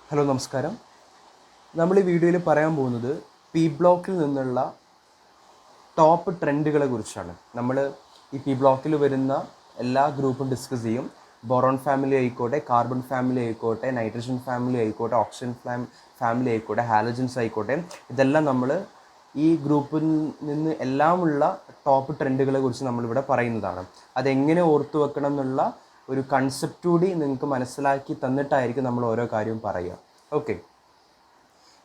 Hello നമസ്കാരം. നമ്മൾ ഈ വീഡിയോയിൽ പറയാൻ പോകുന്നത് പി ബ്ലോക്കിൽ നിന്നുള്ള ടോപ്പ് ട്രെൻഡുകളെ കുറിച്ചാണ്. നമ്മൾ ഈ പി ബ്ലോക്കിൽ വരുന്ന എല്ലാ ഗ്രൂപ്പും ഡിസ്കസ് ചെയ്യും. ബോറോൺ ഫാമിലി ആയിക്കോട്ടെ, കാർബൺ ഫാമിലി ആയിക്കോട്ടെ, നൈട്രജൻ ഫാമിലി ആയിക്കോട്ടെ, ഓക്സിജൻ ഫാമിലി ആയിക്കോട്ടെ, ഹാലജൻസ് ആയിക്കോട്ടെ, ഇതെല്ലാം നമ്മൾ ഈ ഗ്രൂപ്പിൽ നിന്ന് എല്ലാമുള്ള ടോപ്പ് ട്രെൻഡുകളെ കുറിച്ച് നമ്മളിവിടെ പറയുന്നതാണ്. അതെങ്ങനെ ഓർത്തു വെക്കണം എന്നുള്ള ഒരു കൺസെപ്റ്റ് കൂടി നിങ്ങൾക്ക് മനസ്സിലാക്കി തന്നിട്ടായിരിക്കും നമ്മൾ ഓരോ കാര്യവും പറയുക. ഓക്കെ,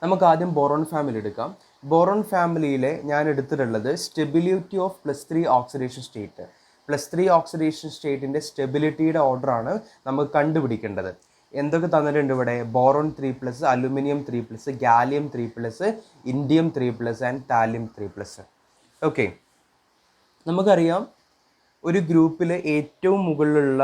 നമുക്ക് ആദ്യം ബോറോൺ ഫാമിലി എടുക്കാം. ബോറോൺ ഫാമിലിയിലെ ഞാൻ എടുത്തിട്ടുള്ളത് stability of +3 oxidation state. +3 oxidation സ്റ്റേറ്റിൻ്റെ സ്റ്റെബിലിറ്റിയുടെ ഓർഡറാണ് നമുക്ക് കണ്ടുപിടിക്കേണ്ടത്. എന്തൊക്കെ തന്നിട്ടുണ്ട് ഇവിടെ? Boron 3+, aluminium 3+, gallium 3+, indium 3+, and thallium 3+. Okay, നമുക്കറിയാം ഒരു ഗ്രൂപ്പിൽ ഏറ്റവും മുകളിലുള്ള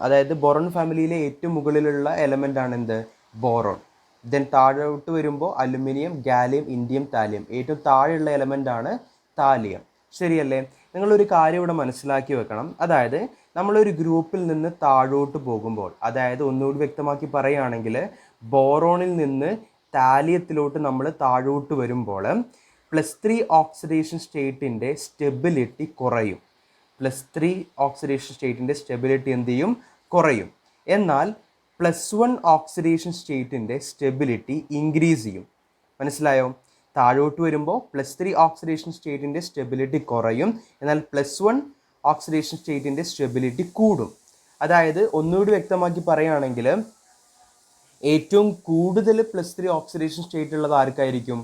അതായത് ബോറോൺ ഫാമിലിയിലെ ഏറ്റവും മുകളിലുള്ള എലമെൻ്റ് ആണ് എന്ത്? ബോറോൺ. ദെൻ താഴോട്ട് വരുമ്പോൾ അലുമിനിയം, ഗാലിയം, ഇൻഡിയം, താലിയം. ഏറ്റവും താഴെയുള്ള എലമെൻ്റ് ആണ് താലിയം. ശരിയല്ലേ? നിങ്ങളൊരു കാര്യം ഇവിടെ മനസ്സിലാക്കി വെക്കണം. അതായത് നമ്മളൊരു ഗ്രൂപ്പിൽ നിന്ന് താഴോട്ട് പോകുമ്പോൾ, അതായത് ഒന്നുകൂടി വ്യക്തമാക്കി പറയുകയാണെങ്കിൽ ബോറോണിൽ നിന്ന് താലിയത്തിലോട്ട് നമ്മൾ താഴോട്ട് വരുമ്പോൾ +3 ഓക്സിഡേഷൻ സ്റ്റേറ്റിൻ്റെ സ്റ്റെബിലിറ്റി കുറയും. +3 ഓക്സിഡേഷൻ സ്റ്റേറ്റിൻ്റെ സ്റ്റെബിലിറ്റി എന്ത് ചെയ്യും? കുറയും. എന്നാൽ +1 ഓക്സിഡേഷൻ സ്റ്റേറ്റിൻ്റെ സ്റ്റെബിലിറ്റി ഇൻക്രീസ് ചെയ്യും. മനസ്സിലായോ? താഴോട്ട് വരുമ്പോൾ +3 ഓക്സിഡേഷൻ സ്റ്റേറ്റിൻ്റെ സ്റ്റെബിലിറ്റി കുറയും, എന്നാൽ +1 ഓക്സിഡേഷൻ സ്റ്റേറ്റിൻ്റെ സ്റ്റെബിലിറ്റി കൂടും. അതായത് ഒന്നുകൂടി വ്യക്തമാക്കി പറയുകയാണെങ്കിൽ ഏറ്റവും കൂടുതൽ +3 ഓക്സിഡേഷൻ സ്റ്റേറ്റ് ഉള്ളത് ആർക്കായിരിക്കും?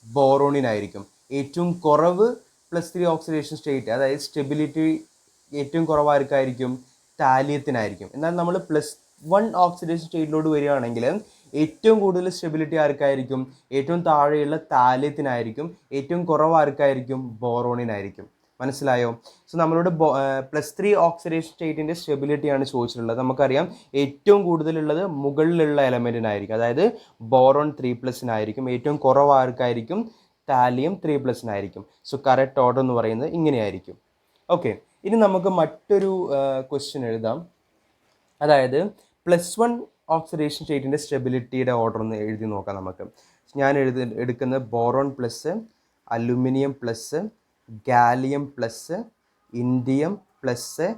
ബോറോണിനായിരിക്കും. ഏറ്റവും കുറവ് +3 ഓക്സിഡേഷൻ സ്റ്റേറ്റ്, അതായത് സ്റ്റെബിലിറ്റി ഏറ്റവും കുറവായിരിക്കും? താലിയത്തിനായിരിക്കും. എന്നാൽ നമ്മൾ +1 ഓക്സിഡേഷൻ സ്റ്റേറ്റിലോട്ട് വരികയാണെങ്കിൽ ഏറ്റവും കൂടുതൽ സ്റ്റെബിലിറ്റി ആർക്കായിരിക്കും? ഏറ്റവും താഴെയുള്ള താലിയത്തിനായിരിക്കും. ഏറ്റവും കുറവായിരിക്കും? ബോറോണിനായിരിക്കും. മനസ്സിലായോ? സോ നമ്മളോട് +3 ഓക്സിഡേഷൻ സ്റ്റേറ്റിൻ്റെ സ്റ്റെബിലിറ്റിയാണ് ചോദിച്ചിട്ടുള്ളത്. നമുക്കറിയാം ഏറ്റവും കൂടുതലുള്ളത് മുകളിലുള്ള എലമെൻറ്റിനായിരിക്കും, അതായത് ബോറോൺ 3+നായിരിക്കും. ഏറ്റവും കുറവായിരിക്കും? താലിയം 3+നായിരിക്കും. സോ കറക്റ്റ് ഓർഡർ എന്ന് പറയുന്നത് ഇങ്ങനെയായിരിക്കും. ഓക്കെ, ഇനി നമുക്ക് മറ്റൊരു ക്വസ്റ്റ്യൻ എഴുതാം. അതായത് +1 ഓക്സിഡേഷൻ സ്റ്റേറ്റിൻ്റെ സ്റ്റെബിലിറ്റിയുടെ ഓർഡർ ഒന്ന് എഴുതി നോക്കാം നമുക്ക്. ഞാൻ എടുക്കുന്നത് boron +, aluminium +, gallium +, indium +,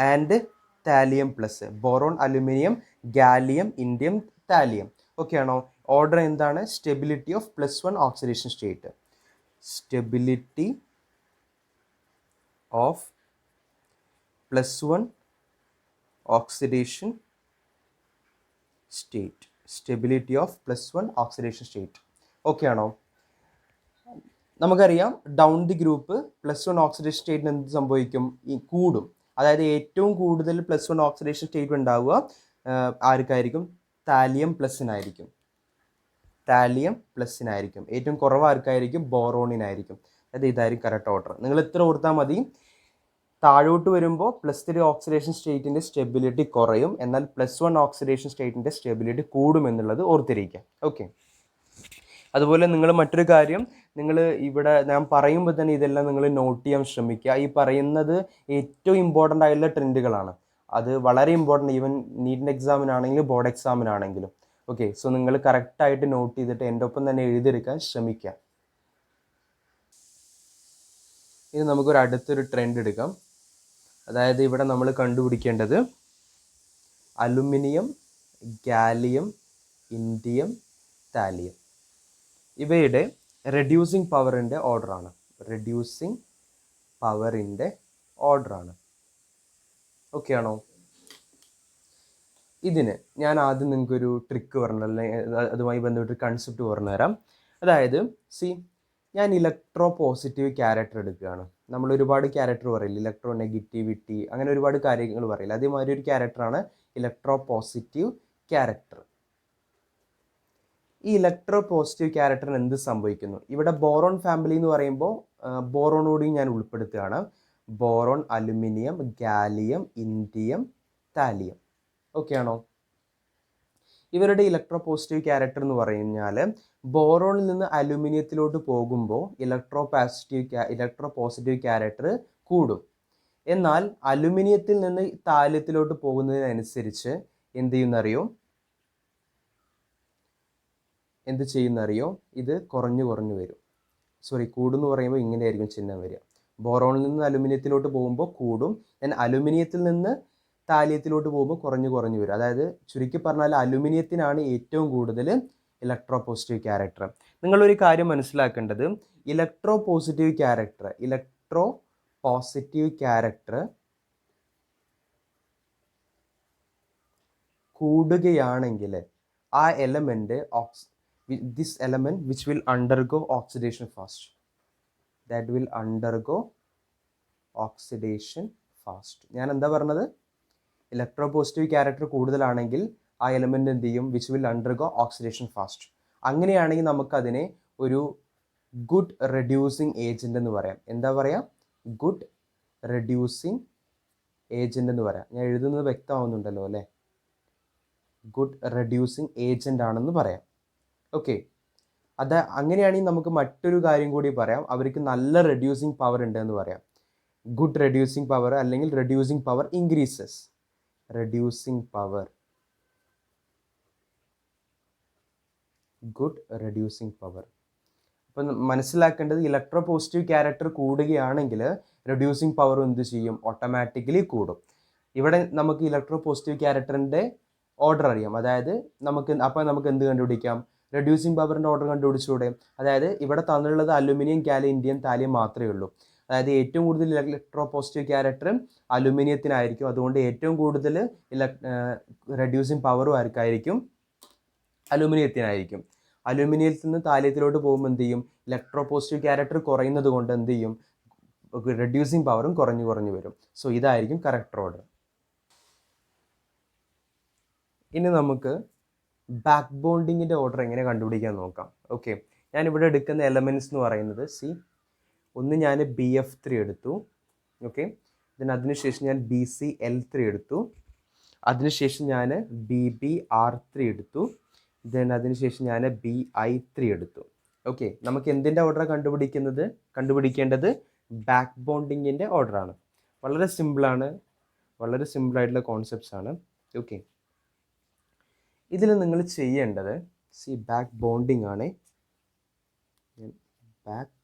and thallium +. Boron, aluminium, gallium, indium, thallium. Okay ആണോ? ഓർഡർ എന്താണ്? Stability of +1 oxidation state. Stability of +1 oxidation state. Stability of +1 oxidation state. Okay ആണോ? നമുക്കറിയാം ഡൗൺ ദി ഗ്രൂപ്പ് +1 ഓക്സിഡേഷൻ സ്റ്റേറ്റിന് എന്ത് സംഭവിക്കും? കൂടും. അതായത് ഏറ്റവും കൂടുതൽ +1 ഓക്സിഡേഷൻ സ്റ്റേറ്റ് ഉണ്ടാവുക ആർക്കായിരിക്കും? താലിയം +നായിരിക്കും. താലിയം +നായിരിക്കും. ഏറ്റവും കുറവായിരിക്കും? ബോറോണിനായിരിക്കും. അതായത് ഇതായിരിക്കും കറക്റ്റ് ഓർഡർ. നിങ്ങൾ ഇത്ര ഓർത്താൽ മതി. താഴോട്ട് വരുമ്പോൾ +3 ഓക്സിഡേഷൻ സ്റ്റേറ്റിൻ്റെ സ്റ്റെബിലിറ്റി കുറയും, എന്നാൽ +1 ഓക്സിഡേഷൻ സ്റ്റേറ്റിൻ്റെ സ്റ്റെബിലിറ്റി കൂടുമെന്നുള്ളത് ഓർത്തിരിക്കുക. ഓക്കെ, അതുപോലെ നിങ്ങൾ മറ്റൊരു കാര്യം, നിങ്ങൾ ഇവിടെ ഞാൻ പറയുമ്പോൾ തന്നെ ഇതെല്ലാം നിങ്ങൾ നോട്ട് ചെയ്യാൻ ശ്രമിക്കുക. ഈ പറയുന്നത് ഏറ്റവും ഇമ്പോർട്ടൻ്റ് ആയിട്ടുള്ള ട്രെൻഡുകളാണ്. അത് വളരെ ഇമ്പോർട്ടൻ്റ്, ഈവൻ നീറ്റിൻ്റെ എക്സാമിനാണെങ്കിലും ബോർഡ് എക്സാമിനാണെങ്കിലും. ഓക്കെ, സോ നിങ്ങൾ കറക്റ്റായിട്ട് നോട്ട് ചെയ്തിട്ട് എൻ്റെ ഒപ്പം തന്നെ എഴുതിയെടുക്കാൻ ശ്രമിക്കുക. ഇനി നമുക്കൊരു അടുത്തൊരു ട്രെൻഡ് എടുക്കാം. അതായത് ഇവിടെ നമ്മൾ കണ്ടുപിടിക്കേണ്ടത് അലുമിനിയം, ഗാലിയം, ഇൻഡിയം, താലിയം ഇവയുടെ റെഡ്യൂസിങ് പവറിൻ്റെ ഓർഡറാണ്. റെഡ്യൂസിങ് പവറിൻ്റെ ഓർഡറാണ്. ഓക്കെ ആണോ? ഇതിന് ഞാൻ ആദ്യം നിങ്ങൾക്കൊരു ട്രിക്ക് പറഞ്ഞു, അല്ലെങ്കിൽ അതുമായി ബന്ധപ്പെട്ടൊരു കൺസെപ്റ്റ് പറഞ്ഞു തരാം. അതായത് ഞാൻ ഇലക്ട്രോ പോസിറ്റീവ് ക്യാരക്ടർ എടുക്കുകയാണ്. നമ്മൾ ഒരുപാട് ക്യാരക്ടർ പറയില്ല, ഇലക്ട്രോ നെഗറ്റിവിറ്റി, അങ്ങനെ ഒരുപാട് കാര്യങ്ങൾ പറയില്ല. അതേമാതിരി ഒരു ക്യാരക്ടറാണ് ഇലക്ട്രോ പോസിറ്റീവ് ക്യാരക്ടർ. ഈ ഇലക്ട്രോ പോസിറ്റീവ് ക്യാരക്ടറിന് എന്ത് സംഭവിക്കുന്നു? ഇവിടെ ബോറോൺ ഫാമിലി എന്ന് പറയുമ്പോൾ ബോറോണോടി ഞാൻ ഉൾപ്പെടുത്തുകയാണ്. Boron, aluminium, gallium, indium, thallium. Okay ആണോ? ഇവരുടെ ഇലക്ട്രോ പോസിറ്റീവ് ക്യാരക്ടർ എന്ന് പറഞ്ഞാൽ ബോറോണിൽ നിന്ന് അലുമിനിയത്തിലോട്ട് പോകുമ്പോൾ ഇലക്ട്രോ പോസിറ്റീവ് ക്യാരക്ടർ കൂടും. എന്നാൽ അലുമിനിയത്തിൽ നിന്ന് താലിയത്തിലോട്ട് പോകുന്നതിനനുസരിച്ച് എന്ത് ചെയ്യുന്നറിയോ? എന്ത് ചെയ്യുന്നറിയോ, ഇത് കുറഞ്ഞു കുറഞ്ഞു വരും. സോറി, കൂടുന്ന് പറയുമ്പോൾ ഇങ്ങനെയായിരിക്കും ചിഹ്നം വരിക. ബോറോണിൽ നിന്ന് അലുമിനിയത്തിലോട്ട് പോകുമ്പോൾ കൂടും, ദെൻ അലുമിനിയത്തിൽ നിന്ന് താലിയത്തിലോട്ട് പോകുമ്പോൾ കുറഞ്ഞു കുറഞ്ഞു വരും. അതായത് ചുരുക്കി പറഞ്ഞാൽ അലുമിനിയത്തിനാണ് ഏറ്റവും കൂടുതൽ ഇലക്ട്രോ പോസിറ്റീവ് ക്യാരക്ടർ. നിങ്ങളൊരു കാര്യം മനസ്സിലാക്കേണ്ടത്, ഇലക്ട്രോ പോസിറ്റീവ് ക്യാരക്ടർ കൂടുകയാണെങ്കിൽ ആ element this element which will undergo oxidation fast, that will undergo oxidation fast. ഞാൻ എന്താ പറഞ്ഞത്? ഇലക്ട്രോ പോസിറ്റീവ് ക്യാരക്ടർ കൂടുതലാണെങ്കിൽ ആ എലമെൻ്റ് എന്ത് ചെയ്യും? Which will undergo oxidation fast. അങ്ങനെയാണെങ്കിൽ നമുക്കതിനെ ഒരു ഗുഡ് റെഡ്യൂസിങ് ഏജൻ്റ് എന്ന് പറയാം. എന്താ പറയാം? ഗുഡ് റെഡ്യൂസിങ് ഏജൻ്റ് എന്ന് പറയാം. ഞാൻ എഴുതുന്നത് വ്യക്തമാവുന്നുണ്ടല്ലോ അല്ലേ? ഗുഡ് റെഡ്യൂസിങ് ഏജൻ്റ് ആണെന്ന് പറയാം. ഓക്കെ, അത് അങ്ങനെയാണെങ്കിൽ നമുക്ക് മറ്റൊരു കാര്യം കൂടി പറയാം, അവർക്ക് നല്ല റെഡ്യൂസിങ് പവർ ഉണ്ട് എന്ന് പറയാം. ഗുഡ് റെഡ്യൂസിങ് പവർ അല്ലെങ്കിൽ reducing power increases. Reducing power, good reducing power. അപ്പം മനസ്സിലാക്കേണ്ടത്, ഇലക്ട്രോ പോസിറ്റീവ് ക്യാരക്ടർ കൂടുകയാണെങ്കിൽ റെഡ്യൂസിങ് പവർ എന്ത് ചെയ്യും? ഓട്ടോമാറ്റിക്കലി കൂടും. ഇവിടെ നമുക്ക് ഇലക്ട്രോ പോസിറ്റീവ് ക്യാരക്ടറിൻ്റെ ഓർഡർ അറിയാം. അതായത് നമുക്ക് എന്ത് കണ്ടുപിടിക്കാം? റെഡ്യൂസിങ് പവറിൻ്റെ ഓർഡർ കണ്ടുപിടിച്ചൂടെ? അതായത് ഇവിടെ തന്നിട്ടുള്ളത് അലുമിനിയം, കാലിയം, ഇൻഡിയം, താലിയം മാത്രമേ ഉള്ളൂ. അതായത് ഏറ്റവും കൂടുതൽ ഇലക്ട്രോ പോസിറ്റീവ് ക്യാരക്ടർ അലുമിനിയത്തിനായിരിക്കും. അതുകൊണ്ട് ഏറ്റവും കൂടുതൽ റെഡ്യൂസിങ് പവറും ആർക്കായിരിക്കും? അലുമിനിയത്തിനായിരിക്കും. അലുമിനിയത്തിൽ നിന്ന് താലിയത്തിലോട്ട് പോകുമ്പോൾ എന്ത് ചെയ്യും? ഇലക്ട്രോ പോസിറ്റീവ് ക്യാരക്ടർ കുറയുന്നത് കൊണ്ട് എന്ത് ചെയ്യും? റെഡ്യൂസിങ് പവറും കുറഞ്ഞു കുറഞ്ഞു വരും. സോ ഇതായിരിക്കും കറക്റ്റ് ഓർഡർ. ഇനി നമുക്ക് ബാക്ക് ബോണ്ടിങ്ങിൻ്റെ ഓർഡർ എങ്ങനെ കണ്ടുപിടിക്കാൻ നോക്കാം. ഓക്കെ, ഞാനിവിടെ എടുക്കുന്ന എലമെൻറ്റ്സ് എന്ന് പറയുന്നത്, ഒന്ന് ഞാൻ BF3 എടുത്തു. ഓക്കെ, അതിനുശേഷം ഞാൻ BCl3 എടുത്തു. അതിനുശേഷം ഞാൻ BbR3 എടുത്തു. അതിനുശേഷം ഞാൻ BI3 എടുത്തു. ഓക്കെ, നമുക്ക് എന്തിൻ്റെ ഓർഡർ കണ്ടുപിടിക്കേണ്ടത് ബാക്ക് ബോണ്ടിങ്ങിൻ്റെ ഓർഡറാണ്. വളരെ സിമ്പിളാണ്, വളരെ സിമ്പിളായിട്ടുള്ള കോൺസെപ്റ്റ്സ് ആണ്. ഓക്കെ, ഇതിൽ നിങ്ങൾ ചെയ്യേണ്ടത് ബാക്ക് ബോണ്ടിങ് ആണ്. Back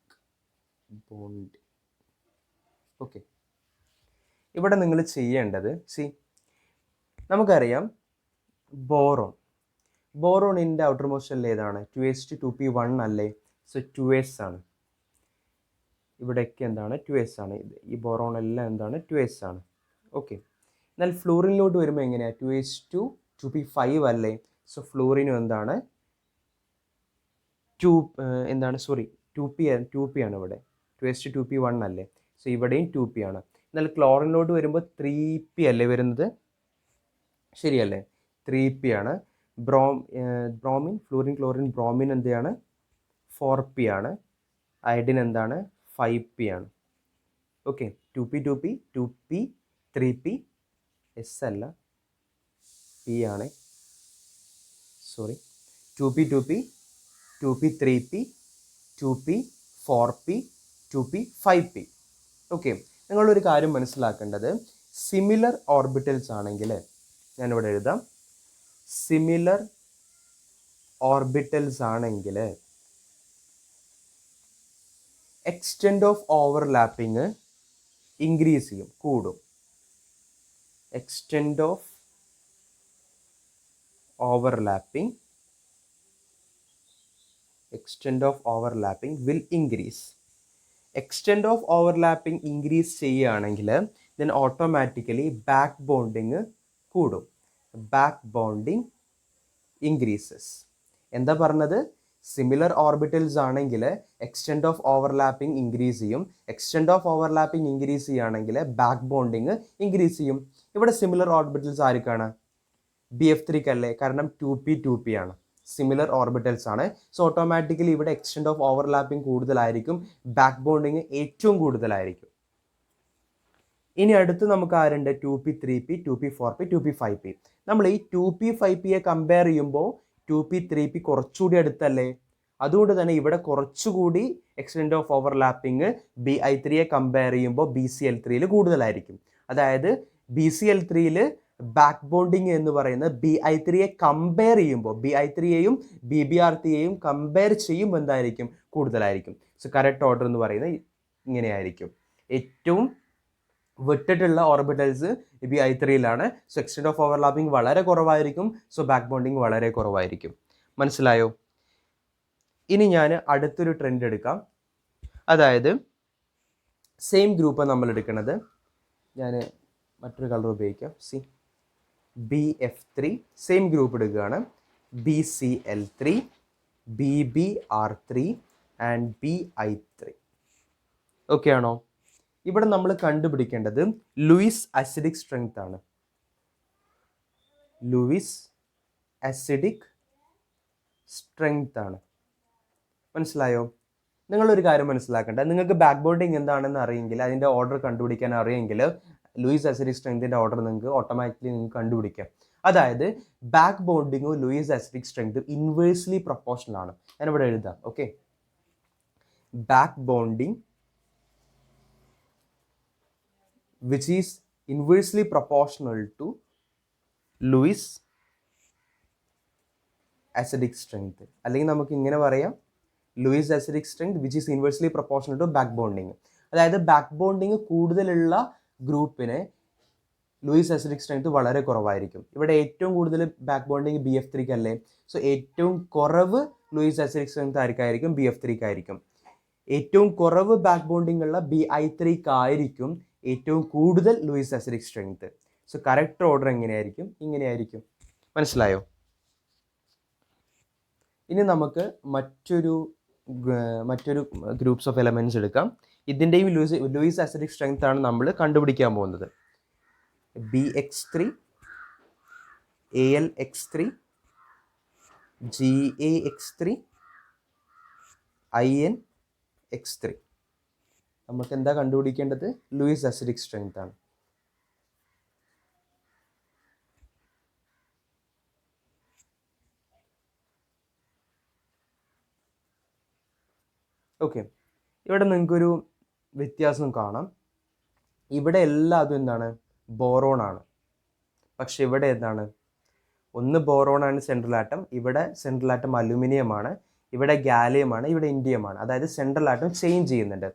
bond. ഓക്കെ, ഇവിടെ നിങ്ങൾ ചെയ്യേണ്ടത് നമുക്കറിയാം ബോറോണിൻ്റെ ഔട്ടർ മോസ്റ്റ് ഷെൽ ഏതാണ്? 2s2p1 അല്ലേ? സോ 2s ആണ്. ഇവിടെയൊക്കെ എന്താണ്? 2s ആണ്. ഈ ബോറോൺ എല്ലാം എന്താണ്? 2s ആണ്. ഓക്കെ, എന്നാൽ ഫ്ലൂറിനിലോട്ട് വരുമ്പോൾ എങ്ങനെയാണ്? 2s2p5 അല്ലേ? സോ ഫ്ലൂറിനും എന്താണ്? 2p ആണ് ഇവിടെ. 2s2p1 അല്ലേ? സോ ഇവിടെയും 2p ആണ്. എന്നാൽ ക്ലോറിനിലോട്ട് വരുമ്പോൾ 3p അല്ലേ വരുന്നത്? ശരിയല്ലേ? 3p ആണ്. ബ്രോമിൻ, ഫ്ലൂറിൻ, ക്ലോറിൻ, ബ്രോമിൻ എന്താണ്? 4p ആണ്. അയഡിൻ എന്താണ്? 5p ആണ്. ഓക്കെ, 2p 3p, s അല്ല, p ആണ്. Sorry, 2p 3p, 2p 4p, 2p 5p. Okay, നിങ്ങളൊരു കാര്യം മനസ്സിലാക്കേണ്ടത്, സിമിലർ ഓർബിറ്റൽസ് ആണെങ്കിൽ, ഞാനിവിടെ എഴുതാം, സിമിലർ ഓർബിറ്റൽസ് ആണെങ്കിൽ എക്സ്റ്റെൻഡ് ഓഫ് ഓവർലാപ്പിംഗ് ഇൻക്രീസ് ചെയ്യും, കൂടും. Extend of overlapping will increase. Extend of overlapping increase ചെയ്യുകയാണെങ്കിൽ ദെൻ ഓട്ടോമാറ്റിക്കലി ബാക്ക് ബോണ്ടിങ് കൂടും. Back bonding increases. എന്താ പറഞ്ഞത്? സിമിലർ ഓർബിറ്റൽസ് ആണെങ്കിൽ എക്സ്റ്റെൻഡ് ഓഫ് ഓവർലാപ്പിംഗ് ഇൻക്രീസ് ചെയ്യും. എക്സ്റ്റെൻഡ് ഓഫ് ഓവർലാപ്പിംഗ് ഇൻക്രീസ് ചെയ്യുകയാണെങ്കിൽ ബാക്ക് ബോണ്ടിങ് ഇൻക്രീസ് ചെയ്യും. ഇവിടെ സിമിലർ ഓർബിറ്റൽസ് ആർക്കാണ്? BF3 അല്ലേ? കാരണം 2p ആണ്, സിമിലർ ഓർബിറ്റൽസ് ആണ്. സോ ഓട്ടോമാറ്റിക്കലി ഇവിടെ എക്സ്റ്റെൻഡ് ഓഫ് ഓവർലാപ്പിംഗ് കൂടുതലായിരിക്കും, ബാക്ക് ബോണ്ടിങ് ഏറ്റവും കൂടുതലായിരിക്കും. ഇനി അടുത്ത് നമുക്ക് ആരുണ്ട്? 2p 3p, 2p 4p, 2p 5p. നമ്മൾ ഈ 2p 5pയെ കമ്പയർ ചെയ്യുമ്പോൾ 2p 3p കുറച്ചുകൂടി അടുത്തല്ലേ? അതുകൊണ്ട് തന്നെ ഇവിടെ കുറച്ചുകൂടി എക്സ്റ്റെൻഡ് ഓഫ് ഓവർലാപ്പിംഗ് BI3യെ കമ്പയർ ചെയ്യുമ്പോൾ BCl3 കൂടുതലായിരിക്കും. അതായത് BCl3 ബാക്ക് ബോണ്ടിങ് എന്ന് പറയുന്നത് BI3യെ കമ്പയർ ചെയ്യുമ്പോൾ BI3യെയും BBR3യെയും കമ്പയർ ചെയ്യുമ്പോൾ എന്തായിരിക്കും, കൂടുതലായിരിക്കും. സോ കറക്റ്റ് ഓർഡർ എന്ന് പറയുന്നത് ഇങ്ങനെയായിരിക്കും. ഏറ്റവും വിട്ടിട്ടുള്ള ഓർബിറ്റൽസ് BI3യിലാണ്. സോ എക്സ്റ്റെൻഡ് ഓഫ് ഓവർലാപ്പിംഗ് വളരെ കുറവായിരിക്കും. സോ ബാക്ക് ബോണ്ടിങ് വളരെ കുറവായിരിക്കും. മനസ്സിലായോ? ഇനി ഞാൻ അടുത്തൊരു ട്രെൻഡ് എടുക്കാം. അതായത് സെയിം ഗ്രൂപ്പ് നമ്മൾ എടുക്കുന്നത്, ഞാൻ മറ്റൊരു കളർ ഉപയോഗിക്കാം. BF3 സെയിം ഗ്രൂപ്പ് എടുക്കുകയാണ്. BCl3, BBR3 and BI3. Okay ആണോ? ഇവിടെ നമ്മൾ കണ്ടുപിടിക്കേണ്ടത് ലൂയിസ് അസിഡിക് സ്ട്രെങ്ത് ആണ്. ലൂയിസ് അസിഡിക് സ്ട്രെങ്ത് ആണ്. മനസ്സിലായോ? നിങ്ങളൊരു കാര്യം മനസ്സിലാക്കേണ്ട, നിങ്ങൾക്ക് ബാക്ക് ബോണ്ടിങ് എന്താണെന്ന് അറിയെങ്കിൽ, അതിൻ്റെ ഓർഡർ കണ്ടുപിടിക്കാൻ അറിയെങ്കിൽ ലൂയിസ് അസിഡിക് സ്ട്രെങ്തിൻ്റെ ഓർഡർ നിങ്ങൾക്ക് ഓട്ടോമാറ്റിക്കലി നിങ്ങൾക്ക് കണ്ടുപിടിക്കാം. അതായത് ബാക്ക് ബോണ്ടിങ്ങും ലൂയിസ് അസിഡിക് സ്ട്രെങ്തും ഇൻവേഴ്സ്ലി പ്രൊപ്പോർഷണൽ ആണ്. ഞാനിവിടെ എഴുതാം. Okay, back bonding which is inversely proportional to Lewis acidic strength, അല്ലെങ്കിൽ നമുക്ക് ഇങ്ങനെ പറയാം, Lewis acidic strength which is inversely proportional to back bonding. അതായത് ബാക്ക് ബോണ്ടിങ് കൂടുതലുള്ള ഗ്രൂപ്പിന് ലൂയിസ് അസിഡിക് സ്ട്രെങ്ത് വളരെ കുറവായിരിക്കും. ഇവിടെ ഏറ്റവും കൂടുതൽ ബാക്ക് ബോണ്ടിങ് BF3 അല്ലേ? സോ ഏറ്റവും കുറവ് ലൂയിസ് അസിഡിക് സ്ട്രെങ്ത് ആയിരിക്കും BF3 ആയിരിക്കും. ഏറ്റവും കുറവ് ബാക്ക് ബോണ്ടിങ് ഉള്ള BI3 ആയിരിക്കും ഏറ്റവും കൂടുതൽ Lewis acidic strength. So correct order എങ്ങനെയായിരിക്കും? ഇങ്ങനെയായിരിക്കും. മനസ്സിലായോ? ഇനി നമുക്ക് മറ്റൊരു ഗ്രൂപ്പ്സ് ഓഫ് എലമെൻറ്റ്സ് എടുക്കാം. ഇതിൻ്റെയും ലൂയിസ് അസിഡിക് സ്ട്രെങ്ത് ആണ് നമ്മൾ കണ്ടുപിടിക്കാൻ പോകുന്നത്. BX3, ALX3, GAX3, INX3. നമുക്ക് എന്താ കണ്ടുപിടിക്കേണ്ടത്? ലൂയിസ് അസിഡിക് സ്ട്രെങ്ത് ആണ്. ഓക്കെ, ഇവിടെ നിങ്ങൾക്കൊരു വ്യത്യാസം കാണാം. ഇവിടെ എല്ലാതും എന്താണ്? ബോറോൺ ആണ്. പക്ഷെ ഇവിടെ എന്താണ്? ഒന്ന് ബോറോൺ ആണ് സെൻട്രൽ ആറ്റം, ഇവിടെ സെൻട്രൽ ആറ്റം അലുമിനിയം ആണ്, ഇവിടെ ഗാലിയം ആണ്, ഇവിടെ ഇൻഡിയം ആണ്. അതായത് സെൻട്രൽ ആറ്റം ചേഞ്ച് ചെയ്യുന്നുണ്ട്.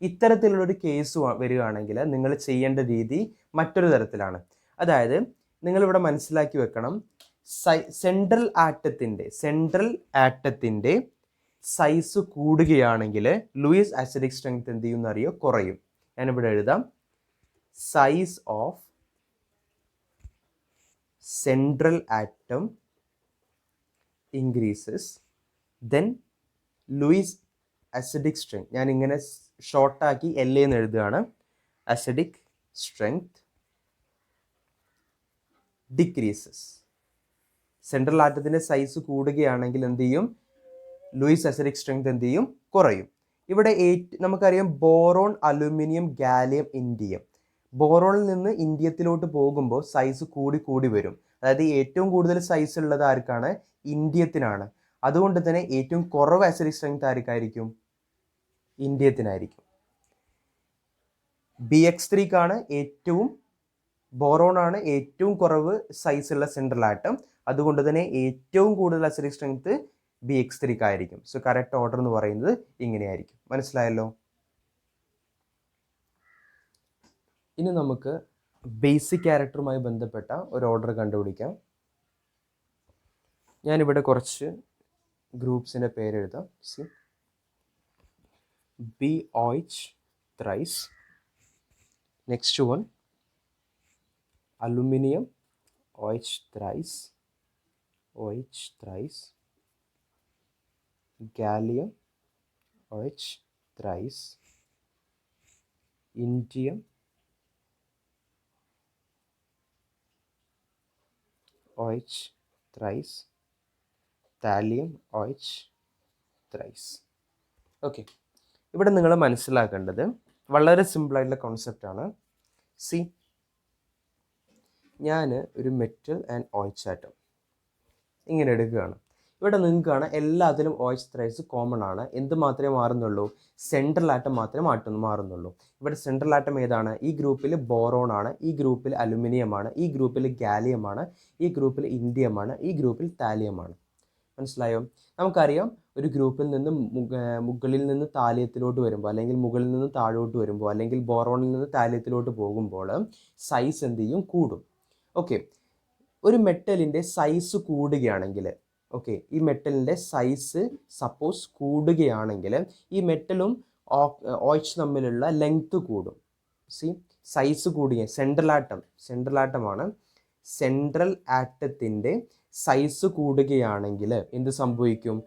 ഇത്തരത്തിലുള്ളൊരു കേസ് വരികയാണെങ്കിൽ നിങ്ങൾ ചെയ്യേണ്ട രീതി മറ്റൊരു തരത്തിലാണ്. അതായത് നിങ്ങളിവിടെ മനസ്സിലാക്കി വെക്കണം, സെൻട്രൽ ആറ്റത്തിൻ്റെ സൈസ് കൂടുകയാണെങ്കിൽ ലൂയിസ് അസിഡിക് സ്ട്രെങ്ത് എന്ത് ചെയ്യും എന്നറിയോ? കുറയും. ഞാനിവിടെ എഴുതാം, size of central atom increases, then Lewis acidic strength, ഞാൻ ഇങ്ങനെ ഷോർട്ടാക്കി LA എന്ന് എഴുതുകയാണ്, അസിഡിക് സ്ട്രെങ്ത് ഡിക്രീസസ്. സെൻട്രൽ ആറ്റത്തിൻ്റെ സൈസ് കൂടുകയാണെങ്കിൽ എന്ത് ചെയ്യും? ലൂയിസ് അസിഡിക് സ്ട്രെങ്ത് എന്ത് ചെയ്യും? കുറയും. ഇവിടെ നമുക്കറിയാം ബോറോൺ, അലുമിനിയം, ഗാലിയം, ഇൻഡിയം. ബോറോണിൽ നിന്ന് ഇൻഡിയത്തിലോട്ട് പോകുമ്പോൾ സൈസ് കൂടി വരും. അതായത് ഏറ്റവും കൂടുതൽ സൈസ് ഉള്ളത് ആർക്കാണ്? ഇൻഡിയത്തിനാണ്. അതുകൊണ്ട് തന്നെ ഏറ്റവും കുറവ് അസിഡിക് സ്ട്രെങ്ത് ആർക്കായിരിക്കും? ഇൻഡിയത്തിനായിരിക്കും. BX3 ഏറ്റവും ബോറോൺ ആണ് ഏറ്റവും കുറവ് സൈസ് ഉള്ള സെൻട്രൽ ആറ്റം. അതുകൊണ്ട് തന്നെ ഏറ്റവും കൂടുതൽ അസിഡിക് സ്ട്രെങ്ത് BX3 ആയിരിക്കും. സോ കറക്റ്റ് ഓർഡർ എന്ന് പറയുന്നത് ഇങ്ങനെയായിരിക്കും. മനസ്സിലായല്ലോ? ഇനി നമുക്ക് ബേസിക് ക്യാരക്ടറുമായി ബന്ധപ്പെട്ട ഒരു ഓർഡർ കണ്ടുപിടിക്കാം. ഞാനിവിടെ കുറച്ച് ഗ്രൂപ്പ്സിൻ്റെ പേരെഴുതാം. BOH thrice. Next one, aluminium, OH thrice, gallium, OH thrice, indium, OH thrice, thallium, OH thrice. Okay, ഇവിടെ നിങ്ങൾ മനസ്സിലാക്കേണ്ടത് വളരെ സിമ്പിളായിട്ടുള്ള കോൺസെപ്റ്റാണ്. ഞാൻ ഒരു മെറ്റൽ ആൻഡ് OH ആറ്റം ഇങ്ങനെ എടുക്കുകയാണ്. ഇവിടെ നിങ്ങൾക്ക് കാണാം എല്ലാത്തിലും OH ത്രൈസ് കോമൺ ആണ്. എന്ത് മാത്രമേ മാറുന്നുള്ളൂ? സെൻട്രൽ ആറ്റം മാത്രമേ മാറുന്നുള്ളൂ. ഇവിടെ സെൻട്രൽ ആറ്റം ഏതാണ്? ഈ ഗ്രൂപ്പിൽ ബോറോൺ ആണ്, ഈ ഗ്രൂപ്പിൽ അലുമിനിയം ആണ്, ഈ ഗ്രൂപ്പിൽ ഗാലിയം ആണ്, ഈ ഗ്രൂപ്പിൽ ഇൻഡിയം ആണ്, ഈ ഗ്രൂപ്പിൽ താലിയം ആണ്. മനസ്സിലായോ? നമുക്കറിയാം ഒരു ഗ്രൂപ്പിൽ നിന്ന് മുകളിൽ നിന്ന് താലിയത്തിലോട്ട് വരുമ്പോൾ, അല്ലെങ്കിൽ മുകളിൽ നിന്ന് താഴോട്ട് വരുമ്പോൾ, അല്ലെങ്കിൽ ബോറോണിൽ നിന്ന് താലിയത്തിലോട്ട് പോകുമ്പോൾ സൈസ് എന്ത് ചെയ്യും? കൂടും. ഓക്കെ, ഒരു മെറ്റലിൻ്റെ സൈസ് കൂടുകയാണെങ്കിൽ, ഓക്കെ, ഈ മെറ്റലിൻ്റെ സൈസ് സപ്പോസ് കൂടുകയാണെങ്കിൽ ഈ മെറ്റലും OH തമ്മിലുള്ള ലെങ്ത് കൂടും. സൈസ് കൂടുക, സെൻട്രൽ ആറ്റമാണ്. സെൻട്രൽ ആറ്റത്തിൻ്റെ സൈസ് കൂടുകയാണെങ്കിൽ എന്ത് സംഭവിക്കും?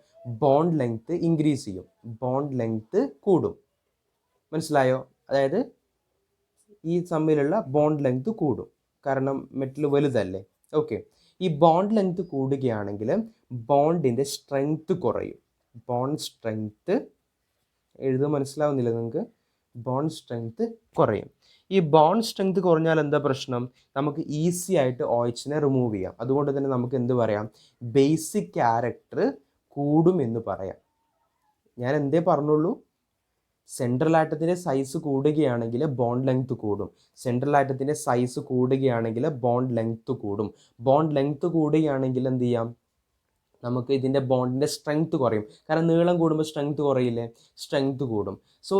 ബോണ്ട് ലെങ്ത് ഇൻക്രീസ് ചെയ്യും, ബോണ്ട് ലെങ്ത് കൂടും. മനസ്സിലായോ? അതായത് ഈ തമ്മിലുള്ള ബോണ്ട് ലെങ്ത് കൂടും, കാരണം മെറ്റൽ വലുതല്ലേ. ഓക്കെ, ഈ ബോണ്ട് ലെങ്ത് കൂടുകയാണെങ്കിൽ ബോണ്ടിൻ്റെ സ്ട്രെങ്ത് കുറയും. ബോണ്ട് സ്ട്രെങ്ത് എഴുതുക മനസ്സിലാവുന്നില്ല നിങ്ങൾക്ക്? ബോണ്ട് സ്ട്രെങ്ത് കുറയും. ഈ ബോണ്ട് സ്ട്രെങ്ത് കുറഞ്ഞാൽ എന്താ പ്രശ്നം? നമുക്ക് ഈസി ആയിട്ട് OHനെ റിമൂവ് ചെയ്യാം. അതുകൊണ്ട് തന്നെ നമുക്ക് എന്ത് പറയാം? ബേസിക് ക്യാരക്ടർ കൂടും എന്ന് പറയാം. ഞാൻ എന്തേ പറഞ്ഞുള്ളൂ? സെൻട്രൽ ആറ്റത്തിൻ്റെ സൈസ് കൂടുകയാണെങ്കിൽ ബോണ്ട് ലെങ്ത് കൂടും. സെൻട്രൽ ആറ്റത്തിൻ്റെ സൈസ് കൂടുകയാണെങ്കിൽ ബോണ്ട് ലെങ്ത് കൂടും. ബോണ്ട് ലെങ്ത് കൂടുകയാണെങ്കിൽ എന്ത് ചെയ്യാം? നമുക്ക് ഇതിൻ്റെ ബോണ്ടിൻ്റെ സ്ട്രെങ്ത് കുറയും. കാരണം നീളം കൂടുമ്പോൾ സ്ട്രെങ്ത് കുറയില്ലേ? സ്ട്രെങ്ത് കൂടും. സോ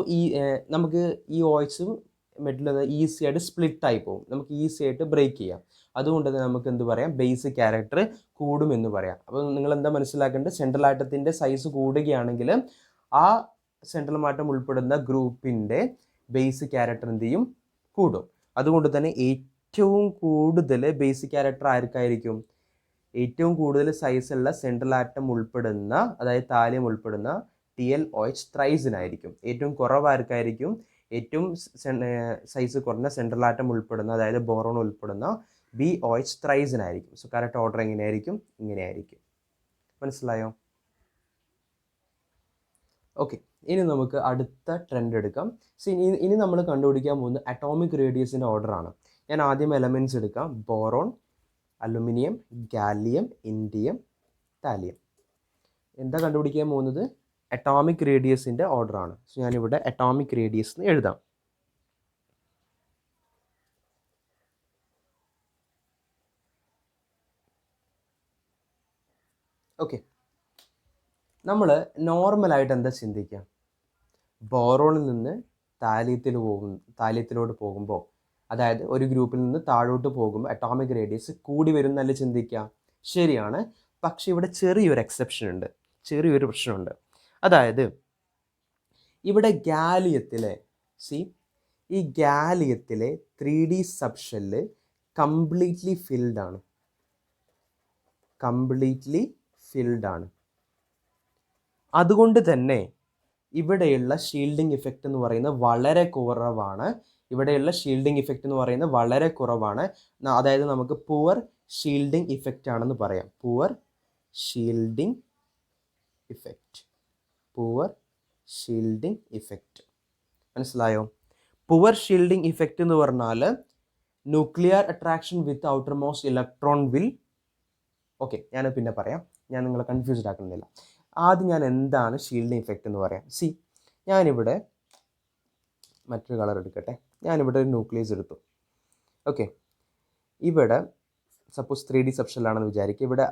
നമുക്ക് ഈ OHും മെറ്റൽ ഈസി ആയിട്ട് സ്പ്ലിറ്റായി പോകും. നമുക്ക് ഈസി ആയിട്ട് ബ്രേക്ക് ചെയ്യാം. അതുകൊണ്ട് തന്നെ നമുക്ക് എന്ത് പറയാം? ബേസിക് ക്യാരക്ടർ കൂടുമെന്ന് പറയാം. അപ്പോൾ നിങ്ങൾ എന്താ മനസ്സിലാക്കേണ്ടത്? സെൻട്രൽ ആറ്റത്തിൻ്റെ സൈസ് കൂടുകയാണെങ്കിൽ ആ സെൻട്രൽ ആറ്റം ഉൾപ്പെടുന്ന ഗ്രൂപ്പിൻ്റെ ബേസിക് ക്യാരക്ടർ എന്ത് ചെയ്യും? കൂടും. അതുകൊണ്ട് തന്നെ ഏറ്റവും കൂടുതൽ ബേസിക് ക്യാരക്ടർ ആർക്കായിരിക്കും? ഏറ്റവും കൂടുതൽ സൈസുള്ള സെൻട്രൽ ആറ്റം ഉൾപ്പെടുന്ന, അതായത് താലിയം ഉൾപ്പെടുന്ന TLOH ത്രൈസിനായിരിക്കും. ഏറ്റവും കുറവ് ആർക്കായിരിക്കും? ഏറ്റവും സൈസ് കുറഞ്ഞ സെൻട്രൽ ആറ്റം ഉൾപ്പെടുന്ന, അതായത് ബോറോൺ ഉൾപ്പെടുന്ന BOH ത്രൈസിനായിരിക്കും. സോ കറക്റ്റ് ഓർഡർ എങ്ങനെയായിരിക്കും? ഇങ്ങനെയായിരിക്കും. മനസ്സിലായോ? ഓക്കെ, ഇനി നമുക്ക് അടുത്ത ട്രെൻഡ് എടുക്കാം. ഇനി നമ്മൾ കണ്ടുപിടിക്കാൻ പോകുന്ന അറ്റോമിക് റേഡിയസിൻ്റെ ഓർഡറാണ്. ഞാൻ ആദ്യം എലമെൻറ്റ്സ് എടുക്കാം. Boron, aluminium, gallium, indium, thallium. എന്താ കണ്ടുപിടിക്കാൻ പോകുന്നത്? അറ്റോമിക് റേഡിയസിൻ്റെ ഓർഡറാണ്. സോ ഞാനിവിടെ അറ്റോമിക് റേഡിയസ് എന്ന് എഴുതാം. ഓക്കെ, നമ്മൾ നോർമലായിട്ട് എന്താ ചിന്തിക്കുക? ബോറോണിൽ നിന്ന് താലിയത്തിലോട്ട് പോകുമ്പോൾ, അതായത് ഒരു ഗ്രൂപ്പിൽ നിന്ന് താഴോട്ട് പോകുമ്പോൾ അറ്റോമിക് റേഡിയസ് കൂടി വരും എന്നല്ല ചിന്തിക്കുക. ശരിയാണ്. പക്ഷെ ഇവിടെ ചെറിയൊരു എക്സെപ്ഷൻ ഉണ്ട്, ചെറിയൊരു പ്രശ്നമുണ്ട്. അതായത് ഇവിടെ ഗാലിയത്തിലെ ഈ ഗാലിയത്തിലെ 3D സബ്ഷെല്ല് കംപ്ലീറ്റ്ലി ഫിൽഡ് ആണ്. അതുകൊണ്ട് തന്നെ ഇവിടെയുള്ള ഷീൽഡിംഗ് ഇഫക്റ്റ് എന്ന് പറയുന്നത് വളരെ കുറവാണ്. അതായത് നമുക്ക് പുവർ ഷീൽഡിംഗ് ഇഫക്റ്റ് ആണെന്ന് പറയാം. പുവർ ഷീൽഡിംഗ് ഇഫക്റ്റ് മനസ്സിലായോ? പുവർ ഷീൽഡിംഗ് ഇഫക്റ്റ് എന്ന് പറഞ്ഞാൽ nuclear attraction with outer most electron will. Okay, ഞാൻ പിന്നെ പറയാം, ഞാൻ നിങ്ങളെ കൺഫ്യൂസ്ഡ് ആക്കുന്നില്ല. ആദ്യം ഞാൻ എന്താണ് ഷീൽഡിംഗ് ഇഫക്റ്റ് എന്ന് പറയാം. ഞാനിവിടെ മറ്റൊരു കളർ എടുക്കട്ടെ. ഞാനിവിടെ ഒരു ന്യൂക്ലിയസ് എടുത്തു. ഓക്കെ, ഇവിടെ സപ്പോസ് 3D സബ്ഷെല്ലാണെന്ന് വിചാരിക്കുക. ഇവിടെ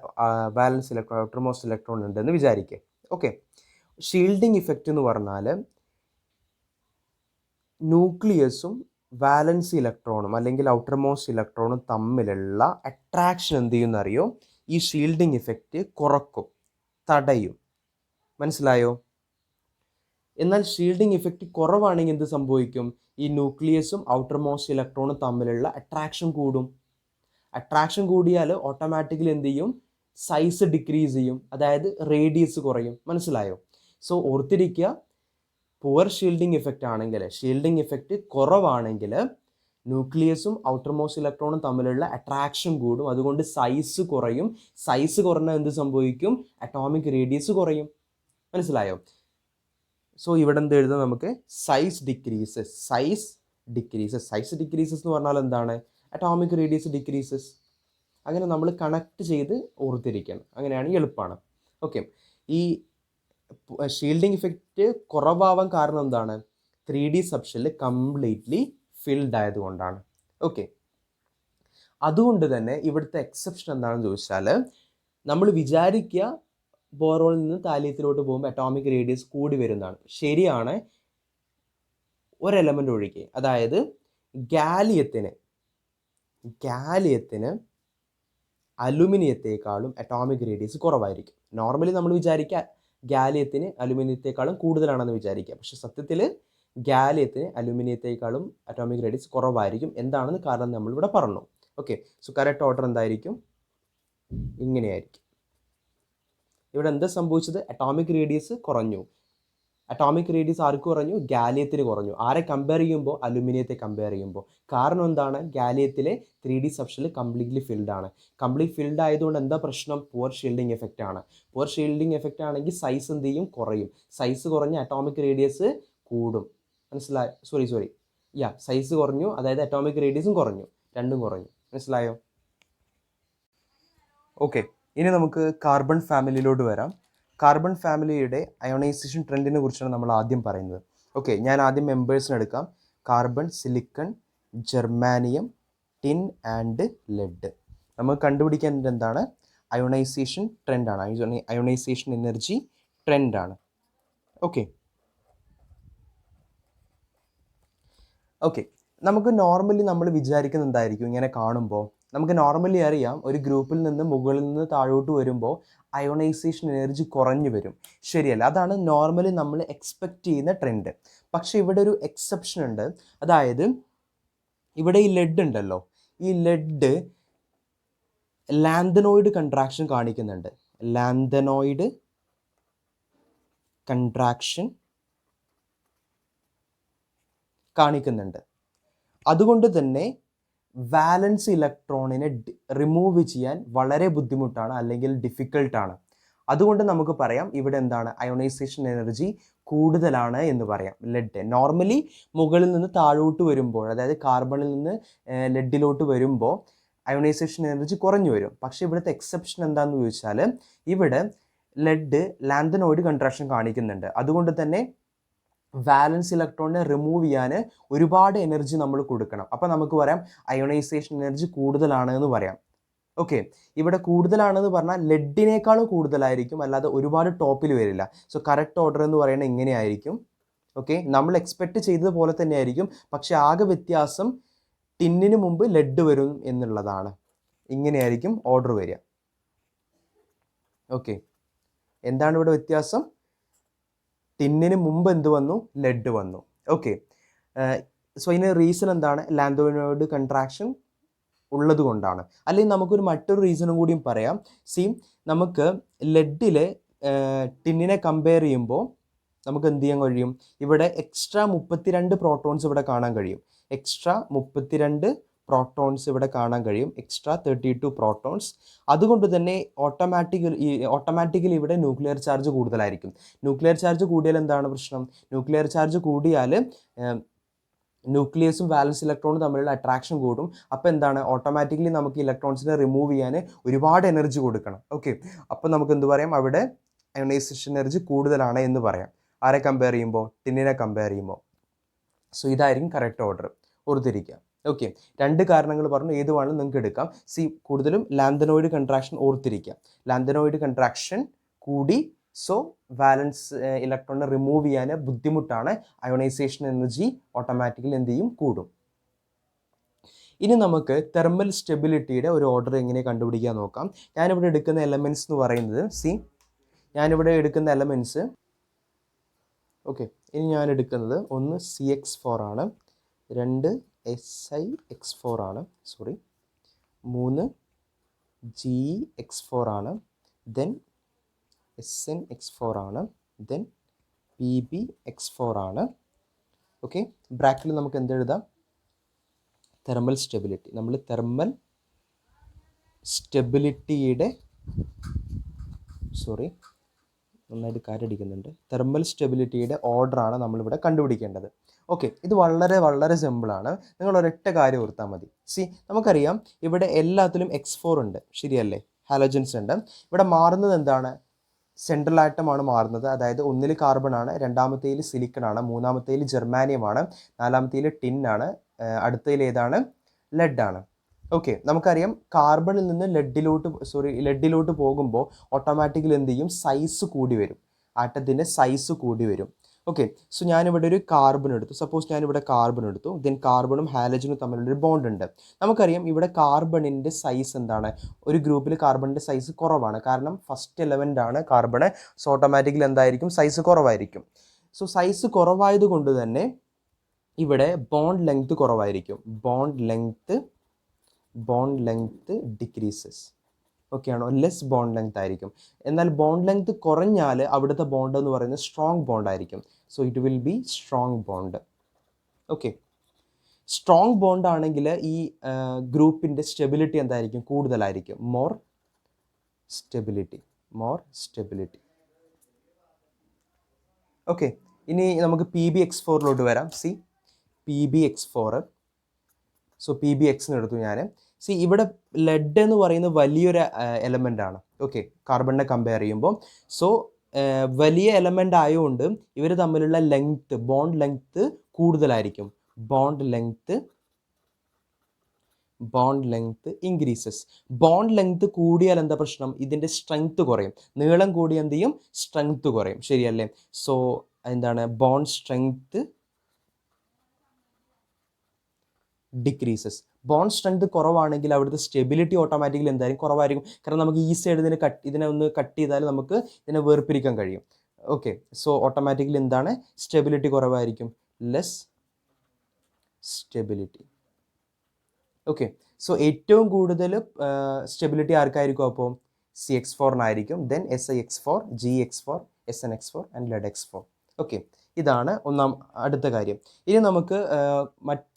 balance electron, outer most electron ഉണ്ടെന്ന് വിചാരിക്കുക. ഓക്കെ, ഷീൽഡിംഗ് ഇഫക്റ്റ് എന്ന് പറഞ്ഞാൽ ന്യൂക്ലിയസും വാലൻസ് ഇലക്ട്രോണും അല്ലെങ്കിൽ ഔട്ടർ മോസ്റ്റ് ഇലക്ട്രോണും തമ്മിലുള്ള അട്രാക്ഷൻ എന്ത് ചെയ്യുമെന്ന് അറിയോ? ഈ ഷീൽഡിംഗ് ഇഫക്റ്റ് കുറക്കും, തടയും. മനസ്സിലായോ? എന്നാൽ ഷീൽഡിംഗ് ഇഫക്റ്റ് കുറവാണെങ്കിൽ എന്ത് സംഭവിക്കും? ഈ ന്യൂക്ലിയസും ഔട്ടർ മോസ്റ്റ് ഇലക്ട്രോണും തമ്മിലുള്ള അട്രാക്ഷൻ കൂടും. അട്രാക്ഷൻ കൂടിയാൽ ഓട്ടോമാറ്റിക്കലി എന്ത് ചെയ്യും? സൈസ് ഡിക്രീസ് ചെയ്യും, അതായത് റേഡിയസ് കുറയും. മനസ്സിലായോ? സോ ഓർത്തിരിക്കുക, പുവർ ഷീൽഡിംഗ് ഇഫക്റ്റ് ആണെങ്കിൽ, ഷീൽഡിംഗ് ഇഫക്റ്റ് കുറവാണെങ്കിൽ ന്യൂക്ലിയസും ഔട്ടർ മോസ്റ്റ് ഇലക്ട്രോണും തമ്മിലുള്ള അട്രാക്ഷൻ കൂടും, അതുകൊണ്ട് സൈസ് കുറയും. സൈസ് കുറഞ്ഞാൽ എന്ത് സംഭവിക്കും? അറ്റോമിക് റേഡിയസ് കുറയും. മനസ്സിലായോ? സോ ഇവിടെ എന്ത് എഴുതാം നമുക്ക്? സൈസ് ഡിക്രീസസ് എന്ന് പറഞ്ഞാൽ എന്താണ്? Atomic radius decreases. അങ്ങനെ നമ്മൾ കണക്ട് ചെയ്ത് ഓർത്തിരിക്കണം. അങ്ങനെയാണെങ്കിൽ എളുപ്പമാണ്. ഓക്കെ, ഈ ഷീൽഡിങ് ഇഫക്റ്റ് കുറവാവാൻ കാരണം എന്താണ്? 3D സബ്ഷെല്ല് കംപ്ലീറ്റ്ലി ഫിൽഡ് ആയതുകൊണ്ടാണ്. ഓക്കെ, അതുകൊണ്ട് തന്നെ ഇവിടുത്തെ എക്സെപ്ഷൻ എന്താണെന്ന് ചോദിച്ചാൽ, നമ്മൾ വിചാരിക്കുക ബോറോണിൽ നിന്ന് താലിയത്തിലോട്ട് പോകുമ്പോൾ അറ്റോമിക് റേഡിയസ് കൂടി വരുന്നതാണ്. ശരിയാണ്, ഒരു എലമെൻ്റ് ഒഴികെ. അതായത് ഗാലിയത്തിന് അലുമിനിയത്തേക്കാളും അറ്റോമിക് റേഡിയസ് കുറവായിരിക്കും. നോർമലി നമ്മൾ വിചാരിക്കുക ഗാലിയത്തിന് അലുമിനിയത്തേക്കാളും കൂടുതലാണെന്ന് വിചാരിക്കുക. പക്ഷെ സത്യത്തിൽ ഗാലിയത്തിന് അലുമിനിയത്തേക്കാളും അറ്റോമിക് റേഡിയസ് കുറവായിരിക്കും. എന്താണെന്ന് കാരണം നമ്മളിവിടെ പറഞ്ഞു. ഓക്കെ, സോ കറക്റ്റ് ഓർഡർ എന്തായിരിക്കും? ഇങ്ങനെയായിരിക്കും. ഇവിടെ എന്താ സംഭവിച്ചത്? അറ്റോമിക് റേഡിയസ് കുറഞ്ഞു. അറ്റോമിക് റേഡിയസ് ആർക്ക് കുറഞ്ഞു? ഗാലിയത്തിന് കുറഞ്ഞു. ആരെ കമ്പയർ ചെയ്യുമ്പോൾ? അലുമിനിയത്തെ കമ്പയർ ചെയ്യുമ്പോൾ. കാരണം എന്താണ്? ഗാലിയത്തിലെ 3D സബ്ഷെല്ല് കംപ്ലീറ്റ്ലി ഫിൽഡ് ആണ്. കംപ്ലീറ്റ് ഫിൽഡ് ആയതുകൊണ്ട് എന്താ പ്രശ്നം? പുവർ ഷീൽഡിങ് എഫക്റ്റ് ആണ്. പുവർ ഷീൽഡിങ് എഫക്റ്റ് ആണെങ്കിൽ സൈസ് എന്ത് ചെയ്യും? കുറയും. സൈസ് കുറഞ്ഞ അറ്റോമിക് റേഡിയസ് കൂടും. മനസ്സിലായോ? സോറി സൈസ് കുറഞ്ഞു, അതായത് അറ്റോമിക് റേഡിയസും കുറഞ്ഞു, രണ്ടും കുറഞ്ഞു. മനസ്സിലായോ? ഓക്കെ, ഇനി നമുക്ക് കാർബൺ ഫാമിലിയിലോട്ട് വരാം. കാർബൺ ഫാമിലിയുടെ അയോണൈസേഷൻ ട്രെൻഡിനെ കുറിച്ചാണ് നമ്മൾ ആദ്യം പറയുന്നത്. ഓക്കെ, ഞാൻ ആദ്യം മെമ്പേഴ്സിന് എടുക്കാം. Carbon, silicon, germanium, tin and lead. നമുക്ക് കണ്ടുപിടിക്കേണ്ടത് എന്താണ്? അയോണൈസേഷൻ ട്രെൻഡാണ്. അയോണൈസേഷൻ എനർജി ട്രെൻഡാണ്. ഓക്കെ, നമുക്ക് നോർമലി നമ്മൾ വിചാരിക്കുന്നത് എന്തായിരിക്കും? ഇങ്ങനെ കാണുമ്പോൾ നമുക്ക് നോർമലി അറിയാം, ഒരു ഗ്രൂപ്പിൽ നിന്ന് മുകളിൽ നിന്ന് താഴോട്ട് വരുമ്പോൾ അയോണൈസേഷൻ എനർജി കുറഞ്ഞു വരും. ശരിയല്ല? അതാണ് നോർമലി നമ്മൾ എക്സ്പെക്റ്റ് ചെയ്യുന്ന ട്രെൻഡ്. പക്ഷേ ഇവിടെ ഒരു എക്സെപ്ഷൻ ഉണ്ട്. അതായത് ഇവിടെ ഈ ലെഡ് ഉണ്ടല്ലോ, ഈ ലെഡ് ലാന്തനോയിഡ് കൺട്രാക്ഷൻ കാണിക്കുന്നുണ്ട്. ലാന്തനോയിഡ് കൺട്രാക്ഷൻ കാണിക്കുന്നുണ്ട്. അതുകൊണ്ട് തന്നെ വാലൻസ് ഇലക്ട്രോണിനെ റിമൂവ് ചെയ്യാൻ വളരെ ബുദ്ധിമുട്ടാണ്, അല്ലെങ്കിൽ ഡിഫിക്കൽട്ടാണ്. അതുകൊണ്ട് നമുക്ക് പറയാം ഇവിടെ എന്താണ്? അയോണൈസേഷൻ എനർജി കൂടുതലാണ് എന്ന് പറയാം. ലെഡ് നോർമലി മുകളിൽ നിന്ന് താഴോട്ട് വരുമ്പോൾ, അതായത് കാർബണിൽ നിന്ന് ലെഡിലോട്ട് വരുമ്പോൾ അയോണൈസേഷൻ എനർജി കുറഞ്ഞു വരും. പക്ഷേ ഇവിടുത്തെ എക്സെപ്ഷൻ എന്താണെന്ന് ചോദിച്ചാൽ, ഇവിടെ ലെഡ് ലാന്തനോയിഡ് കൺട്രാക്ഷൻ കാണിക്കുന്നുണ്ട്. അതുകൊണ്ട് തന്നെ വാലൻസ് ഇലക്ട്രോണിനെ റിമൂവ് ചെയ്യാൻ ഒരുപാട് എനർജി നമ്മൾ കൊടുക്കണം. അപ്പോൾ നമുക്ക് പറയാം അയോണൈസേഷൻ എനർജി കൂടുതലാണ് എന്ന് പറയാം. ഓക്കെ, ഇവിടെ കൂടുതലാണെന്ന് പറഞ്ഞാൽ ലെഡിനേക്കാളും കൂടുതലായിരിക്കും, അല്ലാതെ ഒരുപാട് ടോപ്പിൽ വരില്ല. സോ കറക്റ്റ് ഓർഡർ എന്ന് പറയുന്നത് ഇങ്ങനെയായിരിക്കും. ഓക്കെ, നമ്മൾ എക്സ്പെക്റ്റ് ചെയ്തതുപോലെ തന്നെ ആയിരിക്കും. പക്ഷേ ആകെ വ്യത്യാസം ടിന്നിന് മുമ്പ് ലെഡ് വരും എന്നുള്ളതാണ്. ഇങ്ങനെയായിരിക്കും ഓർഡർ വരിക. ഓക്കെ, എന്താണ് ഇവിടെ വ്യത്യാസം? ടിന്നിന് മുമ്പ് എന്ത് വന്നു? ലെഡ് വന്നു. ഓക്കെ, സോ ഇതിന് റീസൺ എന്താണ്? ലാന്തനോയിഡ് കൺട്രാക്ഷൻ ഉള്ളത് കൊണ്ടാണ്. അല്ലെങ്കിൽ നമുക്കൊരു മറ്റൊരു റീസണും കൂടിയും പറയാം. നമുക്ക് ലെഡിൽ ടിന്നിനെ കമ്പയർ ചെയ്യുമ്പോൾ നമുക്ക് എന്ത് ചെയ്യാൻ കഴിയും? ഇവിടെ എക്സ്ട്രാ 32 പ്രോട്ടോൺസ് ഇവിടെ കാണാൻ കഴിയും. എക്സ്ട്രാ 32 പ്രോട്ടോൺസ് ഇവിടെ കാണാൻ കഴിയും. Extra 32 protons. അതുകൊണ്ട് തന്നെ ഓട്ടോമാറ്റിക്കലി ഇവിടെ ന്യൂക്ലിയർ ചാർജ് കൂടുതലായിരിക്കും. ന്യൂക്ലിയർ ചാർജ് കൂടിയാൽ എന്താണ് പ്രശ്നം? ന്യൂക്ലിയർ ചാർജ് കൂടിയാൽ ന്യൂക്ലിയസും വാലൻസ് ഇലക്ട്രോണും തമ്മിലുള്ള അട്രാക്ഷൻ കൂടും. അപ്പോൾ എന്താണ്? ഓട്ടോമാറ്റിക്കലി നമുക്ക് ഇലക്ട്രോൺസിനെ റിമൂവ് ചെയ്യാൻ ഒരുപാട് എനർജി കൊടുക്കണം. ഓക്കെ, അപ്പോൾ നമുക്ക് എന്ത് പറയാം? അവിടെ അയോണൈസേഷൻ എനർജി കൂടുതലാണ് എന്ന് പറയാം. ആരെ കമ്പയർ ചെയ്യുമ്പോൾ? ടിന്നിനെ കമ്പയർ ചെയ്യുമ്പോൾ. സോ ഇതായിരിക്കും കറക്റ്റ് ഓർഡർ. ഓർത്തിരിക്കുക. ഓക്കെ, രണ്ട് കാരണങ്ങൾ പറഞ്ഞു, ഏത് വേണമെങ്കിലും നിങ്ങൾക്ക് എടുക്കാം. കൂടുതലും ലാന്തനോയിഡ് കൺട്രാക്ഷൻ ഓർത്തിരിക്കുക. ലാന്തനോയിഡ് കൺട്രാക്ഷൻ കൂടി, സോ വാലൻസ് ഇലക്ട്രോണിനെ റിമൂവ് ചെയ്യാൻ ബുദ്ധിമുട്ടാണ്. അയോണൈസേഷൻ എനർജി ഓട്ടോമാറ്റിക്കലി എന്ത് ചെയ്യും? കൂടും. ഇനി നമുക്ക് തെർമൽ സ്റ്റെബിലിറ്റിയുടെ ഒരു ഓർഡർ എങ്ങനെ കണ്ടുപിടിക്കാൻ നോക്കാം. ഞാനിവിടെ എടുക്കുന്ന എലമെൻറ്റ്സ് എന്ന് പറയുന്നത് ഞാനിവിടെ എടുക്കുന്ന എലമെൻറ്റ്സ് ഓക്കെ, ഇനി ഞാൻ എടുക്കുന്നത് ഒന്ന് CX4 ആണ്, 2 SiX4 ആണ്, 3 GeX4 ആണ്, ദെൻ SnX4 ആണ്, ദെൻ PbX4 ആണ്. ഓക്കെ, ബ്രാക്കറ്റിൽ നമുക്ക് എന്തെഴുതാം? Thermal stability. നമ്മൾ തെർമൽ സ്റ്റെബിലിറ്റിയുടെ നന്നായിട്ട് കാറ്റടിക്കുന്നുണ്ട്. തെർമൽ സ്റ്റെബിലിറ്റിയുടെ ഓർഡറാണ് നമ്മളിവിടെ കണ്ടുപിടിക്കേണ്ടത്. ഓക്കെ, ഇത് വളരെ വളരെ സിമ്പിളാണ്. നിങ്ങൾ ഒരൊറ്റ കാര്യം ഓർത്താൽ മതി. നമുക്കറിയാം ഇവിടെ എല്ലാത്തിലും X4 ഉണ്ട്, ശരിയല്ലേ? ഹാലോജൻസ് ഉണ്ട്. ഇവിടെ മാറുന്നത് എന്താണ്? സെൻട്രൽ ആറ്റമാണ് മാറുന്നത്. അതായത് ഒന്നിൽ കാർബൺ ആണ്, രണ്ടാമത്തേൽ സിലിക്കൺ ആണ്, മൂന്നാമത്തേൽ ജെർമാനിയം ആണ്, നാലാമത്തേൽ ടിൻ ആണ്, അടുത്തതിൽ ഏതാണ്? ലെഡ് ആണ്. ഓക്കെ, നമുക്കറിയാം കാർബണിൽ നിന്ന് ലെഡിലോട്ട് പോകുമ്പോൾ ഓട്ടോമാറ്റിക്കലി എന്ത് ചെയ്യും? സൈസ് കൂടി വരും, ആറ്റത്തിൻ്റെ സൈസ് കൂടി വരും. ഓക്കെ, സോ ഞാനിവിടെ ഒരു കാർബൺ എടുത്തു. സപ്പോസ് ഞാനിവിടെ കാർബൺ എടുത്തു. ദെൻ കാർബണും ഹാലജനും തമ്മിലുള്ളൊരു ബോണ്ട് ഉണ്ട്. നമുക്കറിയാം ഇവിടെ കാർബണിൻ്റെ സൈസ് എന്താണ്? ഒരു ഗ്രൂപ്പിൽ കാർബണിൻ്റെ സൈസ് കുറവാണ്, കാരണം ഫസ്റ്റ് എലമെൻ്റ് ആണ് കാർബണ്. സോ ഓട്ടോമാറ്റിക്കലി എന്തായിരിക്കും? സൈസ് കുറവായിരിക്കും. സോ സൈസ് കുറവായത് കൊണ്ട് തന്നെ ഇവിടെ ബോണ്ട് ലെങ്ത് കുറവായിരിക്കും. Bond length decreases. ഓക്കെ ആണോ? ലെസ് ബോണ്ട് ലെങ്ത് ആയിരിക്കും. എന്നാൽ ബോണ്ട് ലെങ്ത് കുറഞ്ഞാൽ അവിടുത്തെ ബോണ്ട് എന്ന് പറയുന്നത് സ്ട്രോങ് ബോണ്ട് ആയിരിക്കും. So it will be strong bond. Okay, strong bond ആണെങ്കിൽ ഈ ഗ്രൂപ്പിൻ്റെ സ്റ്റെബിലിറ്റി എന്തായിരിക്കും? കൂടുതലായിരിക്കും. More stability. ഓക്കെ, ഇനി നമുക്ക് PbX4 വരാം. C PbX4. സോ PbX എടുത്തു ഞാൻ. സി ഇവിടെ ലെഡ് എന്ന് പറയുന്നത് വലിയൊരു എലമെൻ്റ് ആണ്. ഓക്കെ, കാർബണിനെ കമ്പയർ ചെയ്യുമ്പോൾ. സോ വലിയ എലമെൻ്റ് ആയതുകൊണ്ട് ഇവർ തമ്മിലുള്ള ബോണ്ട് ലെങ്ത് കൂടുതലായിരിക്കും. Bond length increases. Bond length കൂടിയാൽ എന്താ പ്രശ്നം? ഇതിൻ്റെ സ്ട്രെങ്ത് കുറയും. നീളം കൂടി എന്ത് ചെയ്യും? സ്ട്രെങ്ത് കുറയും. ശരിയല്ലേ? സോ എന്താണ്? Bond strength decreases. Bond strength കുറവാണെങ്കിൽ അവിടുത്തെ സ്റ്റെബിലിറ്റി ഓട്ടോമാറ്റിക്കലി എന്തായാലും കുറവായിരിക്കും. കാരണം നമുക്ക് ഈസി ആയിട്ട് ഇതിനെ ഒന്ന് കട്ട് ചെയ്താൽ നമുക്ക് ഇതിനെ വേർപിരിക്കാൻ കഴിയും. ഓക്കെ, സോ ഓട്ടോമാറ്റിക്കലി എന്താണ്? സ്റ്റെബിലിറ്റി കുറവായിരിക്കും. Less stability. ഓക്കെ, സോ ഏറ്റവും കൂടുതൽ സ്റ്റെബിലിറ്റി ആർക്കായിരിക്കും? അപ്പോൾ CX4 then SiX4, GX4, SnX4 and LEDX4. Okay, ഇതാണ് അടുത്ത കാര്യം. ഇനി നമുക്ക് മറ്റ്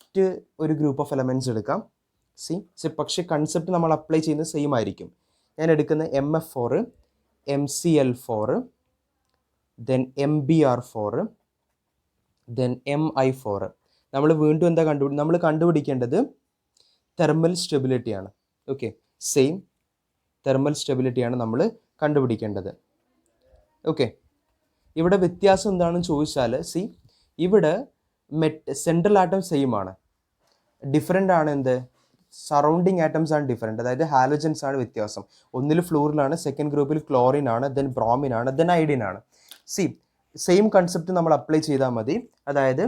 ഒരു ഗ്രൂപ്പ് ഓഫ് എലമെൻറ്റ്സ് എടുക്കാം. പക്ഷേ കൺസെപ്റ്റ് നമ്മൾ അപ്ലൈ ചെയ്യുന്നത് സെയിം ആയിരിക്കും. ഞാൻ എടുക്കുന്ന MF4, MCl4, then MbR4, then Mi4. നമ്മൾ വീണ്ടും എന്താ നമ്മൾ കണ്ടുപിടിക്കേണ്ടത് തെർമൽ സ്റ്റെബിലിറ്റിയാണ്. ഓക്കെ, സെയിം തെർമൽ സ്റ്റെബിലിറ്റിയാണ് നമ്മൾ കണ്ടുപിടിക്കേണ്ടത്. ഓക്കെ, ഇവിടെ വ്യത്യാസം എന്താണെന്ന് ചോദിച്ചാൽ ഇവിടെ സെൻട്രൽ ആറ്റം സെയിം ആണ്, ഡിഫറെൻ്റ് ആണ്. എന്ത്? സറൗണ്ടിങ് ആറ്റംസ് ആണ് ഡിഫറെൻറ്റ്. അതായത് ഹാലോജൻസ് ആണ് വ്യത്യാസം. ഒന്നിൽ ഫ്ലൂറിലാണ്, സെക്കൻഡ് ഗ്രൂപ്പിൽ ക്ലോറിൻ ആണ്, ദെൻ ബ്രോമിൻ ആണ്, ദെൻ അയഡിൻ ആണ്. സെയിം കൺസെപ്റ്റ് നമ്മൾ അപ്ലൈ ചെയ്താൽ മതി. അതായത്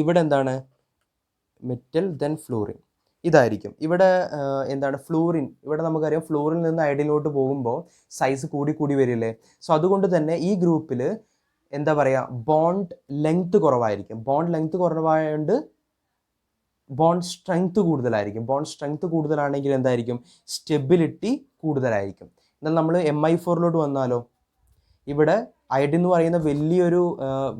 ഇവിടെ എന്താണ്? മെറ്റൽ ദെൻ ഫ്ലൂറിൻ ഇതായിരിക്കും. ഇവിടെ എന്താണ്? ഫ്ലൂറിൻ. ഇവിടെ നമുക്കറിയാം ഫ്ലൂറിൽ നിന്ന് അയഡിനിലോട്ട് പോകുമ്പോൾ സൈസ് കൂടി വരില്ലേ? സോ അതുകൊണ്ട് തന്നെ ഈ ഗ്രൂപ്പിൽ എന്താ പറയുക? ബോണ്ട് ലെങ്ത് കുറവായിരിക്കും. ബോണ്ട് ലെങ്ത് കുറവായതുകൊണ്ട് ബോണ്ട് സ്ട്രെങ്ത് കൂടുതലായിരിക്കും. ബോണ്ട് സ്ട്രെങ്ത് കൂടുതലാണെങ്കിൽ എന്തായിരിക്കും? സ്റ്റെബിലിറ്റി കൂടുതലായിരിക്കും. എന്നാൽ നമ്മൾ Mi4 വന്നാലോ, ഇവിടെ അയഡിൻ എന്ന് പറയുന്ന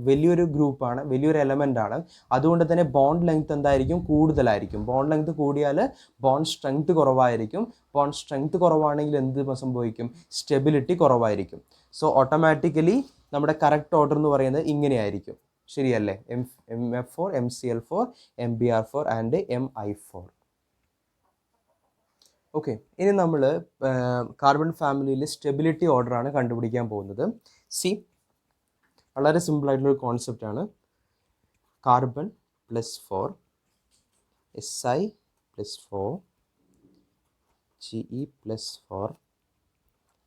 വലിയൊരു ഗ്രൂപ്പാണ്, വലിയൊരു എലമെൻ്റ് ആണ്. അതുകൊണ്ട് തന്നെ ബോണ്ട് ലെങ്ത് എന്തായിരിക്കും? കൂടുതലായിരിക്കും. ബോണ്ട് ലെങ്ത് കൂടിയാൽ ബോണ്ട് സ്ട്രെങ്ത് കുറവായിരിക്കും. ബോണ്ട് സ്ട്രെങ്ത് കുറവാണെങ്കിൽ എന്ത് സംഭവിക്കും? സ്റ്റെബിലിറ്റി കുറവായിരിക്കും. സോ ഓട്ടോമാറ്റിക്കലി നമ്മുടെ കറക്റ്റ് ഓർഡർ എന്ന് പറയുന്നത് ഇങ്ങനെയായിരിക്കും. ശരിയല്ലേ? MF4, MCl4, MbR4 and Mi4. Okay, ഇനി നമ്മൾ കാർബൺ ഫാമിലിയിലെ സ്റ്റെബിലിറ്റി ഓർഡറാണ് കണ്ടുപിടിക്കാൻ പോകുന്നത്. വളരെ സിമ്പിളായിട്ടുള്ളൊരു കോൺസെപ്റ്റാണ്. Carbon +4, Si+4, Ge+4,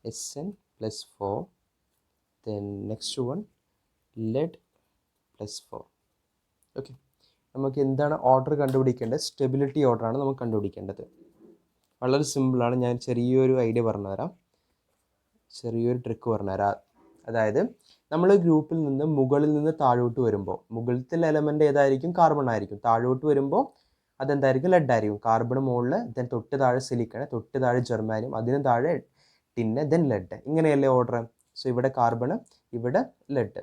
Sn+4, then next one lead+4. Okay, നമുക്ക് എന്താണ് ഓർഡർ കണ്ടുപിടിക്കേണ്ടത്? സ്റ്റെബിലിറ്റി ഓർഡറാണ് നമുക്ക് കണ്ടുപിടിക്കേണ്ടത്. വളരെ സിമ്പിളാണ്. ഞാൻ ചെറിയൊരു ഐഡിയ പറഞ്ഞുതരാം, ചെറിയൊരു ട്രിക്ക് പറഞ്ഞുതരാം. അതായത് നമ്മൾ ഗ്രൂപ്പിൽ നിന്ന് മുകളിൽ നിന്ന് താഴോട്ട് വരുമ്പോൾ മുകളിലത്തെ എലമെൻ്റ് ഏതായിരിക്കും? കാർബൺ ആയിരിക്കും. താഴോട്ട് വരുമ്പോൾ അതെന്തായിരിക്കും? ലെഡ് ആയിരിക്കും. കാർബൺ മുകളിൽ, ദെൻ തൊട്ട് താഴെ സിലിക്കൺ, തൊട്ട് താഴെ ജെർമാനിയം, അതിന് താഴെ ടിന്ന്, ദെൻ ലെഡ്. ഇങ്ങനെയല്ലേ ഓർഡർ? സോ ഇവിടെ കാർബൺ, ഇവിടെ ലെഡ്.